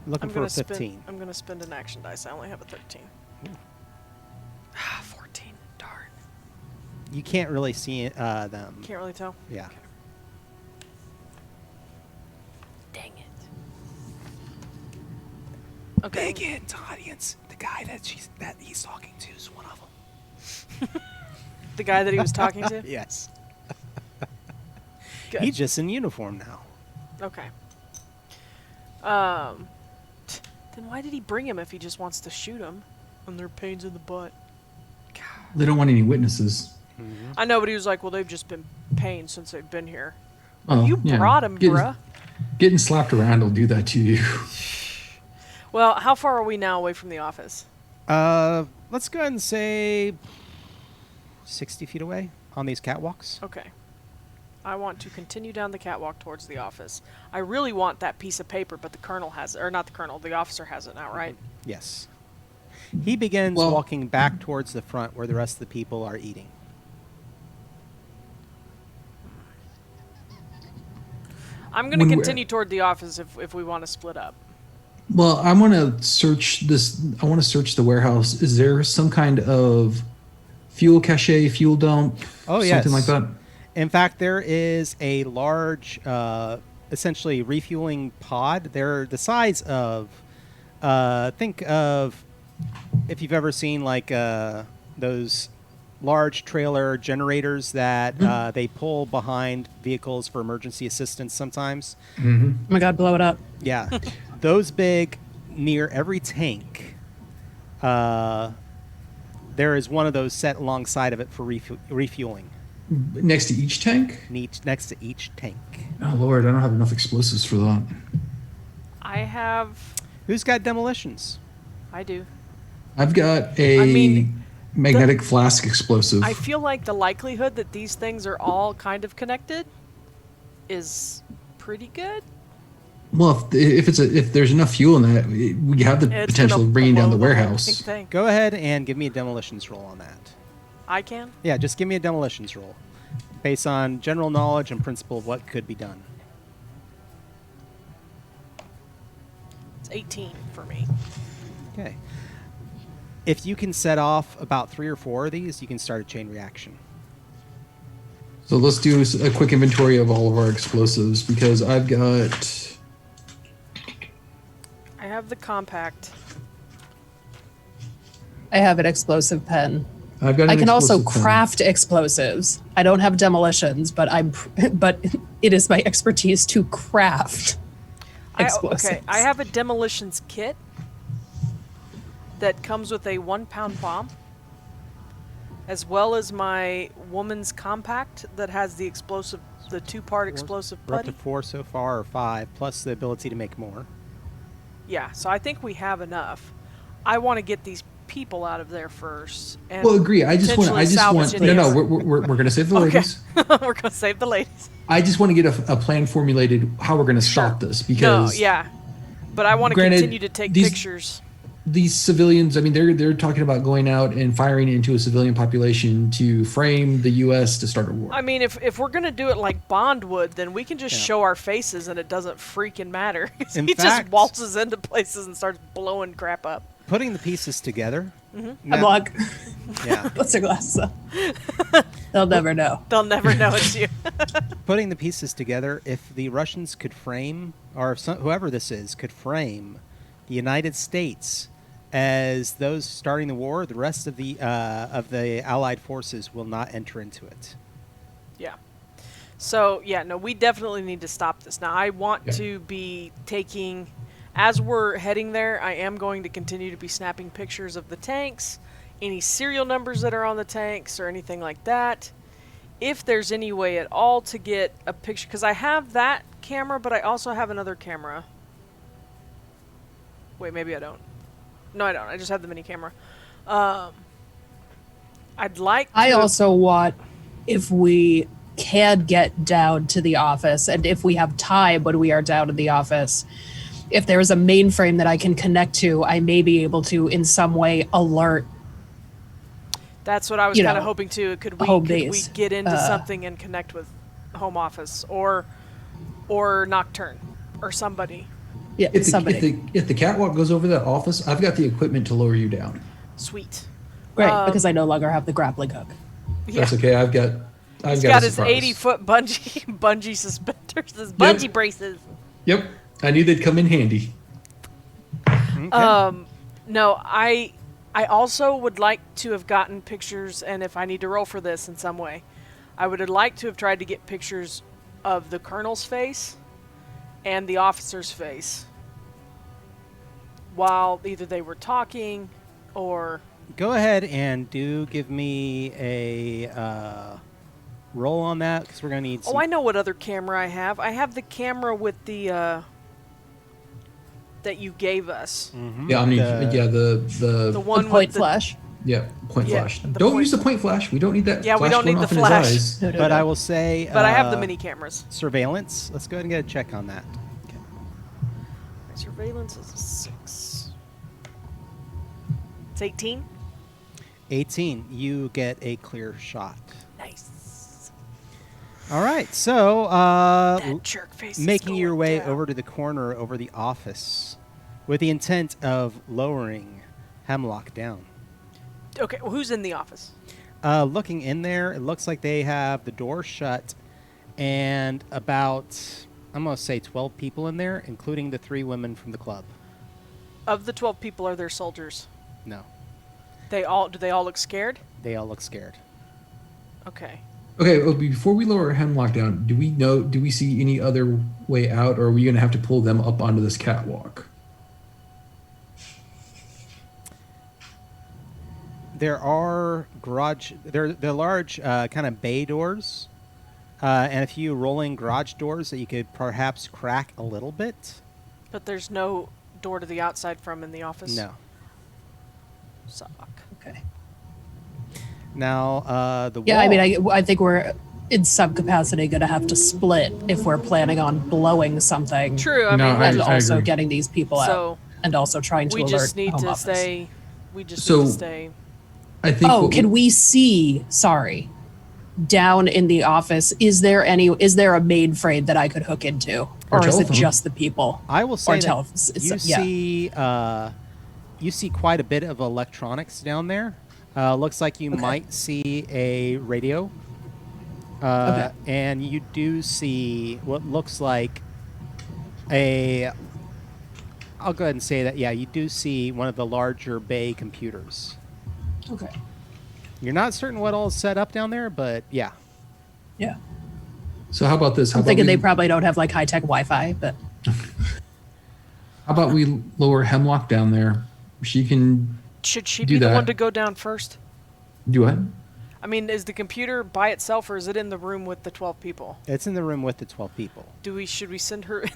Looking for a 15. I'm gonna spend an action dice. I only have a 13. 14. Darn. You can't really see them. Can't really tell. Yeah. Okay. Dang it. Okay. Big hint, audience. The guy that he's talking to is one of them. The guy that he was talking to? Yes. Good. He's just in uniform now. Okay. Then why did he bring him if he just wants to shoot him? And they're pains in the butt. God. They don't want any witnesses. I know, but he was like, well, they've just been pains since they've been here. Oh, You yeah. brought him, bruh. Getting slapped around will do that to you. Well, how far are we now away from the office? Let's go ahead and say 60 feet away on these catwalks. Okay. I want to continue down the catwalk towards the office. I really want that piece of paper, but the colonel has it. Or not the colonel, the officer has it now, right? Yes. He begins walking back towards the front where the rest of the people are eating. I'm going to continue toward the office if we want to split up. Well, I want to search this. I want to search the warehouse. Is there some kind of fuel cache, fuel dump? Oh, yes. Something like that? In fact, there is a large, essentially refueling pod. They're the size of, think of, if you've ever seen like those large trailer generators that they pull behind vehicles for emergency assistance sometimes. Mm-hmm. Oh my God, blow it up. Yeah. Those big, near every tank, there is one of those set alongside of it for refueling. Next to each tank? Next to each tank. Oh, Lord, I don't have enough explosives for that. I have... Who's got demolitions? I do. I've got a magnetic flask explosive. I feel like the likelihood that these things are all kind of connected is pretty good. Well, if there's enough fuel in that, we have the potential of bringing down the warehouse. Go ahead and give me a demolitions roll on that. I can? Yeah, just give me a demolitions roll based on general knowledge and principle of what could be done. It's 18 for me. Okay. If you can set off about 3 or 4 of these, you can start a chain reaction. So let's do a quick inventory of all of our explosives because I've got... I have the compact. I have an explosive pen. I've got. I can also pen. craft explosives. I don't have demolitions, but but it is my expertise to craft explosives. Okay, I have a demolitions kit that comes with a 1-pound bomb, as well as my woman's compact that has the explosive, the 2-part explosive We're up buddy. to 4 so far, or 5, plus the ability to make more. Yeah, so I think we have enough. I want to get these people out of there first. And Well, agree. I just want. No. We're gonna save the ladies. We're gonna save the ladies. I just want to get a plan formulated how we're gonna stop this because. No, yeah, but I want to continue to take pictures. These civilians, I mean, they're talking about going out and firing into a civilian population to frame the U.S. to start a war. I mean, if we're gonna do it like Bond would, then we can just show our faces and it doesn't freaking matter. He just waltzes into places and starts blowing crap up. Putting the pieces together. Mm-hmm. Hemlock. Yeah. What's a glass up? They'll never know. They'll never know it's you. Putting the pieces together, if the Russians could frame, or if whoever this is, could frame the United States as those starting the war, the rest of the Allied forces will not enter into it. Yeah. So, yeah, no, we definitely need to stop this. Now, I want to be taking... As we're heading there, I am going to continue to be snapping pictures of the tanks, any serial numbers that are on the tanks or anything like that. If there's any way at all to get a picture, because I have that camera, but I also have another camera. Wait, maybe I don't. No, I don't. I just have the mini camera. I'd like to... I also want, if we can get down to the office, and if we have time when we are down in the office... If there is a mainframe that I can connect to, I may be able to, in some way, alert. That's what I was kind of hoping to. Could we get into something and connect with home office or Nocturne or somebody? Yeah, somebody. If the catwalk goes over that office, I've got the equipment to lower you down. Sweet. Great, because I no longer have the grappling hook. Yeah. That's okay. He's got his 80-foot bungee suspenders, his bungee braces. Yep. I knew they'd come in handy. Okay. No, I also would like to have gotten pictures, and if I need to roll for this in some way, I would have liked to have tried to get pictures of the Colonel's face and the officer's face while either they were talking or... Go ahead and give me a roll on that, because we're going to need some... Oh, I know what other camera I have. I have the camera with the... that you gave us. Mhm. Yeah, The one The point with the... flash. Yeah, point Yeah, flash. the Don't point use the point flash. We don't need that. Yeah, we flash don't going need off the in his flash. eyes. No, no, But no. I will say... But I have the mini cameras. Surveillance. Let's go ahead and get a check on that. My surveillance is a 6. It's 18. 18. You get a clear shot. Nice. All right, so That jerk face is making your going way down. over to the corner over the office with the intent of lowering Hemlock down. Okay, well, who's in the office? Looking in there, it looks like they have the door shut and about, I'm going to say 12 people in there, including the 3 women from the club. Of the 12 people, are there soldiers? No, Do they all look scared? they all look scared. Okay. Okay, well, before we lower Hemlock down, do we see any other way out, or are we going to have to pull them up onto this catwalk? There are they're large kind of bay doors and a few rolling garage doors that you could perhaps crack a little bit. But there's no door to the outside from in the office? No. Suck. Okay. Now, the Yeah, wall. I mean, I think we're in some capacity going to have to split if we're planning on blowing something. True, I No, mean, And I also agree. getting these people So, out. And also trying to we alert just need home to office. stay... We just So- need to stay... I think. Oh, can we see, down in the office, is there a mainframe that I could hook into? Or Or is it telephone. just the people? I will say Or that you see quite a bit of electronics down there. Looks like you Okay. might see a radio. Okay. And you do see what looks like I'll go ahead and say that, yeah, you do see one of the larger bay computers. Okay. You're not certain what all is set up down there, but yeah. Yeah. So how about this? How I'm about thinking we, they probably don't have like high-tech Wi-Fi, but How about we lower Hemlock down there? She can Should she do be the that. one to go down first? do what? I mean, is the computer by itself, or is it in the room with the 12 people? It's in the room with the 12 people. Should we send her in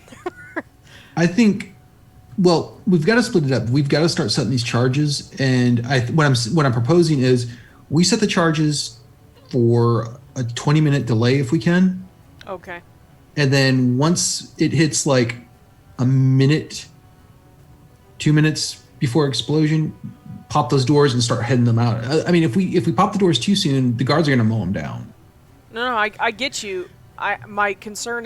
there? I think. Well, we've got to split it up. We've got to start setting these charges, and what I'm proposing is we set the charges for a 20-minute delay if we can, Okay. and then once it hits like a minute, 2 minutes before explosion, pop those doors and start heading them out. I mean, if we pop the doors too soon, the guards are going to mow them down. No, I get you. My concern,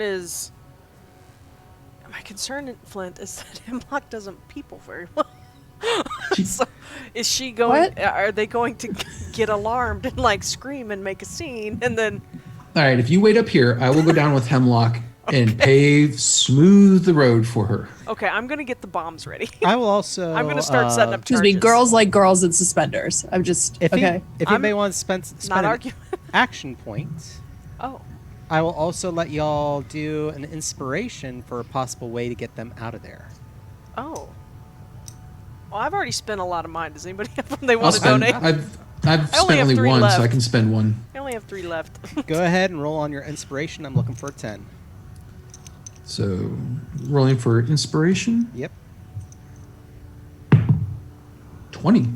Flint, is that Hemlock doesn't people very well. So, is she going? What? Are they going to get alarmed and like scream and make a scene, and then? All right, if you wait up here, I will go down with Hemlock and pave smooth the road for her. Okay, I'm gonna get the bombs ready. I will also. I'm gonna start setting up excuse charges. me, girls like girls in suspenders. I'm just If okay. if I'm anybody wants to spend Not an arguing. action point, Oh, I will also let y'all do an inspiration for a possible way to get them out of there. oh. Well, I've already spent a lot of mine. Does anybody have one they I'll want to spend. donate? I've I only spent have only 3 one, so I left. can spend one. I only have 3 left. Go ahead and roll on your inspiration. I'm looking for a 10. So rolling for inspiration, Yep. 20.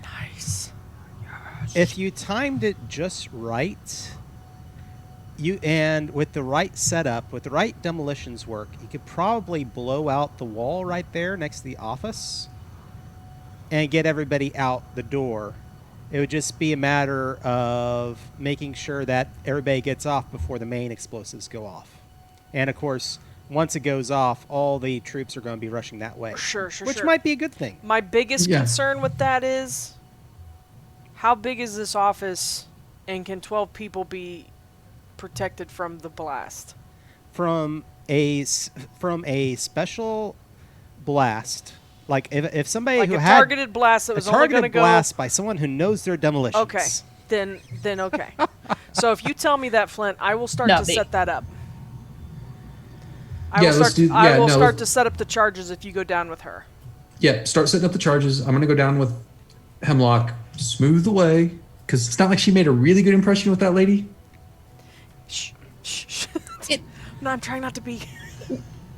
Nice. If you timed it just right, with the right setup, with the right demolitions work, you could probably blow out the wall right there next to the office and get everybody out the door. It would just be a matter of making sure that everybody gets off before the main explosives go off. And of course, once it goes off, all the troops are going to be rushing that way. Sure. Which might be a good thing. My biggest Yeah. concern with that is, how big is this office, and can 12 people be protected from the blast? From a special blast, like if somebody Like who a had targeted blast that a was only going to targeted go... blast by someone who knows their demolitions. Okay, then okay. So if you tell me that, Flint, I will start Not to me. set that up. I Yeah, will let's start. do- I yeah, will no, start let's- to set up the charges if you go down with her. Yeah, start setting up the charges. I'm gonna go down with Hemlock, smooth the way, because it's not like she made a really good impression with that lady. Shh, shh, shh. It No, I'm trying not to be.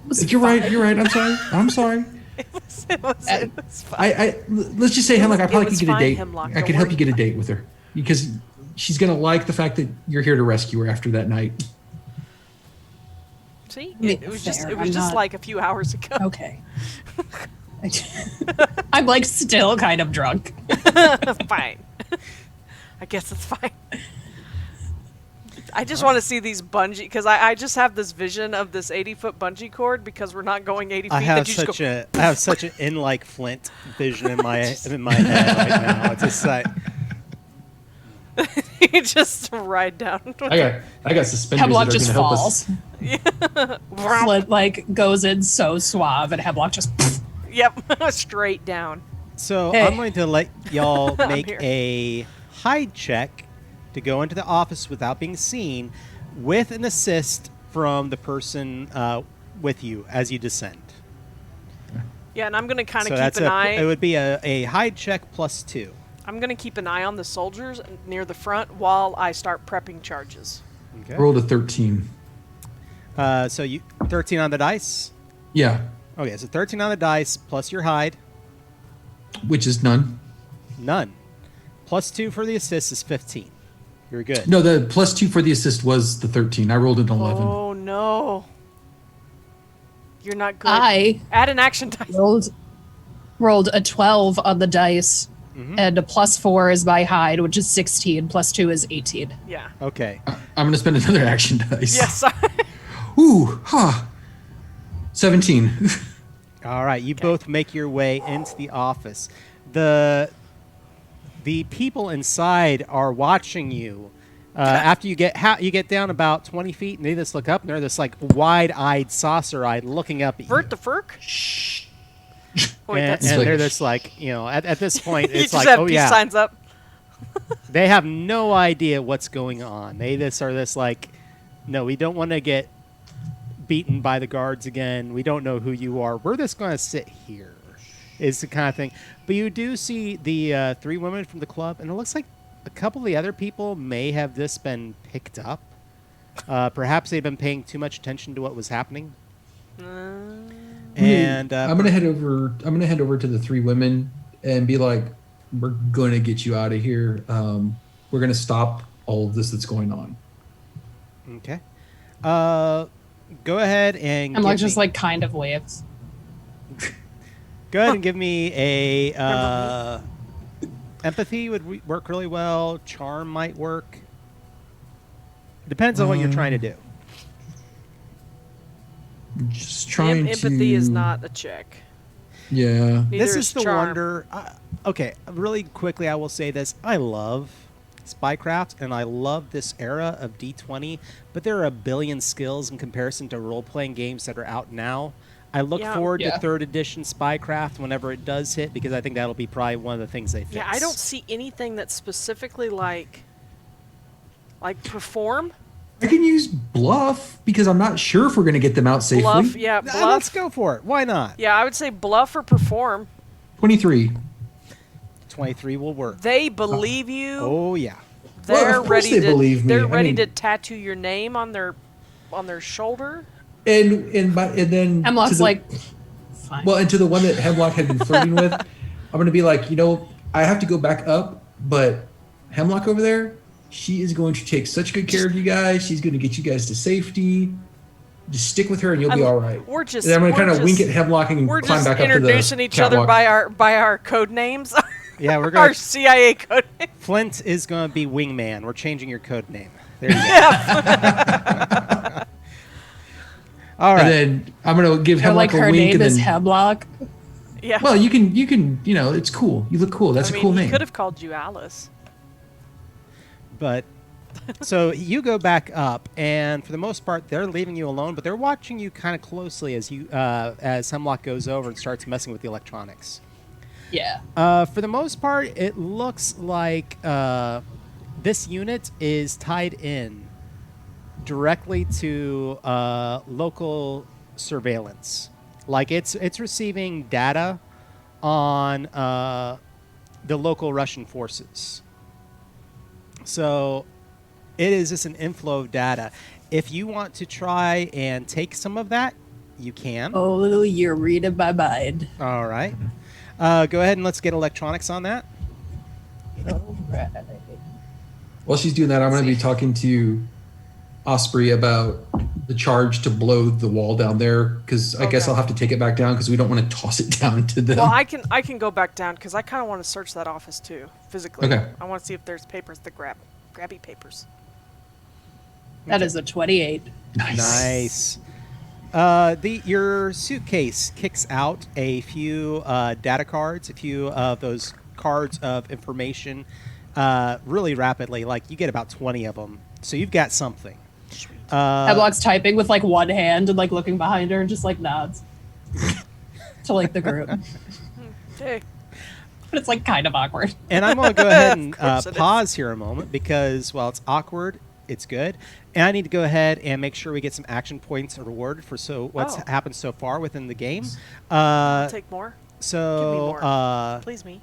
was You're fine. right. You're right. I'm sorry. I'm sorry. It was fine. Let's just say Hemlock. I probably was could get a fine, date. Hemlock, I don't could help worry you get a about date with her because she's gonna like the fact that you're here to rescue her after that night. See, I mean, it was fair, just. It I'm was just not- like a few hours ago. Okay. I'm like still kind of drunk. Fine. I guess it's fine. I just want to see these bungee because I just have this vision of this 80-foot bungee cord because we're not going 80 feet. I have that you just such go, I have such an in like Flint vision in my head right now. It's just like you just ride down. I got suspenders Hemlock that are just gonna help us. falls. Flint like goes in so suave, and Hemlock just. Yep, straight down. so. Hey. I'm going to let y'all I'm make here. a hide check to go into the office without being seen, with an assist from the person with you as you descend. Yeah, and I'm gonna kind So of that's keep an eye. it would be a hide check +2. I'm gonna keep an eye on the soldiers near the front while I start prepping charges. Okay. Rolled a 13. So you 13 on the dice. Yeah, Okay, so 13 on the dice plus your hide. which is none. None. +2 for the assist is 15. You're good. No, the +2 for the assist was the 13. I rolled an 11. Oh no, you're not good. I Add an action dice. rolled a 12 on the dice, Mhm. and a +4 is my hide, which is 16. +2 is 18. Yeah. Okay. I'm gonna spend another action dice. Yes. Ooh, 17. All right, you both make your way into the office. The people inside are watching you. After you get down about 20 feet, and they just look up, and they're this like wide-eyed, saucer-eyed, looking up at you. Vert the Furk. Shh. Wait, and that's It's like- they're just like, at this point, you it's just like, have oh peace yeah, signs up. they have no idea what's going on. They just are this like, no, we don't want to get beaten by the guards again. We don't know who you are. We're just going to sit here. Is the kind of thing. But you do see the 3 women from the club, and it looks like a couple of the other people may have this been picked up. Perhaps they've been paying too much attention to what was happening. And I'm gonna head over. I'm gonna head over to the 3 women and be like, "We're gonna get you out of here. We're gonna stop all of this that's going on." okay. Go ahead and Hemlock give just me- like kind of waves. Go ahead and give me a empathy would work really well. Charm might work. Depends on what you're trying to do. Just trying Empathy to. is not a check. Yeah. Neither This is the charm. wonder. Okay, really quickly, I will say this. I love Spycraft, and I love this era of D20, but there are a billion skills in comparison to role-playing games that are out now. I look Yeah. forward to Yeah. 3rd edition Spycraft whenever it does hit, because I think that'll be probably one of the things they fix. Yeah, I don't see anything that's specifically like perform. I can use bluff because I'm not sure if we're gonna get them out safely. Bluff, yeah, Let's bluff. go for it. Why not? Yeah, I would say bluff or perform. 23. 23 will work. They believe you. Oh, yeah. Well, They're of course ready they to. believe me. They're I ready mean- to tattoo your name on their shoulder. And then Hemlock's to the- like, fine. well, and to the one that Hemlock had been flirting with, I'm gonna be like, I have to go back up, but Hemlock over there, she is going to take such good care of you guys. She's going to get you guys to safety. Just stick with her, and you'll be all right. We're just. And I'm gonna we're kind of just- wink at Hemlock and We're climb just back up to the introducing each other catwalk. by our code names. Yeah, we're Our going to... CIA code names. Flint is going to be Wingman. We're changing your code name. There you go. All right. And then I'm gonna give Or Hemlock like her a wink, name and is then Hemlock. Yeah. well, you can, it's cool. You look cool. That's I mean, a cool he name. could have called you Alice. But so you go back up, and for the most part, they're leaving you alone, but they're watching you kind of closely as Hemlock goes over and starts messing with the electronics. Yeah. For the most part, it looks like this unit is tied in directly to local surveillance. Like it's receiving data on the local Russian forces. So it is just an inflow of data. If you want to try and take some of that, you can. Oh, you're reading my mind. All right. Go ahead and let's get electronics on that. All right. While she's doing that, I'm going to be talking to Osprey about the charge to blow the wall down there, because I guess I'll have to take it back down because we don't want to toss it down to them. Well, I can go back down because I kind of want to search that office too, physically. Okay. I want to see if there's papers to grabby papers. That is a 28. Nice. Your suitcase kicks out a few data cards, a few of those cards of information really rapidly. Like you get about 20 of them. So you've got something. Hemlock's typing with like one hand and like looking behind her and just like nods to like the group. Hey. But it's like kind of awkward. And I'm going to go ahead and course it pause here a moment because while it's awkward, it's good. And I need to go ahead and make sure we get some action points rewarded for what's happened so far within the game. I'll take more. So, Give me more. Please me.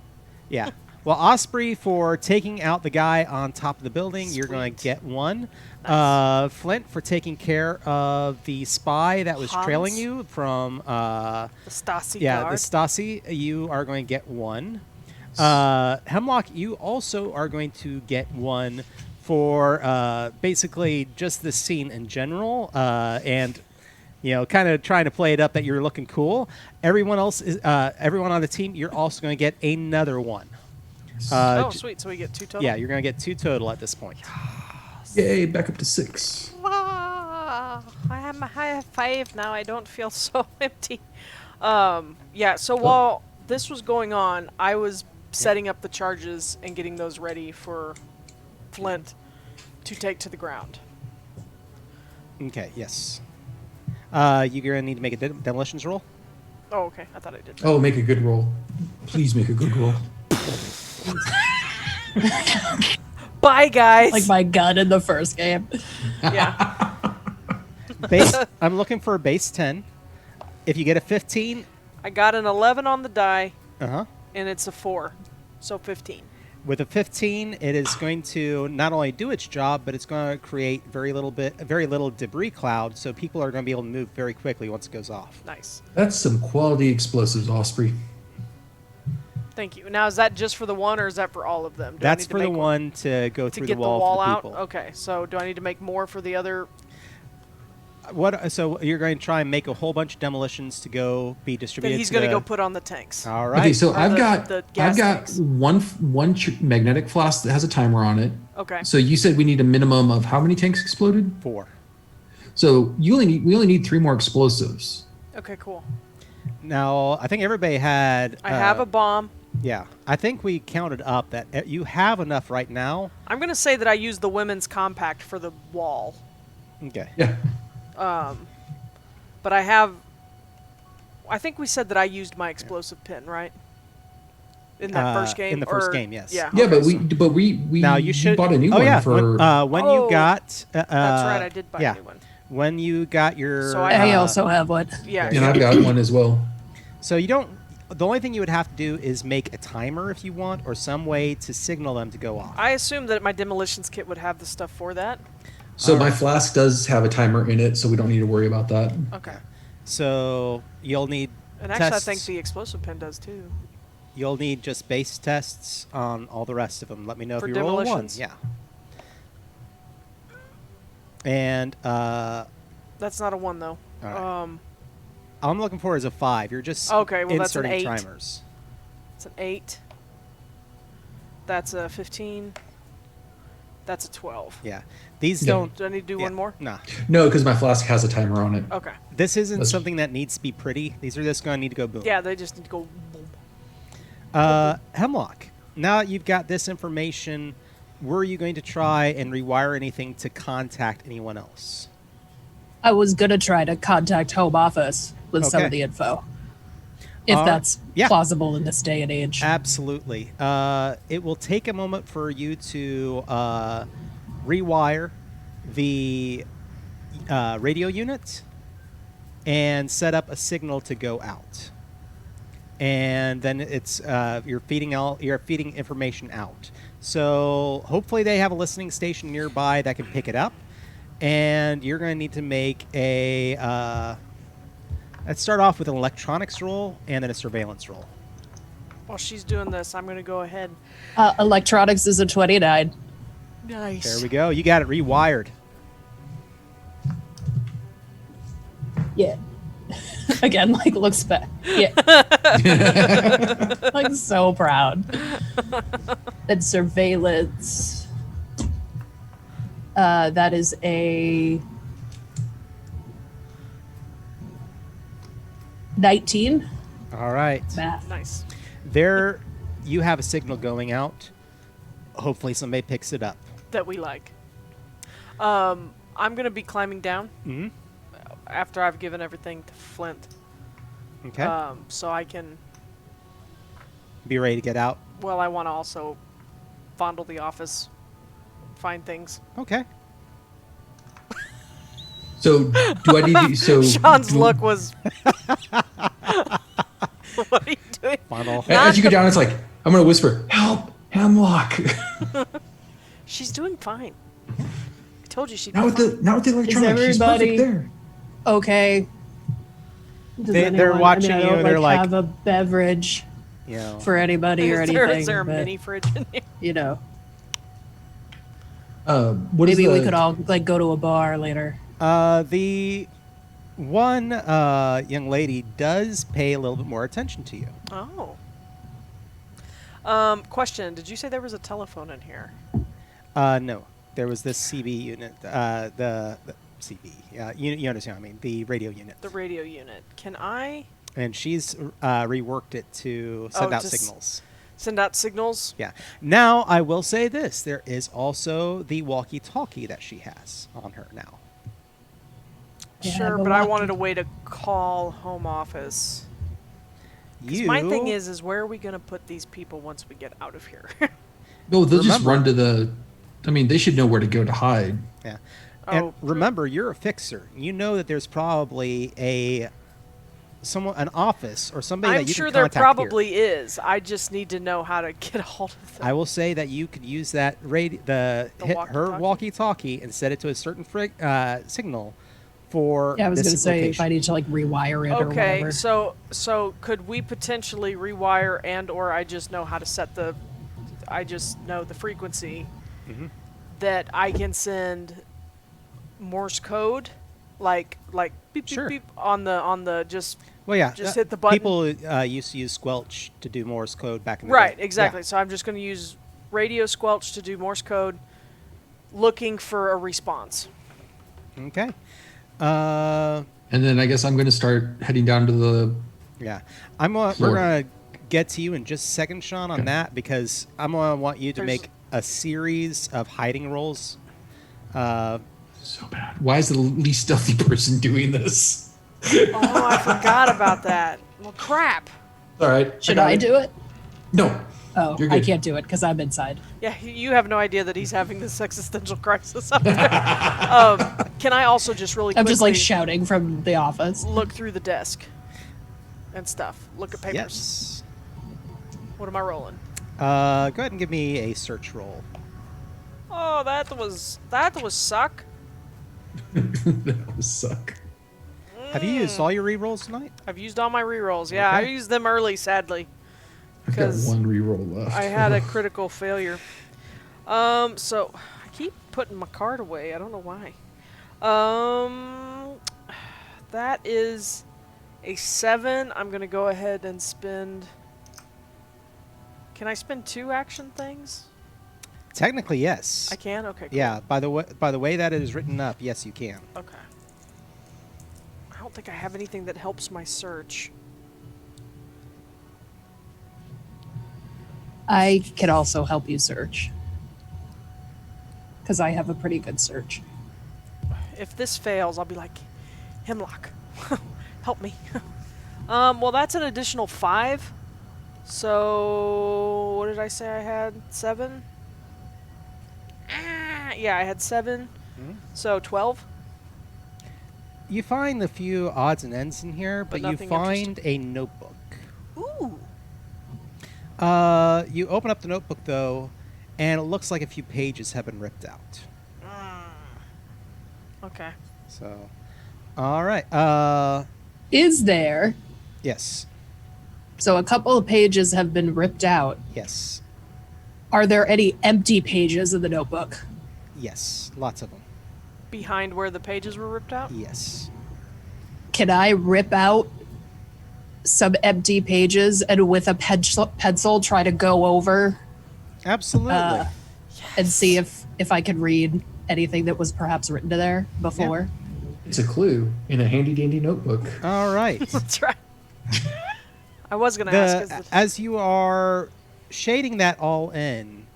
Yeah. Well, Osprey, for taking out the guy on top of the building, you're going to get one. Nice. Flint, for taking care of the spy that was trailing you from... the Stasi yeah, guard. the Stasi, you are going to get one. Hemlock, you also are going to get one for basically just the scene in general, and kind of trying to play it up that you're looking cool. Everyone else is everyone on the team. You're also going to get another one. Sweet! So we get 2 total. Yeah, you're going to get 2 total at this point. Yay, back up to 6. I have 5 now. I don't feel so empty. Yeah. So while this was going on, I was setting up the charges and getting those ready for Flint to take to the ground. Okay. Yes. You're going to need to make a demolitions roll. Oh, okay. I thought I did. Oh, make a good roll. Please make a good roll. Bye, guys. Like my gun in the first game. Yeah. I'm looking for a base 10. If you get a 15, I got an 11 on the die, and it's a 4, so 15. With a 15, it is going to not only do its job, but it's going to create very little debris cloud, so people are going to be able to move very quickly once it goes off. Nice. That's some quality explosives, Osprey. Thank you. Now, is that just for the one, or is that for all of them? That's for the one to go through to get the wall for the out. people. Okay. So, do I need to make more for the other? So you're going to try and make a whole bunch of demolitions to go be distributed. That he's going to go put on the tanks. All right. Okay, so I've the gas got tanks. one magnetic flask that has a timer on it. Okay. So you said we need a minimum of how many tanks exploded? 4. So we only need 3 more explosives. Okay. Cool. Now I think everybody had. I have a bomb. Yeah, I think we counted up that you have enough right now. I'm going to say that I used the women's compact for the wall. Okay. Yeah. But I think we said that I used my explosive pin, right? In that first game. In the first game, yes. Yeah. Yeah, okay, but we now you should bought a new one yeah. for. When you got. That's right. I did buy a new one. When you got your. So I also have one. Yeah. And I've got one as well. So you don't. The only thing you would have to do is make a timer if you want, or some way to signal them to go off. I assume that my demolitions kit would have the stuff for that. So my flask does have a timer in it, so we don't need to worry about that. Okay. So you'll need. And actually, tests. I think the explosive pin does too. You'll need just base tests on all the rest of them. Let me know For if you roll a 1. demolitions? Yeah. And That's not a 1 though. All right. I'm looking for is a 5. You're just Okay, well, that's an inserting 8. timers. It's an 8. That's a 15. That's a 12. Yeah. These Yeah. don't. Do I need to do one more? Nah. No, because my flask has a timer on it. Okay. This isn't Let's- something that needs to be pretty. These are just going to need to go boom. Yeah, they just need to go boom. Hemlock, now that you've got this information, were you going to try and rewire anything to contact anyone else? I was going to try to contact Home Office with some Okay. of the info. If All right. that's Yeah. plausible in this day and age. Absolutely. It will take a moment for you to rewire the radio unit, and set up a signal to go out. And then it's you're feeding information out. So hopefully they have a listening station nearby that can pick it up. And you're going to need to make a let's start off with an electronics roll and then a surveillance roll. While she's doing this, I'm going to go ahead. Electronics is a 29. Nice. There we go. You got it rewired. Yeah. Again, like, looks back. Yeah. Like, so proud. Then surveillance. That is a 19. All right. Math. Nice. There, you have a signal going out. Hopefully somebody picks it up. That we like. I'm going to be climbing down after I've given everything to Flint. Okay. So I can... Be ready to get out. Well, I want to also fondle the office, find things. Okay. So do I need to? So Shawn's look was... What are you doing? Final. As you go down, it's like I'm gonna whisper, "Help, Hemlock!" She's doing fine. I told you she'd Not be with the electronics. She's everybody- perfect there. Okay. Does They're watching I you, don't, they're like- have a beverage You know. for anybody or anything. Is there a but, mini fridge in here? you know, What is maybe we the- could all like go to a bar later. The one young lady does pay a little bit more attention to you. Oh. Question. Did you say there was a telephone in here? No. There was this CB unit. The CB. You understand what I mean. The radio unit. The radio unit. Can I And she's reworked it to send out to signals. send out signals? Yeah. Now, I will say this. There is also the walkie-talkie that she has on her now. Yeah, Sure, but but I walkie- wanted a way to call home office. 'Cause my thing is where are we going to put these people once we get out of here? No, they'll just Remember- run to the. I mean, they should know where to go to hide. Yeah. Oh, And remember, you're a fixer. You know that there's probably an office or somebody I'm that you sure can there contact here. probably is. I just need to know how to get a hold of them. I will say that you could use that hit her walkie-talkie? walkie-talkie and set it to a certain signal for. Yeah, I was this going to say if location. I need to like rewire it or Okay, whatever. so could we potentially rewire and or I just know how to set the frequency Mhm. that I can send Morse code like beep beep Sure. beep on the just Well, yeah, just hit the button. People used to use Squelch to do Morse code back in the right, day. exactly. Yeah. So I'm just going to use radio squelch to do Morse code looking for a response. Okay. And then I guess I'm going to start heading down to the. Yeah, Floor. we're gonna get to you in just a second, Shawn, on Okay. that because I'm gonna want you to There's- make a series of hiding rolls. So bad. Why is the least stealthy person doing this? Oh, I forgot about that. Well, crap. All right. Should got I do it? No. Oh, You're I good. can't do it because I'm inside. Yeah, you have no idea that he's having this existential crisis up there. Can I also just really quickly I'm just like shouting from the office. look through the desk and stuff? Look at papers. Yes. What am I rolling? Go ahead and give me a search roll. Oh, that was suck. That would suck. Have you used all your rerolls tonight? I've used all my rerolls. Yeah, I Okay. used them early, sadly. I've got 'Cause one reroll left. I had a critical failure. So I keep putting my card away. I don't know why. That is a 7. I'm gonna go ahead and spend. Can I spend 2 action things? Technically, yes. I can. Okay. Cool. Yeah. By the way that it is written up, yes, you can. Okay. I don't think I have anything that helps my search. I can also help you search because I have a pretty good search. If this fails, I'll be like, Hemlock, help me. Well, that's an additional 5. So, what did I say I had? 7? Yeah, I had 7. Mhm. So, 12? You find a few odds and ends in here, but you nothing find a notebook. Ooh. You open up the notebook, though, and it looks like a few pages have been ripped out. Okay. So, all right. Is there? Yes. So a couple of pages have been ripped out. Yes. Are there any empty pages in the notebook? Yes. Lots of them. Behind where the pages were ripped out? Yes. Can I rip out some empty pages and with a pencil try to go over Absolutely. and see if I can read anything that was perhaps written to there before? It's a clue in a handy dandy notebook. All right. That's right. I was going to ask. As you are shading that all in,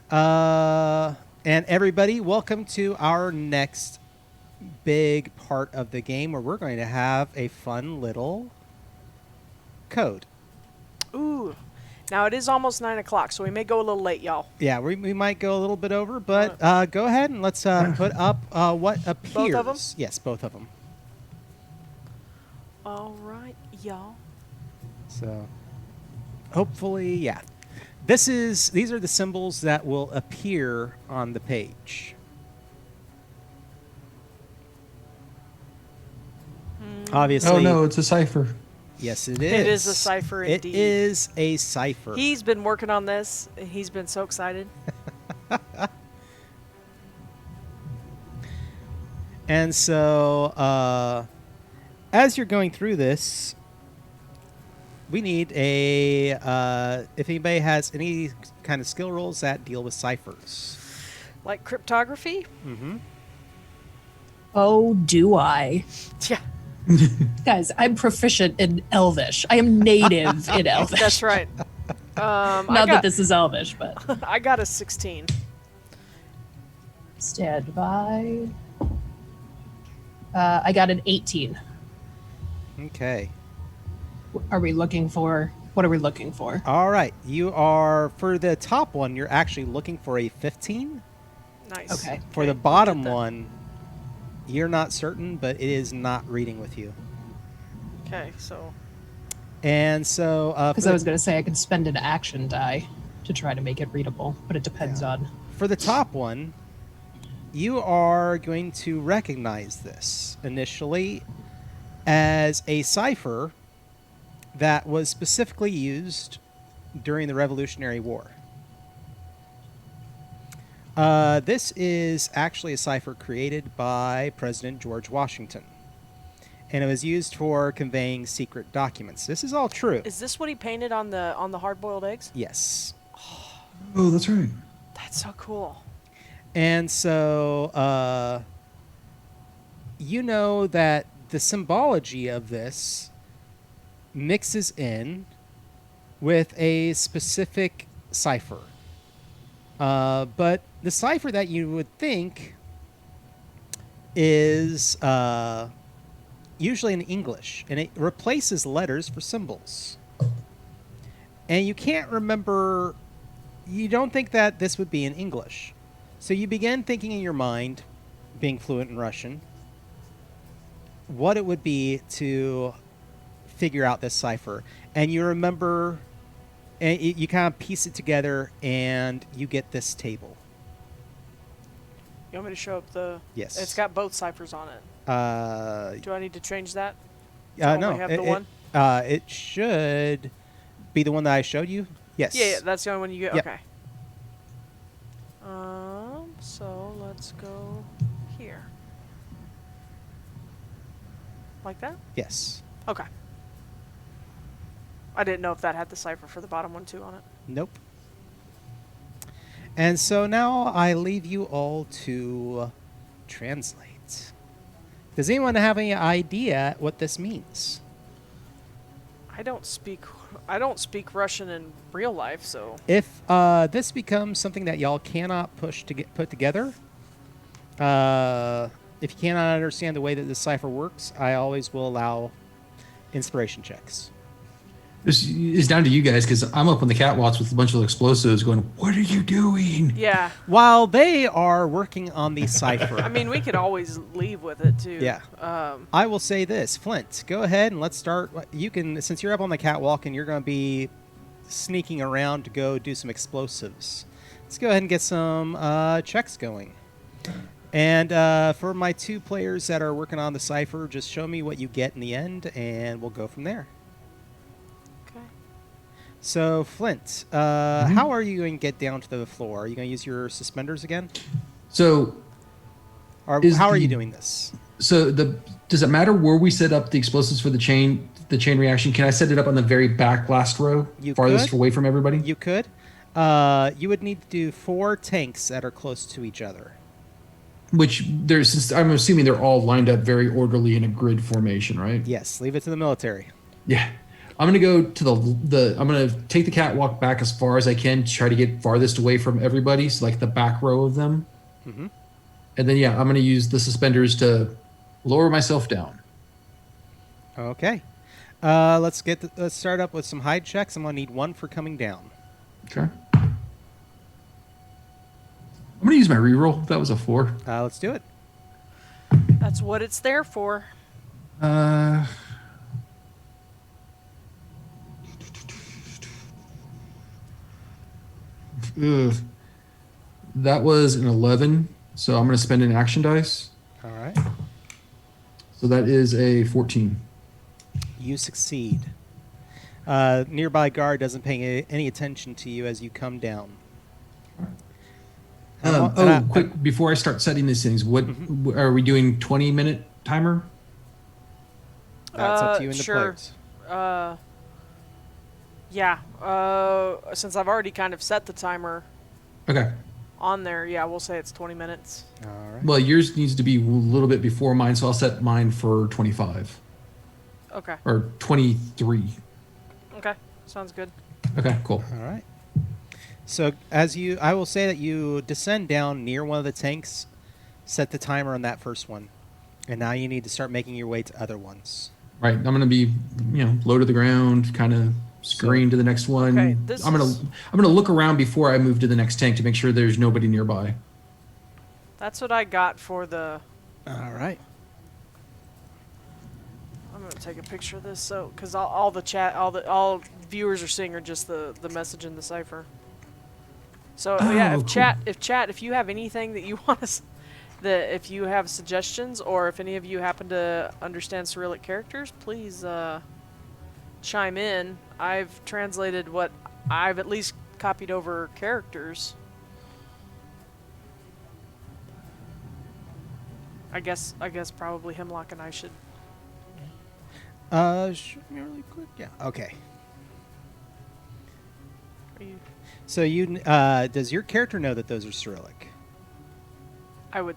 and everybody, welcome to our next big part of the game where we're going to have a fun little code. Ooh. Now, it is almost 9 o'clock, so we may go a little late, y'all. Yeah, we might go a little bit over, but go ahead and let's put up what appears. Both of them? Yes, both of them. All right, y'all. So, hopefully, yeah. These are the symbols that will appear on the page. Obviously. Oh no, it's a cipher. Yes, it is. It is a cipher indeed. It is a cipher. He's been working on this, and he's been so excited. And so, as you're going through this, we need if anybody has any kind of skill rolls that deal with ciphers. Like cryptography? Mm-hmm. Oh, do I? Yeah, Guys, I'm proficient in Elvish. I am native in Elvish. that's right. Not I that got, this is Elvish, but I got a 16. stand by. I got an 18. Okay. Are we looking for? What are we looking for? All right. You are, for the top one, you're actually looking for a 15. Nice. Okay. For the bottom one, you're not certain, but it is not reading with you. Okay, so And so... Because I was going to say I could spend an action die to try to make it readable, but it depends on... For the top one, you are going to recognize this initially as a cipher that was specifically used during the Revolutionary War. This is actually a cipher created by President George Washington, and it was used for conveying secret documents. This is all true. is this what he painted on the hard-boiled eggs? Yes. Oh, that's right. That's so cool. And so, you know that the symbology of this mixes in with a specific cipher. But the cipher that you would think is usually in English, and it replaces letters for symbols. And you can't remember, you don't think that this would be in English. So you begin thinking in your mind, being fluent in Russian, what it would be to figure out this cipher. And you remember, and you kind of piece it together, and you get this table. You want me to show up the... Yes. It's got both ciphers on it. Do I need to change that? No. only have the one? It should be the one that I showed you. Yes. Yeah, that's the only one you get. Yep. Okay. So let's go here. Like that? Yes. Okay. I didn't know if that had the cipher for the bottom one too on it. Nope. And so now I leave you all to translate. Does anyone have any idea what this means? I don't speak Russian in real life, so If this becomes something that y'all cannot put together, if you cannot understand the way that the cipher works, I always will allow inspiration checks. This is down to you guys because I'm up on the catwalks with a bunch of explosives going, what are you doing? Yeah. While they are working on the cipher. I mean, we could always leave with it too. Yeah. I will say this, Flint, go ahead and let's start. You can, since you're up on the catwalk and you're going to be sneaking around to go do some explosives. Let's go ahead and get some checks going. And for my 2 players that are working on the cipher, just show me what you get in the end, and we'll go from there. Okay. So, Flint, how are you going to get down to the floor? Are you going to use your suspenders again? So, Or how are you doing this? So does it matter where we set up the explosives for the chain reaction? Can I set it up on the very back last row, farthest away from everybody? You could. You would need to do 4 tanks that are close to each other. Which I'm assuming they're all lined up very orderly in a grid formation, right? Yes, leave it to the military. Yeah. I'm gonna go to I'm gonna take the catwalk back as far as I can to try to get farthest away from everybody, so like the back row of them. Mm-hmm. And then I'm gonna use the suspenders to lower myself down. Okay. Let's start up with some hide checks. I'm gonna need 1 for coming down. Okay. I'm gonna use my reroll. That was a 4. Let's do it. That's what it's there for. That was an 11, so I'm going to spend an action dice. All right. So that is a 14. You succeed. Nearby guard doesn't pay any attention to you as you come down. Quick, before I start setting these things, what are we doing? 20-minute timer? That's up to you and the sure. players. Yeah. Since I've already kind of set the timer. Okay. On there, yeah, we'll say it's 20 minutes. All right. Well, yours needs to be a little bit before mine, so I'll set mine for 25. Okay. Or 23. Okay. Sounds good. Okay, cool. All right. So I will say that you descend down near one of the tanks, set the timer on that first one, and now you need to start making your way to other ones. Right. I'm going to be, low to the ground, kind of scurrying to the next one. Okay, I'm gonna look around before I move to the next tank to make sure there's nobody nearby. That's what I got for the. All right. I'm gonna take a picture of this, so because all the chat, all viewers are seeing are just the message in the cipher. So yeah, if you have anything that you want us, if you have suggestions or if any of you happen to understand Cyrillic characters, please chime in. I've translated what I've at least copied over characters. I guess probably Hemlock and I should. Show me really quick. Yeah. Okay. Are you? So does your character know that those are Cyrillic? I would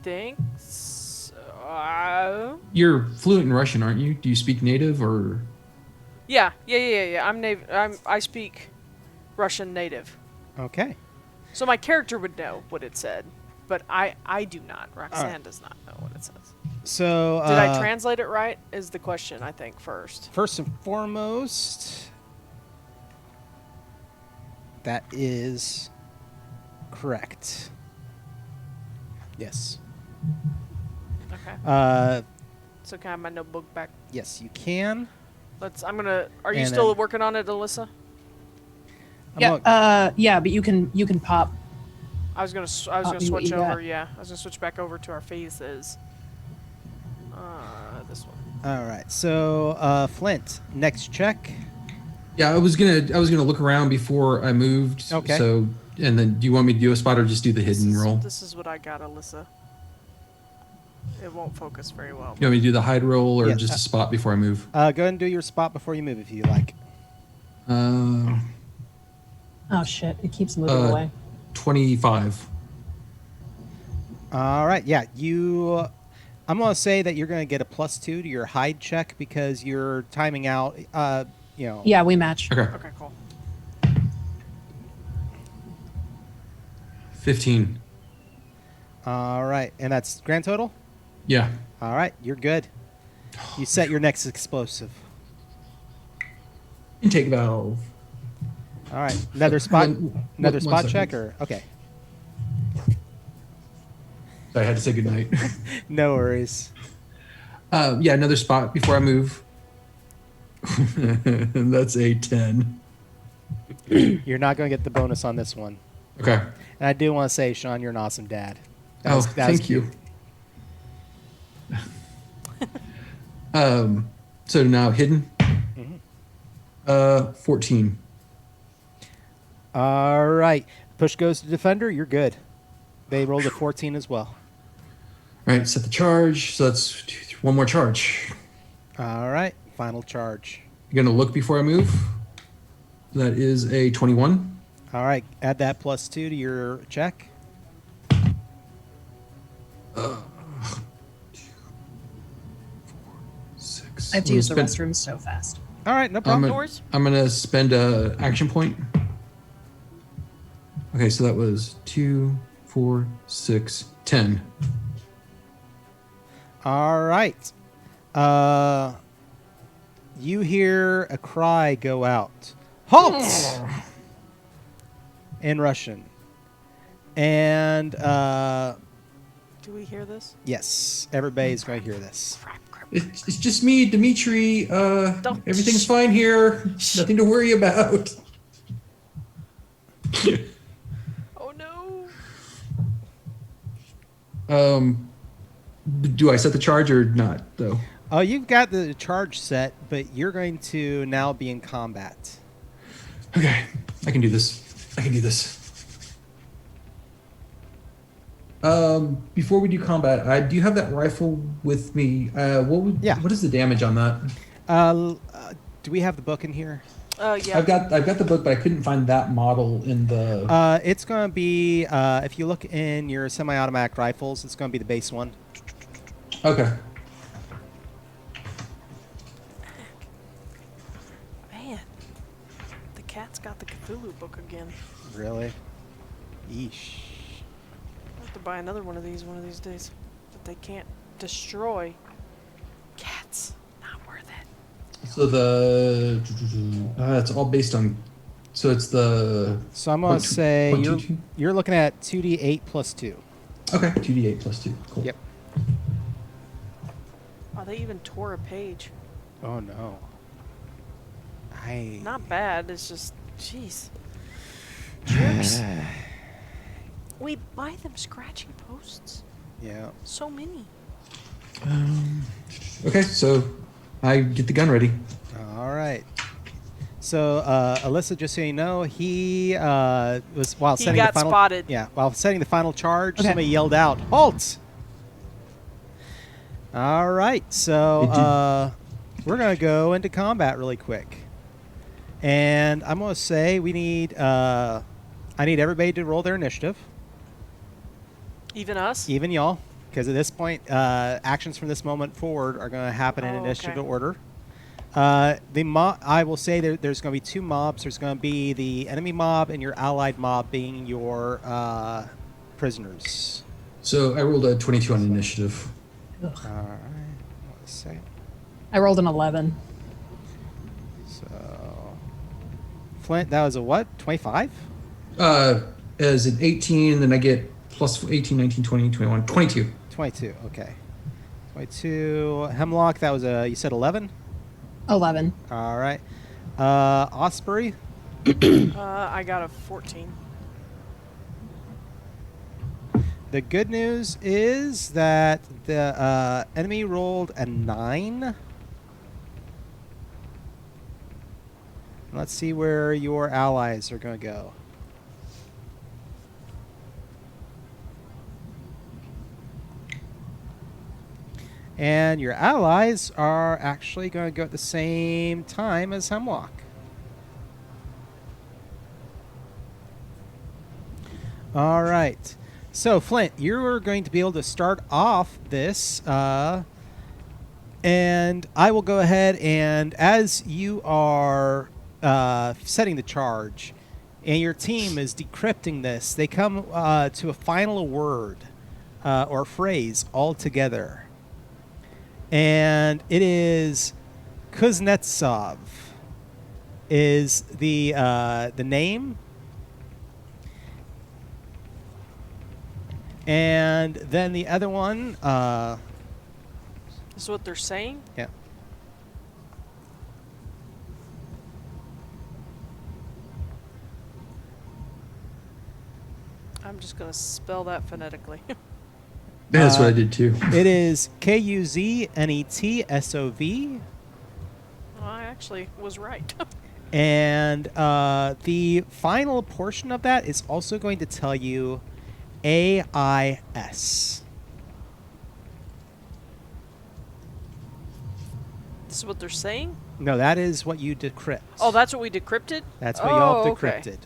think so. You're fluent in Russian, aren't you? Do you speak native or? Yeah. I speak Russian native. Okay. So my character would know what it said, but I do not. Roxanne does not know what it says. So did I translate it right? Is the question, I think, first. First and foremost, that is correct. Yes. Okay. So can I have my notebook back? Yes, you can. Are you still working on it, Alyssa? Yeah, but you can pop. I was gonna switch over. Yeah, I was gonna switch back over to our phases. This one. All right. So Flint, next check. Yeah, I was gonna look around before I moved. Okay. So, and then do you want me to do a spot or just do the hidden roll? This is what I got, Alyssa. It won't focus very well. You want me to do the hide roll or Yeah, just a spot before I move? Go ahead and do your spot before you move if you like. Oh shit! It keeps moving away. 25. All right. Yeah, I'm going to say that you're going to get a +2 to your hide check because you're timing out. Yeah, we match. Okay. Okay, cool. 15. All right, and that's grand total. Yeah. All right, you're good. You set your next explosive. Intake valve. All right. Another spot. Another one spot second. check, or okay. I had to say goodnight. No worries. Yeah, another spot before I move. And that's a 10. You're not going to get the bonus on this one. Okay. And I do want to say, Shawn, you're an awesome dad. Thank you. So now hidden. 14. All right. Push goes to defender. You're good. They rolled a 14 as well. All right, set the charge. So that's one more charge. All right. Final charge. You're going to look before I move. That is a 21. All right. Add that +2 to your check. Six. I have to use the restroom so fast. All right. No problem. I'm going to spend a action point. Okay, so that was 2, 4, 6, 10. All right. You hear a cry go out. Halt! In Russian. And Do we hear this? yes, everybody's going to hear this. It's just me, Dimitri. Everything's fine here. Nothing to worry about. Oh no! Do I set the charge or not, though? Oh, you've got the charge set, but you're going to now be in combat. Okay, I can do this. Before we do combat, do you have that rifle with me? Yeah. What is the damage on that? Do we have the book in here? Yeah. I've got the book, but I couldn't find that model in the. It's going to be, if you look in your semi-automatic rifles, it's going to be the base one. Okay. Man, the cat's got the Cthulhu book again. Really? Yeesh. I have to buy another one of these days. But they can't destroy cats. Not worth it. So it's all based on. So it's the. So I'm going to say 0.22? you're looking at 2d8 plus 2. Okay, 2d8 plus 2. Cool. Yep. Oh, they even tore a page. Oh, no. Not bad. It's just, jeez. Jerks. We buy them scratching posts. Yeah. So many. Okay, so I get the gun ready. All right. So, Alyssa, just so you know, he was while He setting got the final. spotted. Yeah, while setting the final charge, Okay. somebody yelled out, "Halt!" All right, so we're gonna go into combat really quick, and I'm gonna say we need. I need everybody to roll their initiative, Even us? even y'all, because at this point, actions from this moment forward are going to happen in Oh, initiative okay. order. I will say there's going to be two mobs. There's going to be the enemy mob and your allied mob being your prisoners. So I rolled a 22 on initiative. All right. Let's see. I rolled an 11. So, Flint, that was a what? 25? As an 18, then I get plus 18, 19, 20, 21, 22. 22. Okay. 22. Hemlock, that was you said 11? 11. All right. Osprey. I got a 14. The good news is that the enemy rolled a 9. Let's see where your allies are going to go. And your allies are actually going to go at the same time as Hemlock. All right. So, Flint, you're going to be able to start off this. And I will go ahead and, as you are setting the charge and your team is decrypting this, they come to a final word or phrase all together. And it is Kuznetsov. is the name, and then the other one. This is what they're saying? Yeah. I'm just going to spell that phonetically. That's what I did too. It is KUZNETSOV. I actually was right. And the final portion of that is also going to tell you AIS. This is what they're saying? No, that is what you decrypt. Oh, that's what we decrypted? That's what y'all okay. decrypted.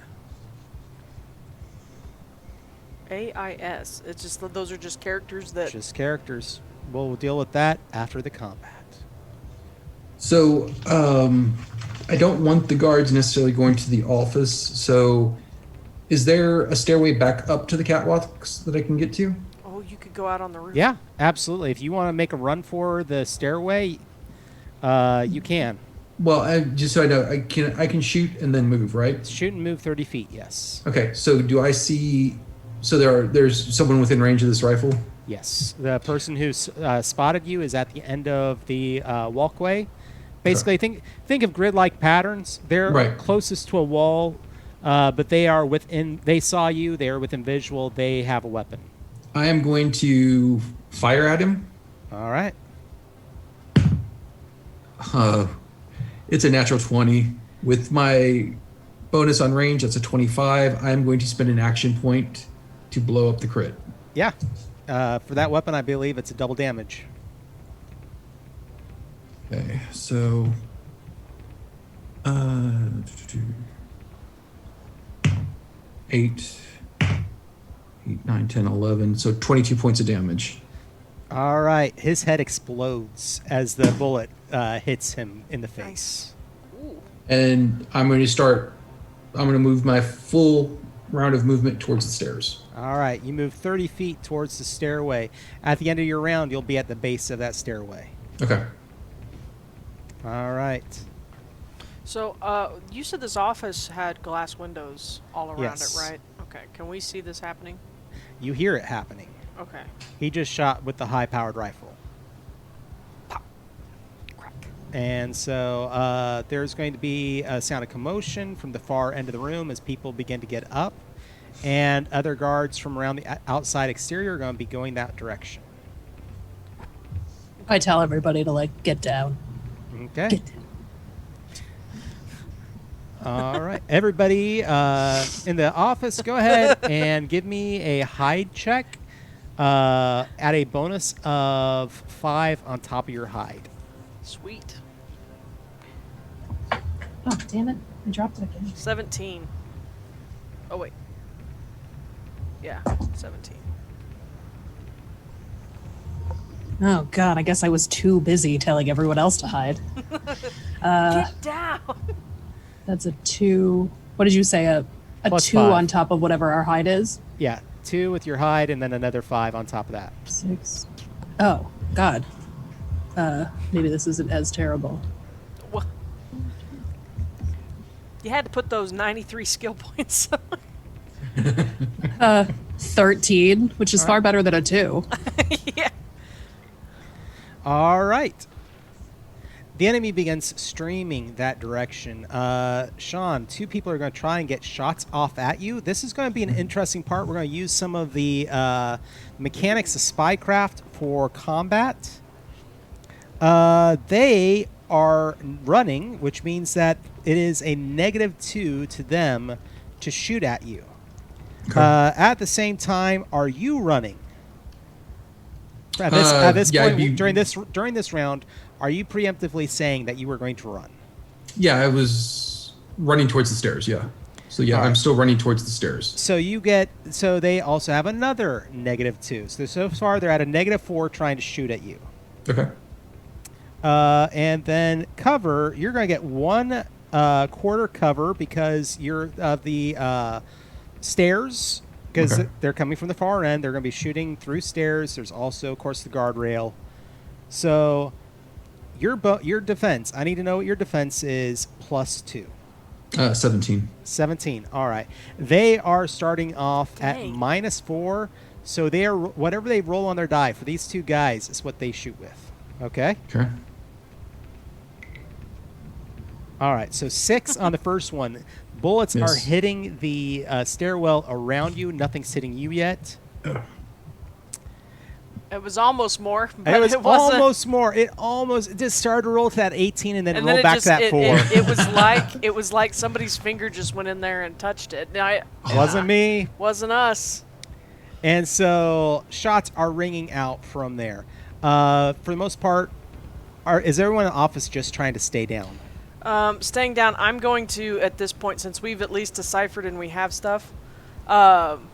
AIS. It's just that those are just characters that... Just characters. We'll deal with that after the combat. So, I don't want the guards necessarily going to the office. So, is there a stairway back up to the catwalks that I can get to? Oh, you could go out on the roof. Yeah, absolutely. If you want to make a run for the stairway, you can. Well, just so I know, I can shoot and then move, right? Shoot and move 30 feet, yes. Okay, so do I see... So there's someone within range of this rifle? Yes. The person who spotted you is at the end of the walkway. Basically, think of grid-like patterns. They're closest to a wall, but they are within... They saw you. They are within visual. They have a weapon. I am going to fire at him. All right. It's a natural 20. With my bonus on range, that's a 25. I'm going to spend an action point to blow up the crit. Yeah. For that weapon, I believe it's a double damage. Okay, so... 8, 9, 10, 11. So 22 points of damage. All right. His head explodes as the bullet hits him in the face. Ooh. And I'm going to move my full round of movement towards the stairs. All right. You move 30 feet towards the stairway. At the end of your round, you'll be at the base of that stairway. Okay. All right. So, you said this office had glass windows all around Yes. it, right? Okay. Can we see this happening? You hear it happening. Okay. He just shot with the high-powered rifle. Pop. Crack. And so there's going to be a sound of commotion from the far end of the room as people begin to get up. And other guards from around the outside exterior are going to be going that direction. I tell everybody to, get down. Okay. Get down. All right. Everybody in the office, go ahead and give me a hide check at a bonus of 5 on top of your hide. Sweet. Oh, damn it. I dropped it again. 17. Oh, wait. Yeah, 17. Oh, God. I guess I was too busy telling everyone else to hide. Get down! That's a 2. What did you say? A Plus 2 5. on top of whatever our hide is? Yeah, 2 with your hide and then another 5 on top of that. 6. Oh, God. Maybe this isn't as terrible. What? You had to put those 93 skill points. 13, which is far better than a 2. Yeah. All right. The enemy begins streaming that direction. Shawn, 2 people are going to try and get shots off at you. This is going to be an interesting part. We're going to use some of the mechanics of Spycraft for combat. They are running, which means that it is a -2 to them to shoot at you. Okay. At the same time, are you running? At this point, during this round, are you preemptively saying that you were going to run? Yeah, I was running towards the stairs, yeah. So yeah, All right. I'm still running towards the stairs. So they also have another -2. So far they're at a -4 trying to shoot at you. Okay. And then cover, you're going to get 1 quarter cover because you're the stairs, because they're coming from the far end. They're going to be shooting through stairs. There's also, of course, the guardrail. So your defense, I need to know what your defense is +2. 17. 17. All right. They are starting off at Dang. -4. So they are whatever they roll on their die for these two guys is what they shoot with. Okay. Okay. All right. So 6 on the first one. Bullets are hitting the stairwell around you. Nothing's hitting you yet. It was almost more, but It was wasn't. almost more. It just started to roll to that 18 and then And roll then back to that 4. It was like somebody's finger just went in there and touched it. Now, Wasn't me. Wasn't us. And so shots are ringing out from there. For the most part, is everyone in the office just trying to stay down? Staying down, I'm going to, at this point, since we've at least deciphered and we have stuff, I'm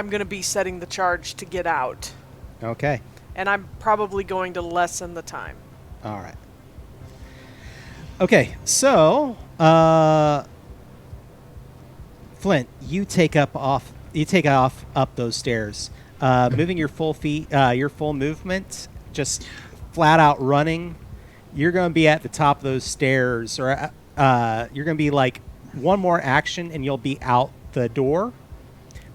going to be setting the charge to get out. Okay. And I'm probably going to lessen the time. All right. Okay, so Flint, you take off up those stairs, moving your full movement, just flat out running. You're going to be at the top of those stairs, or you're going to be like one more action, and you'll be out the door.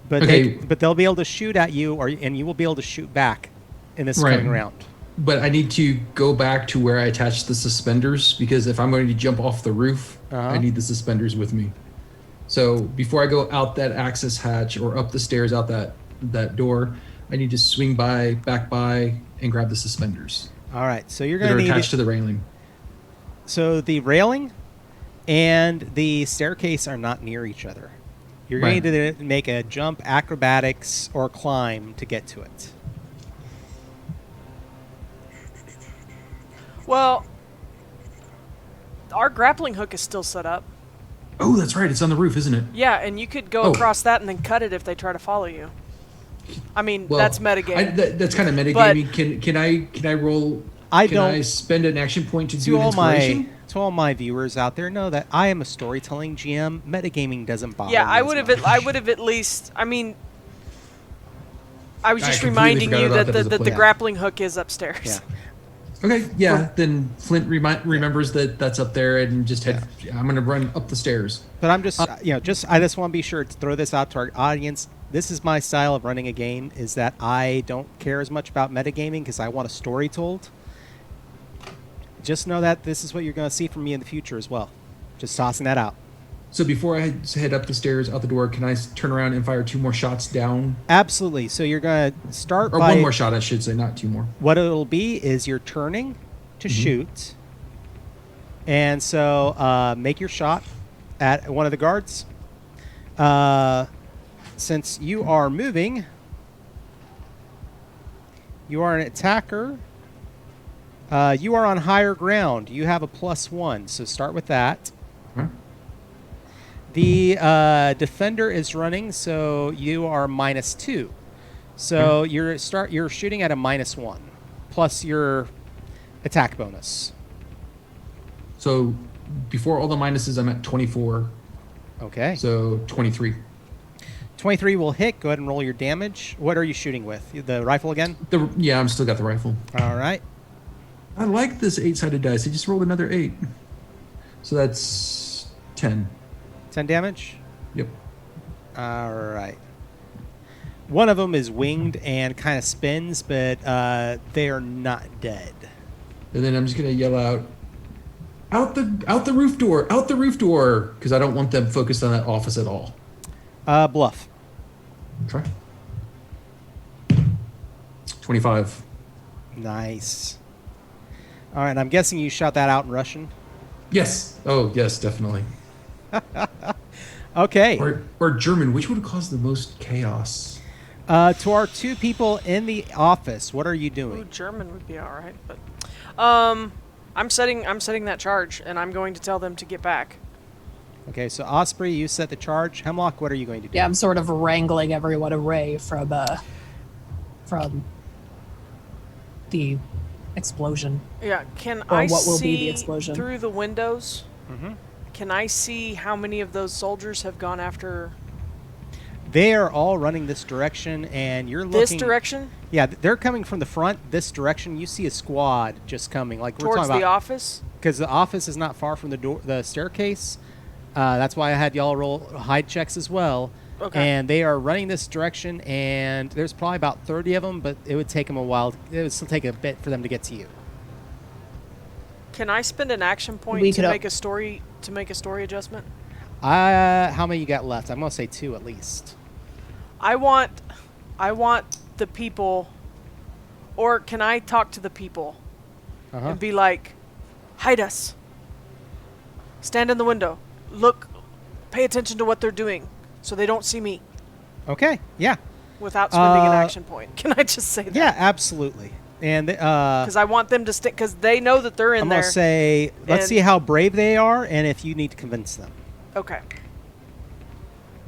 But but they'll be able to shoot at you, and you will be able to shoot back in this coming round. But I need to go back to where I attached the suspenders, because if I'm going to jump off the roof, I need the suspenders with me. So before I go out that access hatch or up the stairs out that door, I need to swing back by, and grab the suspenders. All right, so you're going to need attached to the railing. So the railing and the staircase are not near each other. You're going to need to make a jump, acrobatics, or climb to get to it. Well, our grappling hook is still set up. Oh, that's right. It's on the roof, isn't it? Yeah, and you could go across that and then cut it if they try to follow you. I mean, that's metagaming. That's kind of metagaming. Can I roll? I spend an action point to do an inspiration? To all my viewers out there, know that I am a storytelling GM. Metagaming doesn't bother me. Yeah, I would have at least. I mean, I was just reminding you that the grappling hook is upstairs. Yeah. Okay, yeah. Then Flint remembers that that's up there, and just I'm going to run up the stairs. But I'm just, I just want to be sure to throw this out to our audience. This is my style of running a game: is that I don't care as much about metagaming because I want a story told. Just know that this is what you're going to see from me in the future as well. Just tossing that out. So before I head up the stairs out the door, can I turn around and fire 2 more shots down? Absolutely. So you're going to start or 1 more shot, I should say, not 2 more. What it'll be is you're turning to shoot. And so make your shot at one of the guards. Since you are moving, you are an attacker. You are on higher ground. You have a +1, so start with that. Huh? The defender is running, so you are -2. So you're shooting at a -1 plus your attack bonus. So before all the minuses, I'm at 24. Okay. So 23. 23 will hit. Go ahead and roll your damage. What are you shooting with? The rifle again? Yeah, I'm still got the rifle. All right. I like this 8-sided dice. I just rolled another 8. So that's 10. 10 damage? Yep. All right. One of them is winged and kind of spins, but they are not dead. And then I'm just going to yell out the roof door, out the roof door, because I don't want them focused on that office at all. Bluff. Try. 25. Nice. All right, I'm guessing you shot that out in Russian? Yes. Oh, yes, definitely. Okay. Or German, which would cause the most chaos? To our 2 people in the office, what are you doing? Ooh, German would be all right, but I'm setting that charge, and I'm going to tell them to get back. Okay, so Osprey, you set the charge. Hemlock, what are you going to do? Yeah, I'm sort of wrangling everyone away from the explosion. Yeah, can or I what will see be the explosion. through the windows? Mm-hmm. Can I see how many of those soldiers have gone after They are all running this direction, and you're looking... this direction? Yeah, they're coming from the front, this direction. You see a squad just coming. Like we're Towards talking the about, office? because the office is not far from the staircase. That's why I had y'all roll hide checks as well. Okay. And they are running this direction, and there's probably about 30 of them, but it would take them a while. It would still take a bit for them to get to you. Can I spend an action point to make a story adjustment? How many you got left? I'm gonna say 2 at least. I want the people, or can I talk to the people and be like, hide us. Stand in the window. Look, pay attention to what they're doing so they don't see me. Okay, yeah. Without spending an action point. Can I just say that? Yeah, absolutely. And because I want them to stick, because they know that they're in there. I'm gonna say, let's see how brave they are, and if you need to convince them. Okay.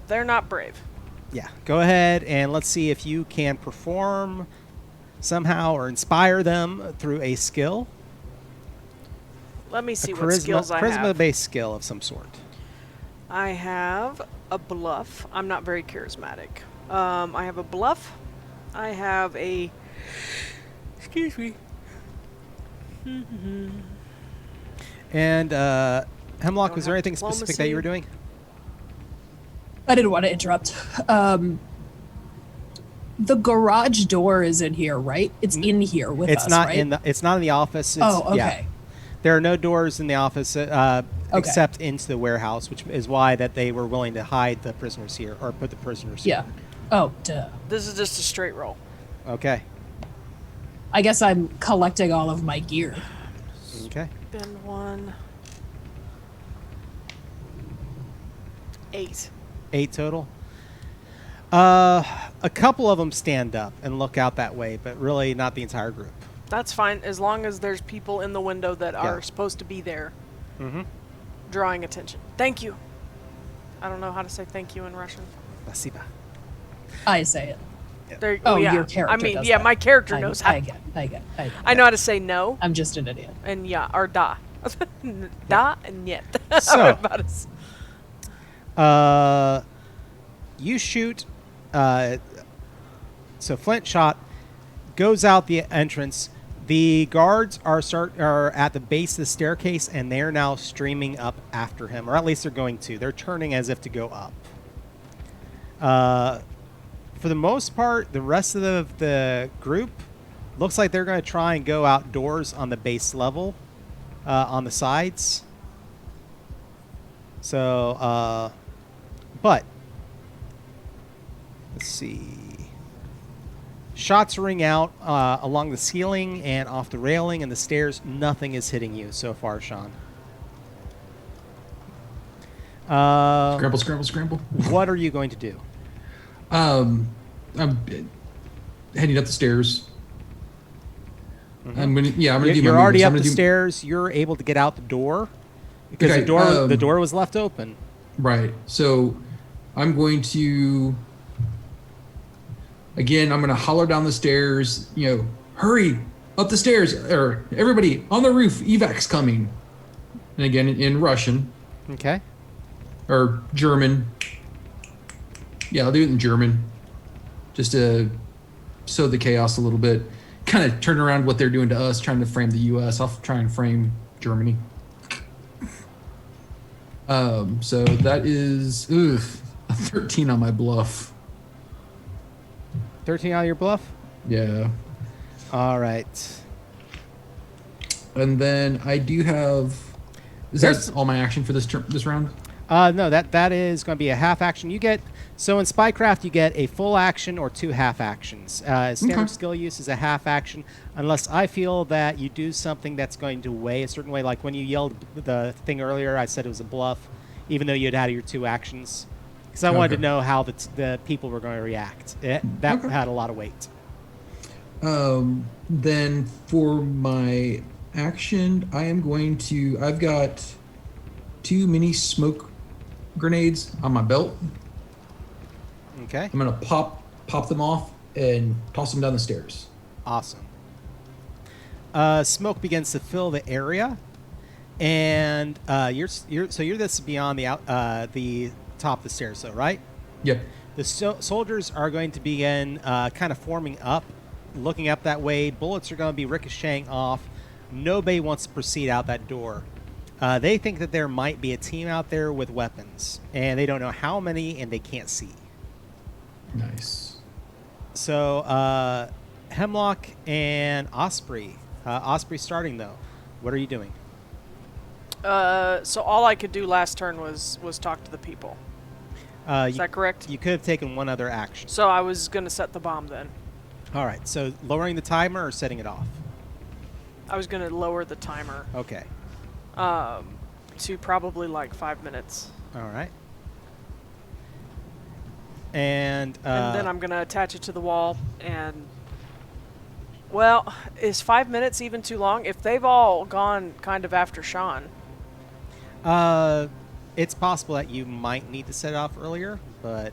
They're not brave. Yeah, go ahead and let's see if you can perform somehow or inspire them through a skill. Let me see what skills I have. Charisma-based skill of some sort. I have a bluff. I'm not very charismatic. I have a bluff. I have a... Excuse me. And Hemlock, was there anything specific that you were doing? I didn't want to interrupt. The garage door is in here, right? It's in here with us, right? It's not in the office. Okay. Yeah. There are no doors in the office except into the warehouse, which is why that they were willing to hide the prisoners here or put the prisoners here. Yeah. Oh, duh. This is just a straight roll. Okay. I guess I'm collecting all of my gear. Okay. Spend 1. 8. 8 total. A couple of them stand up and look out that way, but really not the entire group. That's fine, as long as there's people in the window that are supposed to be there, drawing attention. Thank you. I don't know how to say thank you in Russian. Spasiba. I say it. Yeah. Your character. I mean, does yeah, that. my character knows how. I get. I know how to say no. I'm just an idiot. And yeah, or da. Da and yet. So, you shoot. So Flint shot, goes out the entrance. The guards are at the base of the staircase, and they're now streaming up after him, or at least they're going to. They're turning as if to go up. For the most part, the rest of the group looks like they're going to try and go outdoors on the base level, on the sides. So, but let's see. Shots ring out along the ceiling and off the railing and the stairs. Nothing is hitting you so far, Shawn. Scramble. What are you going to do? I'm heading up the stairs. I'm gonna do my You're movement. already up the stairs. You're able to get out the door because the door was left open. Right. So I'm going to. Again, I'm going to holler down the stairs, hurry up the stairs, or everybody on the roof, evac's coming. And again, in Russian. Okay. Or German. Yeah, I'll do it in German. Just to sow the chaos a little bit. Kind of turn around what they're doing to us, trying to frame the U.S. I'll try and frame Germany. So that is a 13 on my bluff. 13 out of your bluff? Yeah. All right. And then I do have... Is that all my action for this round? No, that is going to be a half action. You get... So in Spycraft, you get a full action or 2 half actions. Standard skill use is a half action, unless I feel that you do something that's going to weigh a certain way. Like when you yelled the thing earlier, I said it was a bluff, even though you had had your 2 actions. Because I wanted to know how the people were going to react. That had a lot of weight. Then for my action, I am going to... I've got 2 mini smoke grenades on my belt. Okay. I'm going to pop them off and toss them down the stairs. Awesome. Smoke begins to fill the area, and you're this beyond the top of the stairs, though, right? Yep. The soldiers are going to begin kind of forming up, looking up that way. Bullets are going to be ricocheting off. nobody wants to proceed out that door. They think that there might be a team out there with weapons, and they don't know how many, and they can't see. Nice. So, Hemlock and Osprey. Osprey starting, though. What are you doing? So all I could do last turn was talk to the people. Is that correct? You could have taken one other action. So I was going to set the bomb then. All right. So lowering the timer or setting it off? I was going to lower the timer. Okay. To probably like 5 minutes. All right. And then I'm going to attach it to the wall and... Well, is 5 minutes even too long? If they've all gone kind of after Shawn. It's possible that you might need to set it off earlier, but...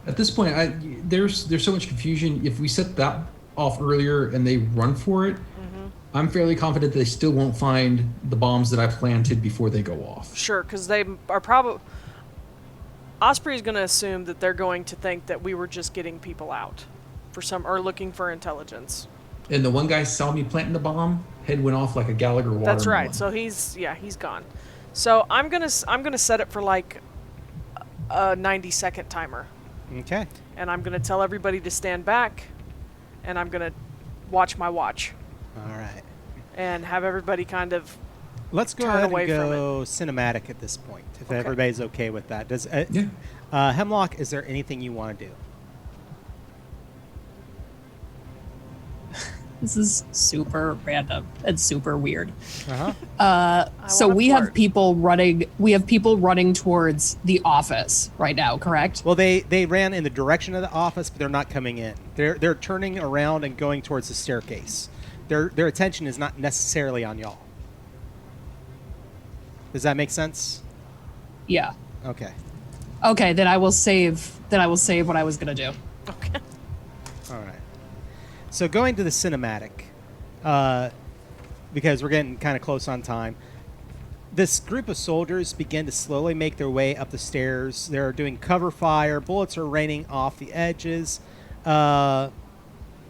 At this point, there's so much confusion. If we set that off earlier and they run for it, I'm fairly confident they still won't find the bombs that I planted before they go off. Sure, because they are probably... Osprey is going to assume that they're going to think that we were just getting people out or looking for intelligence. And the one guy saw me planting the bomb, head went off like a Gallagher watermelon. That's right. So he's gone. So I'm gonna set it for like a 90-second timer. Okay. And I'm gonna tell everybody to stand back, and I'm gonna watch my watch. All right. And have everybody kind of let's go turn ahead away and from go cinematic at this point, if Okay. everybody's okay with that. Does Yeah. Hemlock, is there anything you want to do? This is super random and super weird. Uh-huh. So we have people running. We have people running towards the office right now. Correct? Well, they ran in the direction of the office, but they're not coming in. They're turning around and going towards the staircase. Their attention is not necessarily on y'all. Does that make sense? Yeah. Okay. Okay. Then I will save. What I was gonna do. Okay. All right. So going to the cinematic, because we're getting kind of close on time, this group of soldiers begin to slowly make their way up the stairs. They're doing cover fire. Bullets are raining off the edges. There are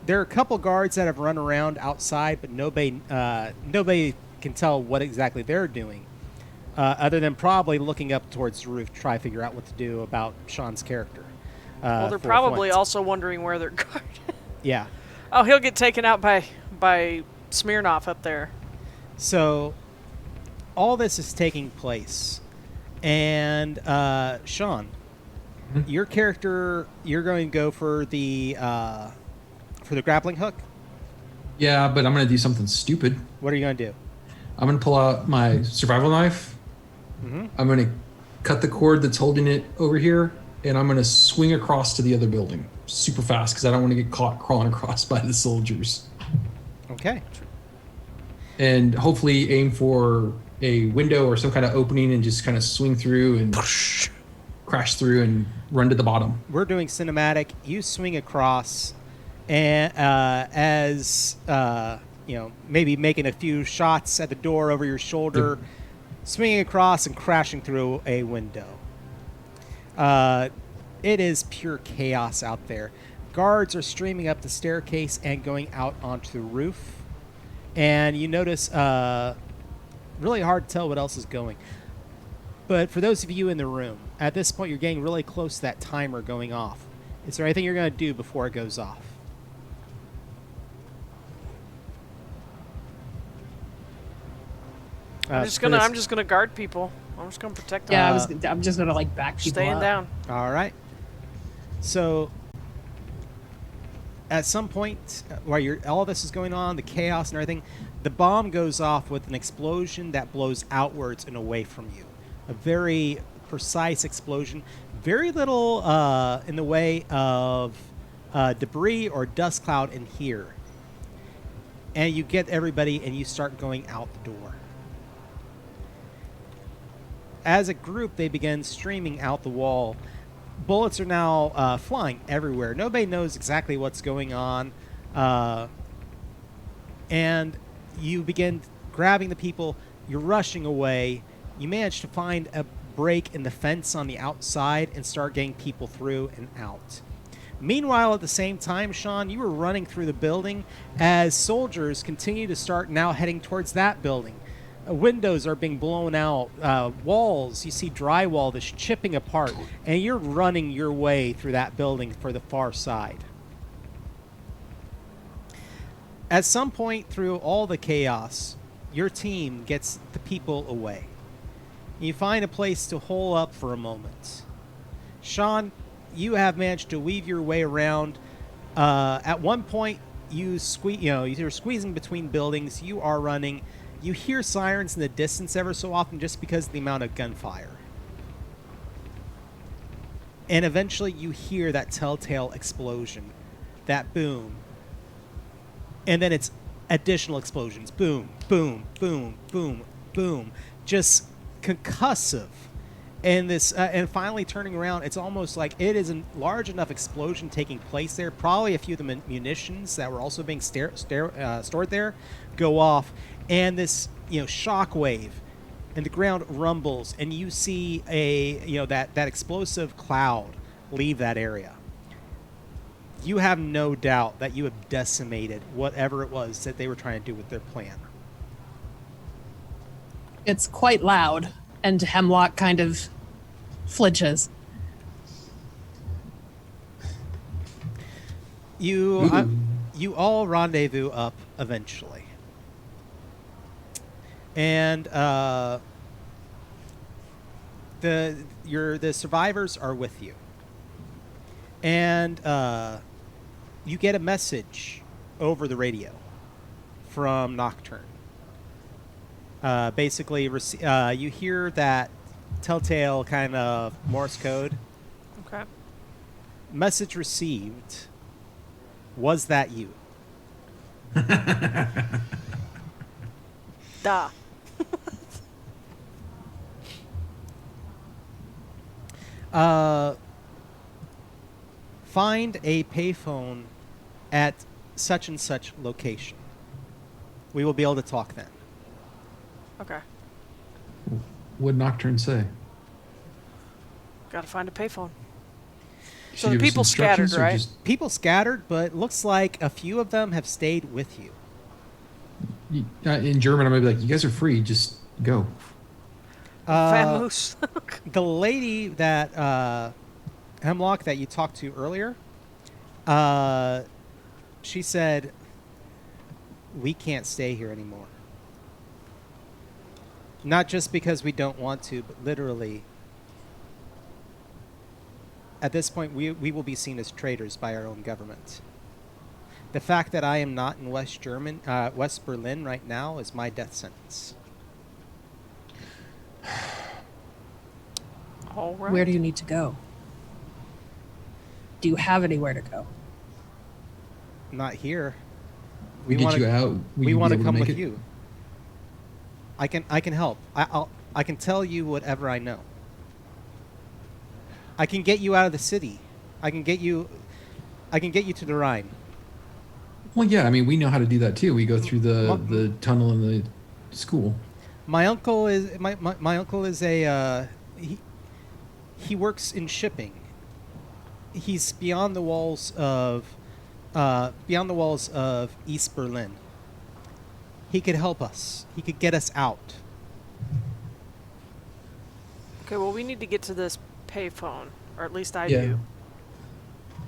a couple guards that have run around outside, but nobody can tell what exactly they're doing, other than probably looking up towards the roof to try to figure out what to do about Shawn's character. Well, they're for probably Flint. also wondering where their guard. Yeah. Oh, he'll get taken out by Smirnoff up there. So all this is taking place, and Shawn, your character, you're going to go for the grappling hook. Yeah, but I'm going to do something stupid. What are you going to do? I'm going to pull out my survival knife. I'm going to cut the cord that's holding it over here, and I'm going to swing across to the other building super fast because I don't want to get caught crawling across by the soldiers. Okay. And hopefully aim for a window or some kind of opening and just kind of swing through and crash through and run to the bottom. We're doing cinematic. You swing across, and as maybe making a few shots at the door over your shoulder, swinging across and crashing through a window. It is pure chaos out there. Guards are streaming up the staircase and going out onto the roof. And you notice, really hard to tell what else is going. But for those of you in the room, at this point you're getting really close to that timer going off. Is there anything you're going to do before it goes off? I'm just gonna guard people. I'm just gonna protect them. Yeah, I'm just gonna like back people Staying up. down. All right. So, at some point, while all this is going on, the chaos and everything, the bomb goes off with an explosion that blows outwards and away from you. A very precise explosion. Very little in the way of debris or dust cloud in here. And you get everybody and you start going out the door. As a group, they begin streaming out the wall. Bullets are now flying everywhere. Nobody knows exactly what's going on. And you begin grabbing the people. You're rushing away. You manage to find a break in the fence on the outside and start getting people through and out. Meanwhile, at the same time, Shawn, you were running through the building as soldiers continue to start now heading towards that building. Windows are being blown out, walls, you see drywall that's chipping apart, and you're running your way through that building for the far side. At some point through all the chaos, your team gets the people away. You find a place to hole up for a moment. Shawn, you have managed to weave your way around. At one point, you're squeezing between buildings. You are running. You hear sirens in the distance ever so often just because of the amount of gunfire. And eventually you hear that telltale explosion, that boom. And then it's additional explosions. Boom, boom, boom, boom, boom. Just concussive. And this, and finally turning around, it's almost like it is a large enough explosion taking place there. Probably a few of the munitions that were also being stored there go off, and this shock wave, and the ground rumbles, and you see that explosive cloud leave that area. You have no doubt that you have decimated whatever it was that they were trying to do with their plan. It's quite loud, and Hemlock kind of flinches. You all rendezvous up eventually, and the survivors are with you, and you get a message over the radio from Nocturne. Basically, you hear that telltale kind of Morse code. Okay. Message received. Was that you? Duh. Find a payphone at such and such location. We will be able to talk then. Okay. What'd Nocturne say? Gotta find a payphone. She So the gave us people scattered, instructions or right? just- People scattered, but looks like a few of them have stayed with you. in German, I might be like, "You guys are free. Just go." Vamoose. The lady that Hemlock that you talked to earlier, she said, "We can't stay here anymore. Not just because we don't want to, but literally, at this point, we will be seen as traitors by our own government. The fact that I am not in West Berlin right now is my death sentence." All right. Where do you need to go? Do you have anywhere to go? Not here. We get wanna- you out. Will We you want be to able come make with it? you. I can help. I can tell you whatever I know. I can get you out of the city. I can get you to the Rhine. Well, yeah. I mean, we know how to do that too. We go through the tunnel in the school. My uncle is my uncle is a he works in shipping. He's beyond the walls of East Berlin. He could help us. He could get us out. Okay, well, we need to get to this payphone, or at least I Yeah. do.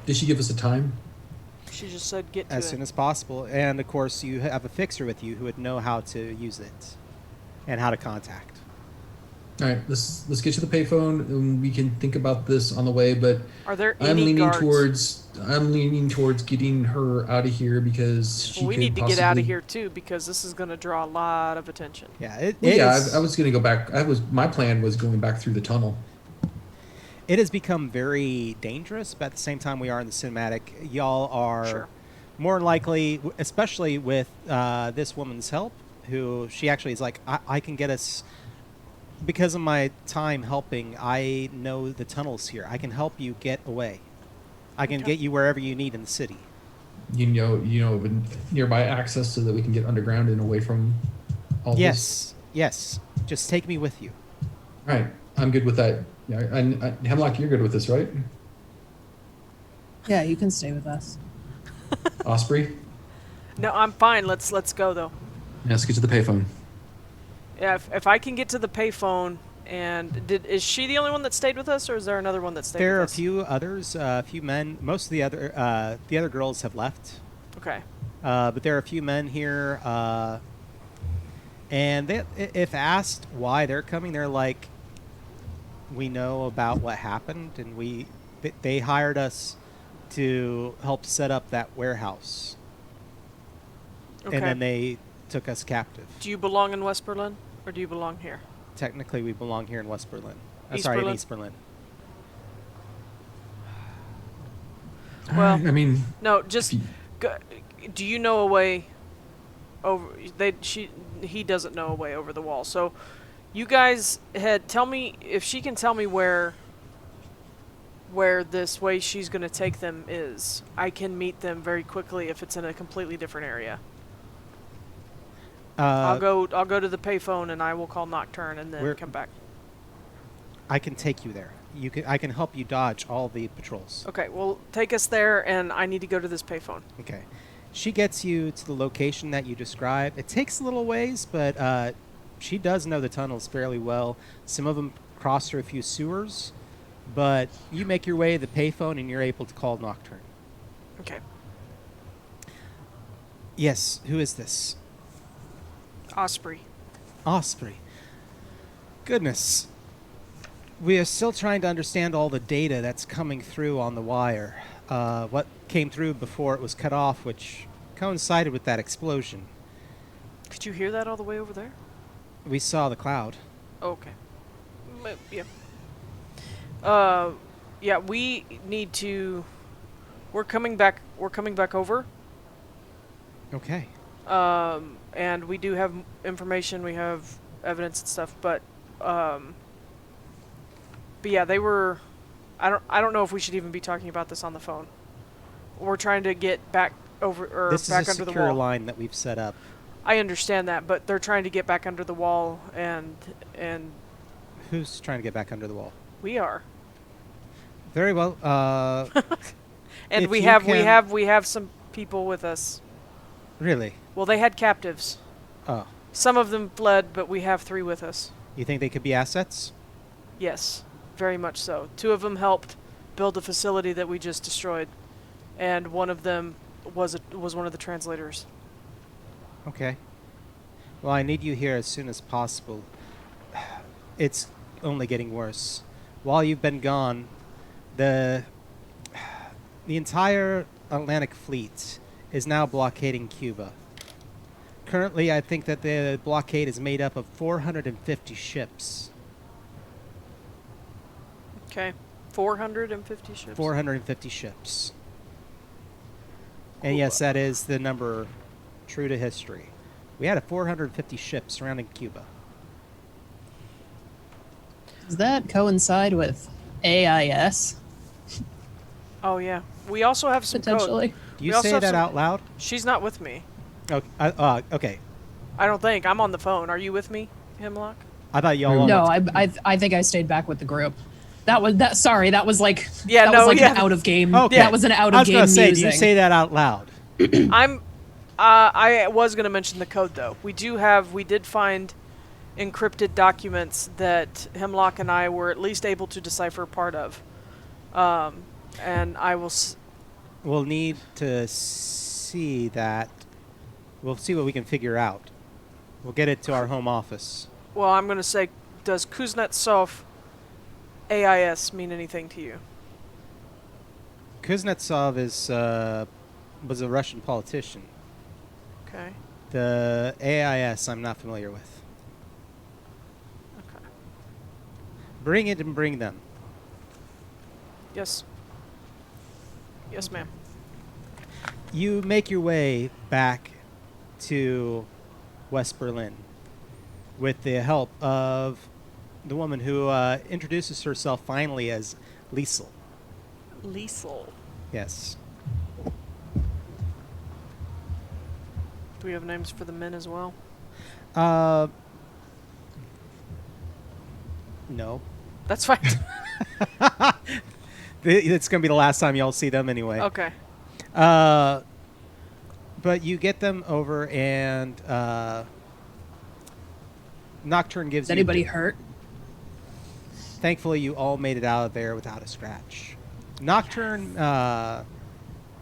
Did she give us a time? She just said get to As it. soon as possible. And of course, you have a fixer with you who would know how to use it and how to contact. All right, let's get to the payphone, and we can think about this on the way. But Are there I'm any leaning guards? towards getting her out of here because she Well, we could need to get out of possibly- here too, because this is going to draw a lot of attention. Yeah, Well, yeah, I was going to go back. My plan was going back through the tunnel. It has become very dangerous, but at the same time, we are in the cinematic. Y'all are Sure. more likely, especially with this woman's help, who she actually is like, I can get us, because of my time helping, I know the tunnels here. I can help you get away. I can Okay. get you wherever you need in the city. You know, of a nearby access so that we can get underground and away from all this. Yes. Just take me with you. All right, I'm good with that. Yeah, and Hemlock, you're good with this, right? Yeah, you can stay with us. Osprey? No, I'm fine. Let's go though. Yeah, let's get to the payphone. Yeah, if I can get to the payphone, and is she the only one that stayed with us, or is there another one that stayed There are with a us? few others, a few men. Most of the other girls have left. Okay. But there are a few men here, and if asked why they're coming, they're like, "We know about what happened, and they hired us to help set up that warehouse, Okay. and then they took us captive. Do you belong in West Berlin, or do you belong here? Technically, we belong here in West Berlin. East In Berlin? East Berlin. Well, I mean, No, just do you know a way over? He doesn't know a way over the wall. So, you guys tell me if she can tell me where this way she's going to take them is. I can meet them very quickly if it's in a completely different area. I'll go to the payphone and I will call Nocturne and then come back. I can take you there. I can help you dodge all the patrols. Okay, well, take us there, and I need to go to this payphone. Okay. She gets you to the location that you described. It takes a little ways, but she does know the tunnels fairly well. Some of them cross through a few sewers, but you make your way to the payphone and you're able to call Nocturne. Okay. Yes, who is this? Osprey. Osprey. Goodness. We are still trying to understand all the data that's coming through on the wire. What came through before it was cut off, which coincided with that explosion. Could you hear that all the way over there? We saw the cloud. Oh, okay. Yeah. Yeah, we need to... We're coming back over. Okay. And we do have information, we have evidence and stuff, but yeah, they were... I don't know if we should even be talking about this on the phone. We're trying to get back over, or this back is a under the secure wall. line that we've set up. I understand that, but they're trying to get back under the wall, and Who's trying to get back under the wall? we are. Very well. And if we you have some people with us. Really? Well, they had captives. Oh. Some of them fled, but we have 3 with us. You think they could be assets? Yes, very much so. 2 of them helped build a facility that we just destroyed, and one of them was one of the translators. Okay. Well, I need you here as soon as possible. It's only getting worse. While you've been gone, the entire Atlantic fleet is now blockading Cuba. Currently, I think that the blockade is made up of 450 ships. Okay. 450 ships. 450 ships. And yes, that is the number true to history. We had 450 ships surrounding Cuba. Does that coincide with AIS? Oh, yeah. We also have some Potentially. code. Do you We also say have that some- out loud? She's not with me. Okay. I don't think. I'm on the phone. Are you with me, Hemlock? I thought y'all all No, went to- I think I stayed back with the group. Sorry, that was like Yeah, that no, was like yeah. an out of game. Okay. That was an out I of was game gonna say, musing. do you say that out loud? I was going to mention the code, though. We did find encrypted documents that Hemlock and I were at least able to decipher part of. And I will... We'll need to see that. We'll see what we can figure out. We'll get it to our home office. Well, I'm going to say, does Kuznetsov AIS mean anything to you? Kuznetsov was a Russian politician. Okay. The AIS I'm not familiar with. Okay. Bring it and bring them. Yes. Yes, ma'am. You make your way back to West Berlin with the help of the woman who introduces herself finally as Liesel. Liesel. Yes. Do we have names for the men as well? No. That's fine. It's going to be the last time y'all see them anyway. Okay. But you get them over, and Nocturne gives Is anybody hurt? Thankfully, you all made it out of there without a scratch. Nocturne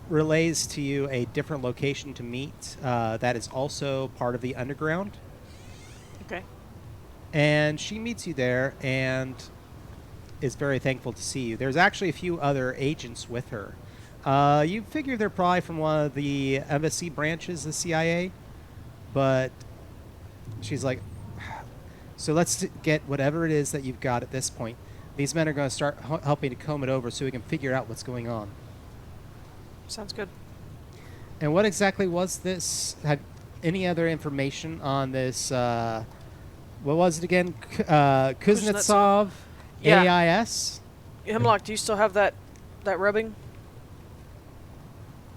relays to you a different location to meet that is also part of the underground. Okay. And she meets you there and is very thankful to see you. There's actually a few other agents with her. You figure they're probably from one of the embassy branches of the CIA, but she's like, so let's get whatever it is that you've got at this point. These men are going to start helping to comb it over so we can figure out what's going on. Sounds good. And what exactly was this? Had any other information on this? What was it again? Kuznetsov Yeah. AIS? Hemlock, do you still have that rubbing?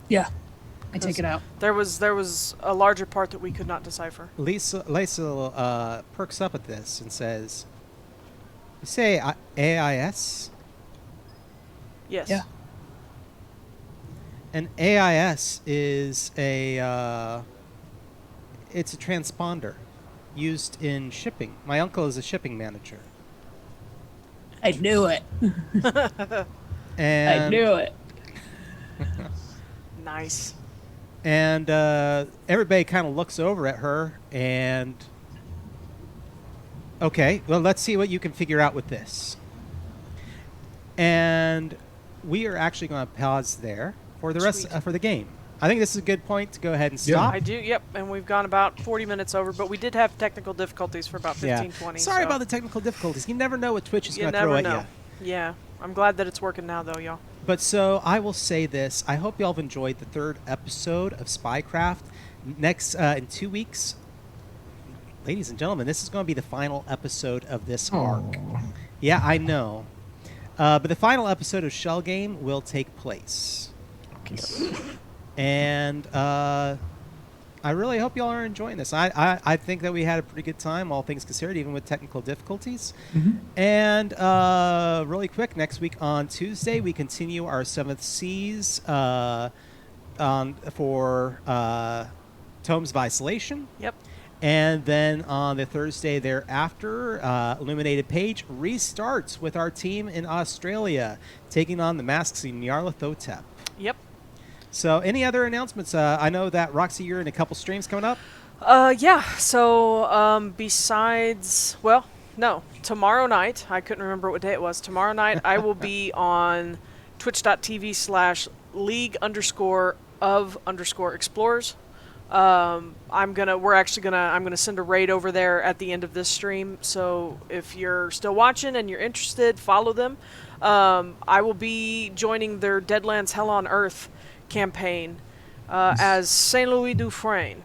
Yeah. I take it out. There was a larger part that we could not decipher. Lisa perks up at this and says, "You say AIS?" Yes. Yeah. An AIS is it's a transponder used in shipping. My uncle is a shipping manager. I knew it. And I knew it. Nice. And everybody kind of looks over at her and, okay, well, let's see what you can figure out with this. And we are actually going to pause there for the rest for the game. I think this is a good point to go ahead and stop. I do, yep. And we've gone about 40 minutes over, but we did have technical difficulties for about 15, 20. Sorry so about the technical difficulties. You never know what Twitch is you going to throw never at know. you. Yeah. I'm glad that it's working now, though, y'all. But so I will say this. I hope y'all have enjoyed the third episode of Spycraft. Next, in 2 weeks, ladies and gentlemen, this is going to be the final episode of this arc. Yeah, I know. But the final episode of Shell Game will take place. And I really hope y'all are enjoying this. I think that we had a pretty good time, all things considered, even with technical difficulties. Mm-hmm. And really quick, next week on Tuesday, we continue our 7th Seas for Tomes of Isolation. Yep. And then on the Thursday thereafter, Illuminated Page restarts with our team in Australia, taking on the Masks in Nyarlathotep. Yep. So any other announcements? I know that, Roxy, you're in a couple streams coming up. Yeah. So besides, well, no, tomorrow night, I couldn't remember what day it was. Tomorrow night, I will be on twitch.tv/league_of_explorers. I'm gonna send a raid over there at the end of this stream. So if you're still watching and you're interested, follow them. I will be joining their Deadlands Hell on Earth campaign as Saint Louis Dufresne,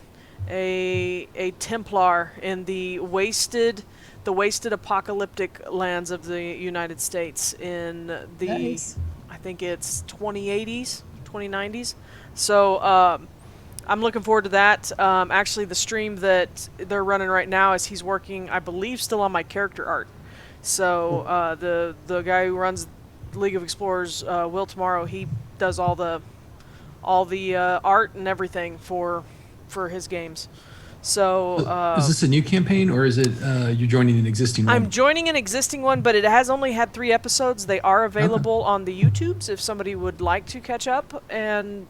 a Templar in the wasted apocalyptic lands of the United States in the Nice. I think it's 2080s, 2090s. So I'm looking forward to that. Actually, the stream that they're running right now is he's working, I believe, still on my character art. So the guy who runs League of Explorers, Will Tomorrow, he does all the art and everything for his games. So is this a new campaign, or is it you're joining an existing one? I'm joining an existing one, but it has only had 3 episodes. They are available on the YouTubes if somebody would like to catch up and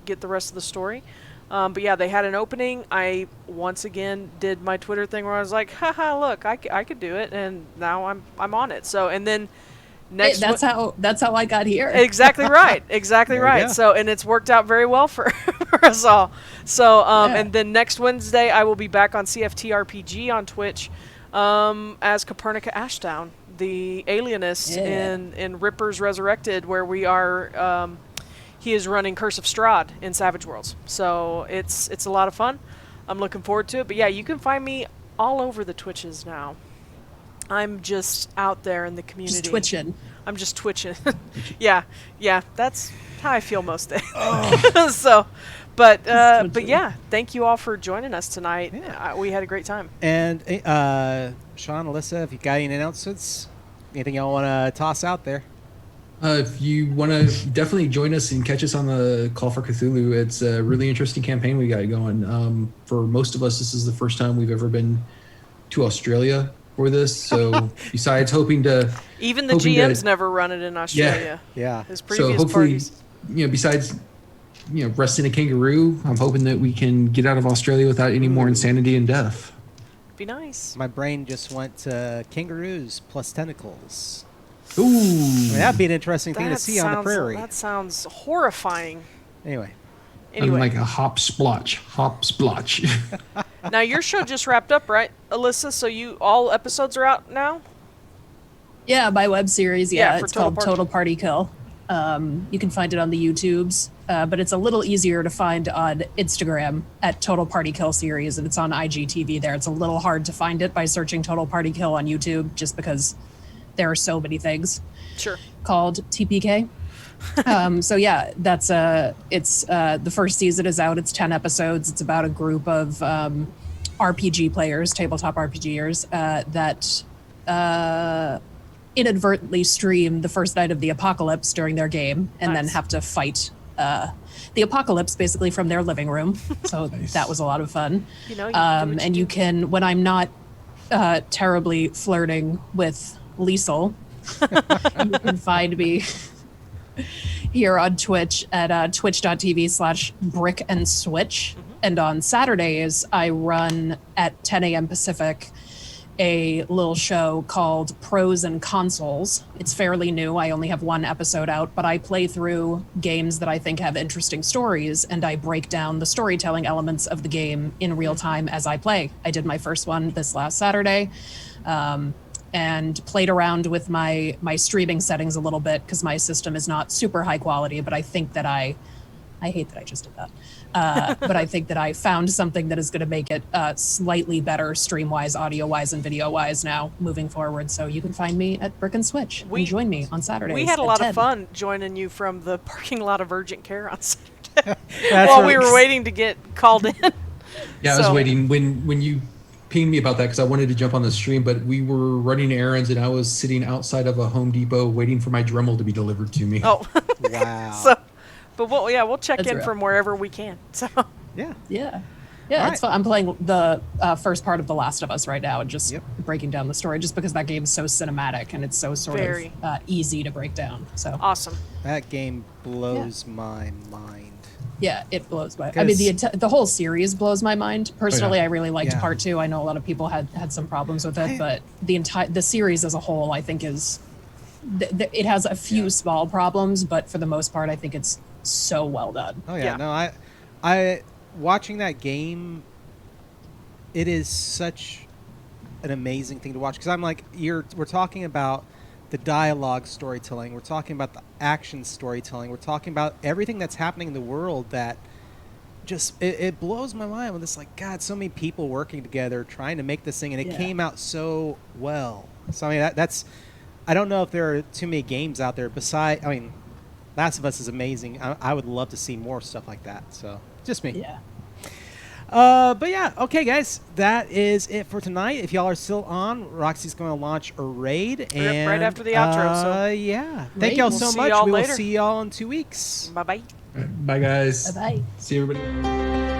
get the rest of the story. But yeah, they had an opening. I once again did my Twitter thing where I was like, haha, look, I could do it, and now I'm on it. So, and then next That's how I got here. Exactly right. Exactly There you right. go. So, and it's worked out very well for us all. So, Yeah. and then next Wednesday, I will be back on CFT RPG on Twitch as Copernica Ashdown, the alienist in Ripper's Resurrected, where we are. He is running Curse of Strahd in Savage Worlds. So it's a lot of fun. I'm looking forward to it. But yeah, you can find me all over the Twitches now. I'm just out there in the community. Just twitching. I'm just twitching. yeah, that's how I feel most days. So, but yeah, thank you all for joining us tonight. Yeah. We had a great time. And Shawn, Alyssa, if you got any announcements, anything y'all want to toss out there? If you want to definitely join us and catch us on the Call for Cthulhu, it's a really interesting campaign we got going. For most of us, this is the first time we've ever been to Australia for this. So besides hoping to... Even the GM's never run it in Australia. Yeah. His previous so hopefully, parties. Besides, resting a kangaroo, I'm hoping that we can get out of Australia without any more insanity and death. Be nice. My brain just went to kangaroos plus tentacles. Ooh. I mean, that'd be an interesting thing to see on the prairie. That sounds horrifying. Anyway. I'm like a hop splotch. Now, your show just wrapped up, right, Alyssa? So all episodes are out now? Yeah, my web series. Yeah, it's called Total Total Party Kill. You can find it on the YouTubes, but it's a little easier to find on Instagram at Total Party Kill series, and it's on IGTV there. It's a little hard to find it by searching Total Party Kill on YouTube, just because there are so many things. Sure. Called TPK. So yeah, that's it's the first season is out. It's 10 episodes. It's about a group of RPG players, tabletop RPGers, that inadvertently stream the first night of the apocalypse during their game, and then have to fight the apocalypse basically from their living room. So that was a lot of fun. And you can, when I'm not terribly flirting with Liesel, you can find me here on Twitch at twitch.tv/brick-and-switch. And on Saturdays, I run at 10 a.m. Pacific a little show called Pros and Consoles. It's fairly new. I only have one episode out, but I play through games that I think have interesting stories, and I break down the storytelling elements of the game in real time as I play. I did my first one this last Saturday, and played around with my streaming settings a little bit, because my system is not super high quality, but I think that I hate that I just did that. But I think that I found something that is going to make it slightly better stream-wise, audio-wise, and video-wise now moving forward. So you can find me at Brick and Switch and join me on Saturdays. We had a at lot 10. of fun joining you from the parking lot of Urgent Care on Saturday while we were waiting to get called in. Yeah, I was waiting when you pinged me about that, because I wanted to jump on the stream, but we were running errands and I was sitting outside of a Home Depot waiting for my Dremel to be delivered to me. Oh, wow. But we'll check in from wherever we can. So yeah, All it's fun. I'm playing the first part of The Last of Us right now, and just breaking down the story, just because that game is so cinematic and it's so sort of easy to break down. So awesome. That game blows my mind. Yeah, it blows my. I mean, the whole series blows my mind. Personally, I really liked part 2. I know a lot of people had some problems with it, but the series as a whole, I think, is it has a few small problems, but for the most part, I think it's so well done. Oh yeah. No, I watching that game, it is such an amazing thing to watch, because I'm like, we're talking about the dialogue storytelling, we're talking about the action storytelling, we're talking about everything that's happening in the world that just it blows my mind when it's like, God, so many people working together trying to make this thing, and it came out so well. So I mean, that's I don't know if there are too many games out there besides, I mean, Last of Us is amazing. I would love to see more stuff like that. So just me. Yeah. But yeah, okay, guys, that is it for tonight. If y'all are still on, Roxy's going to launch a raid, and right after the outro. So yeah, thank y'all so much. We will see y'all in 2 weeks. Bye bye. Bye, guys. Bye bye. See everybody.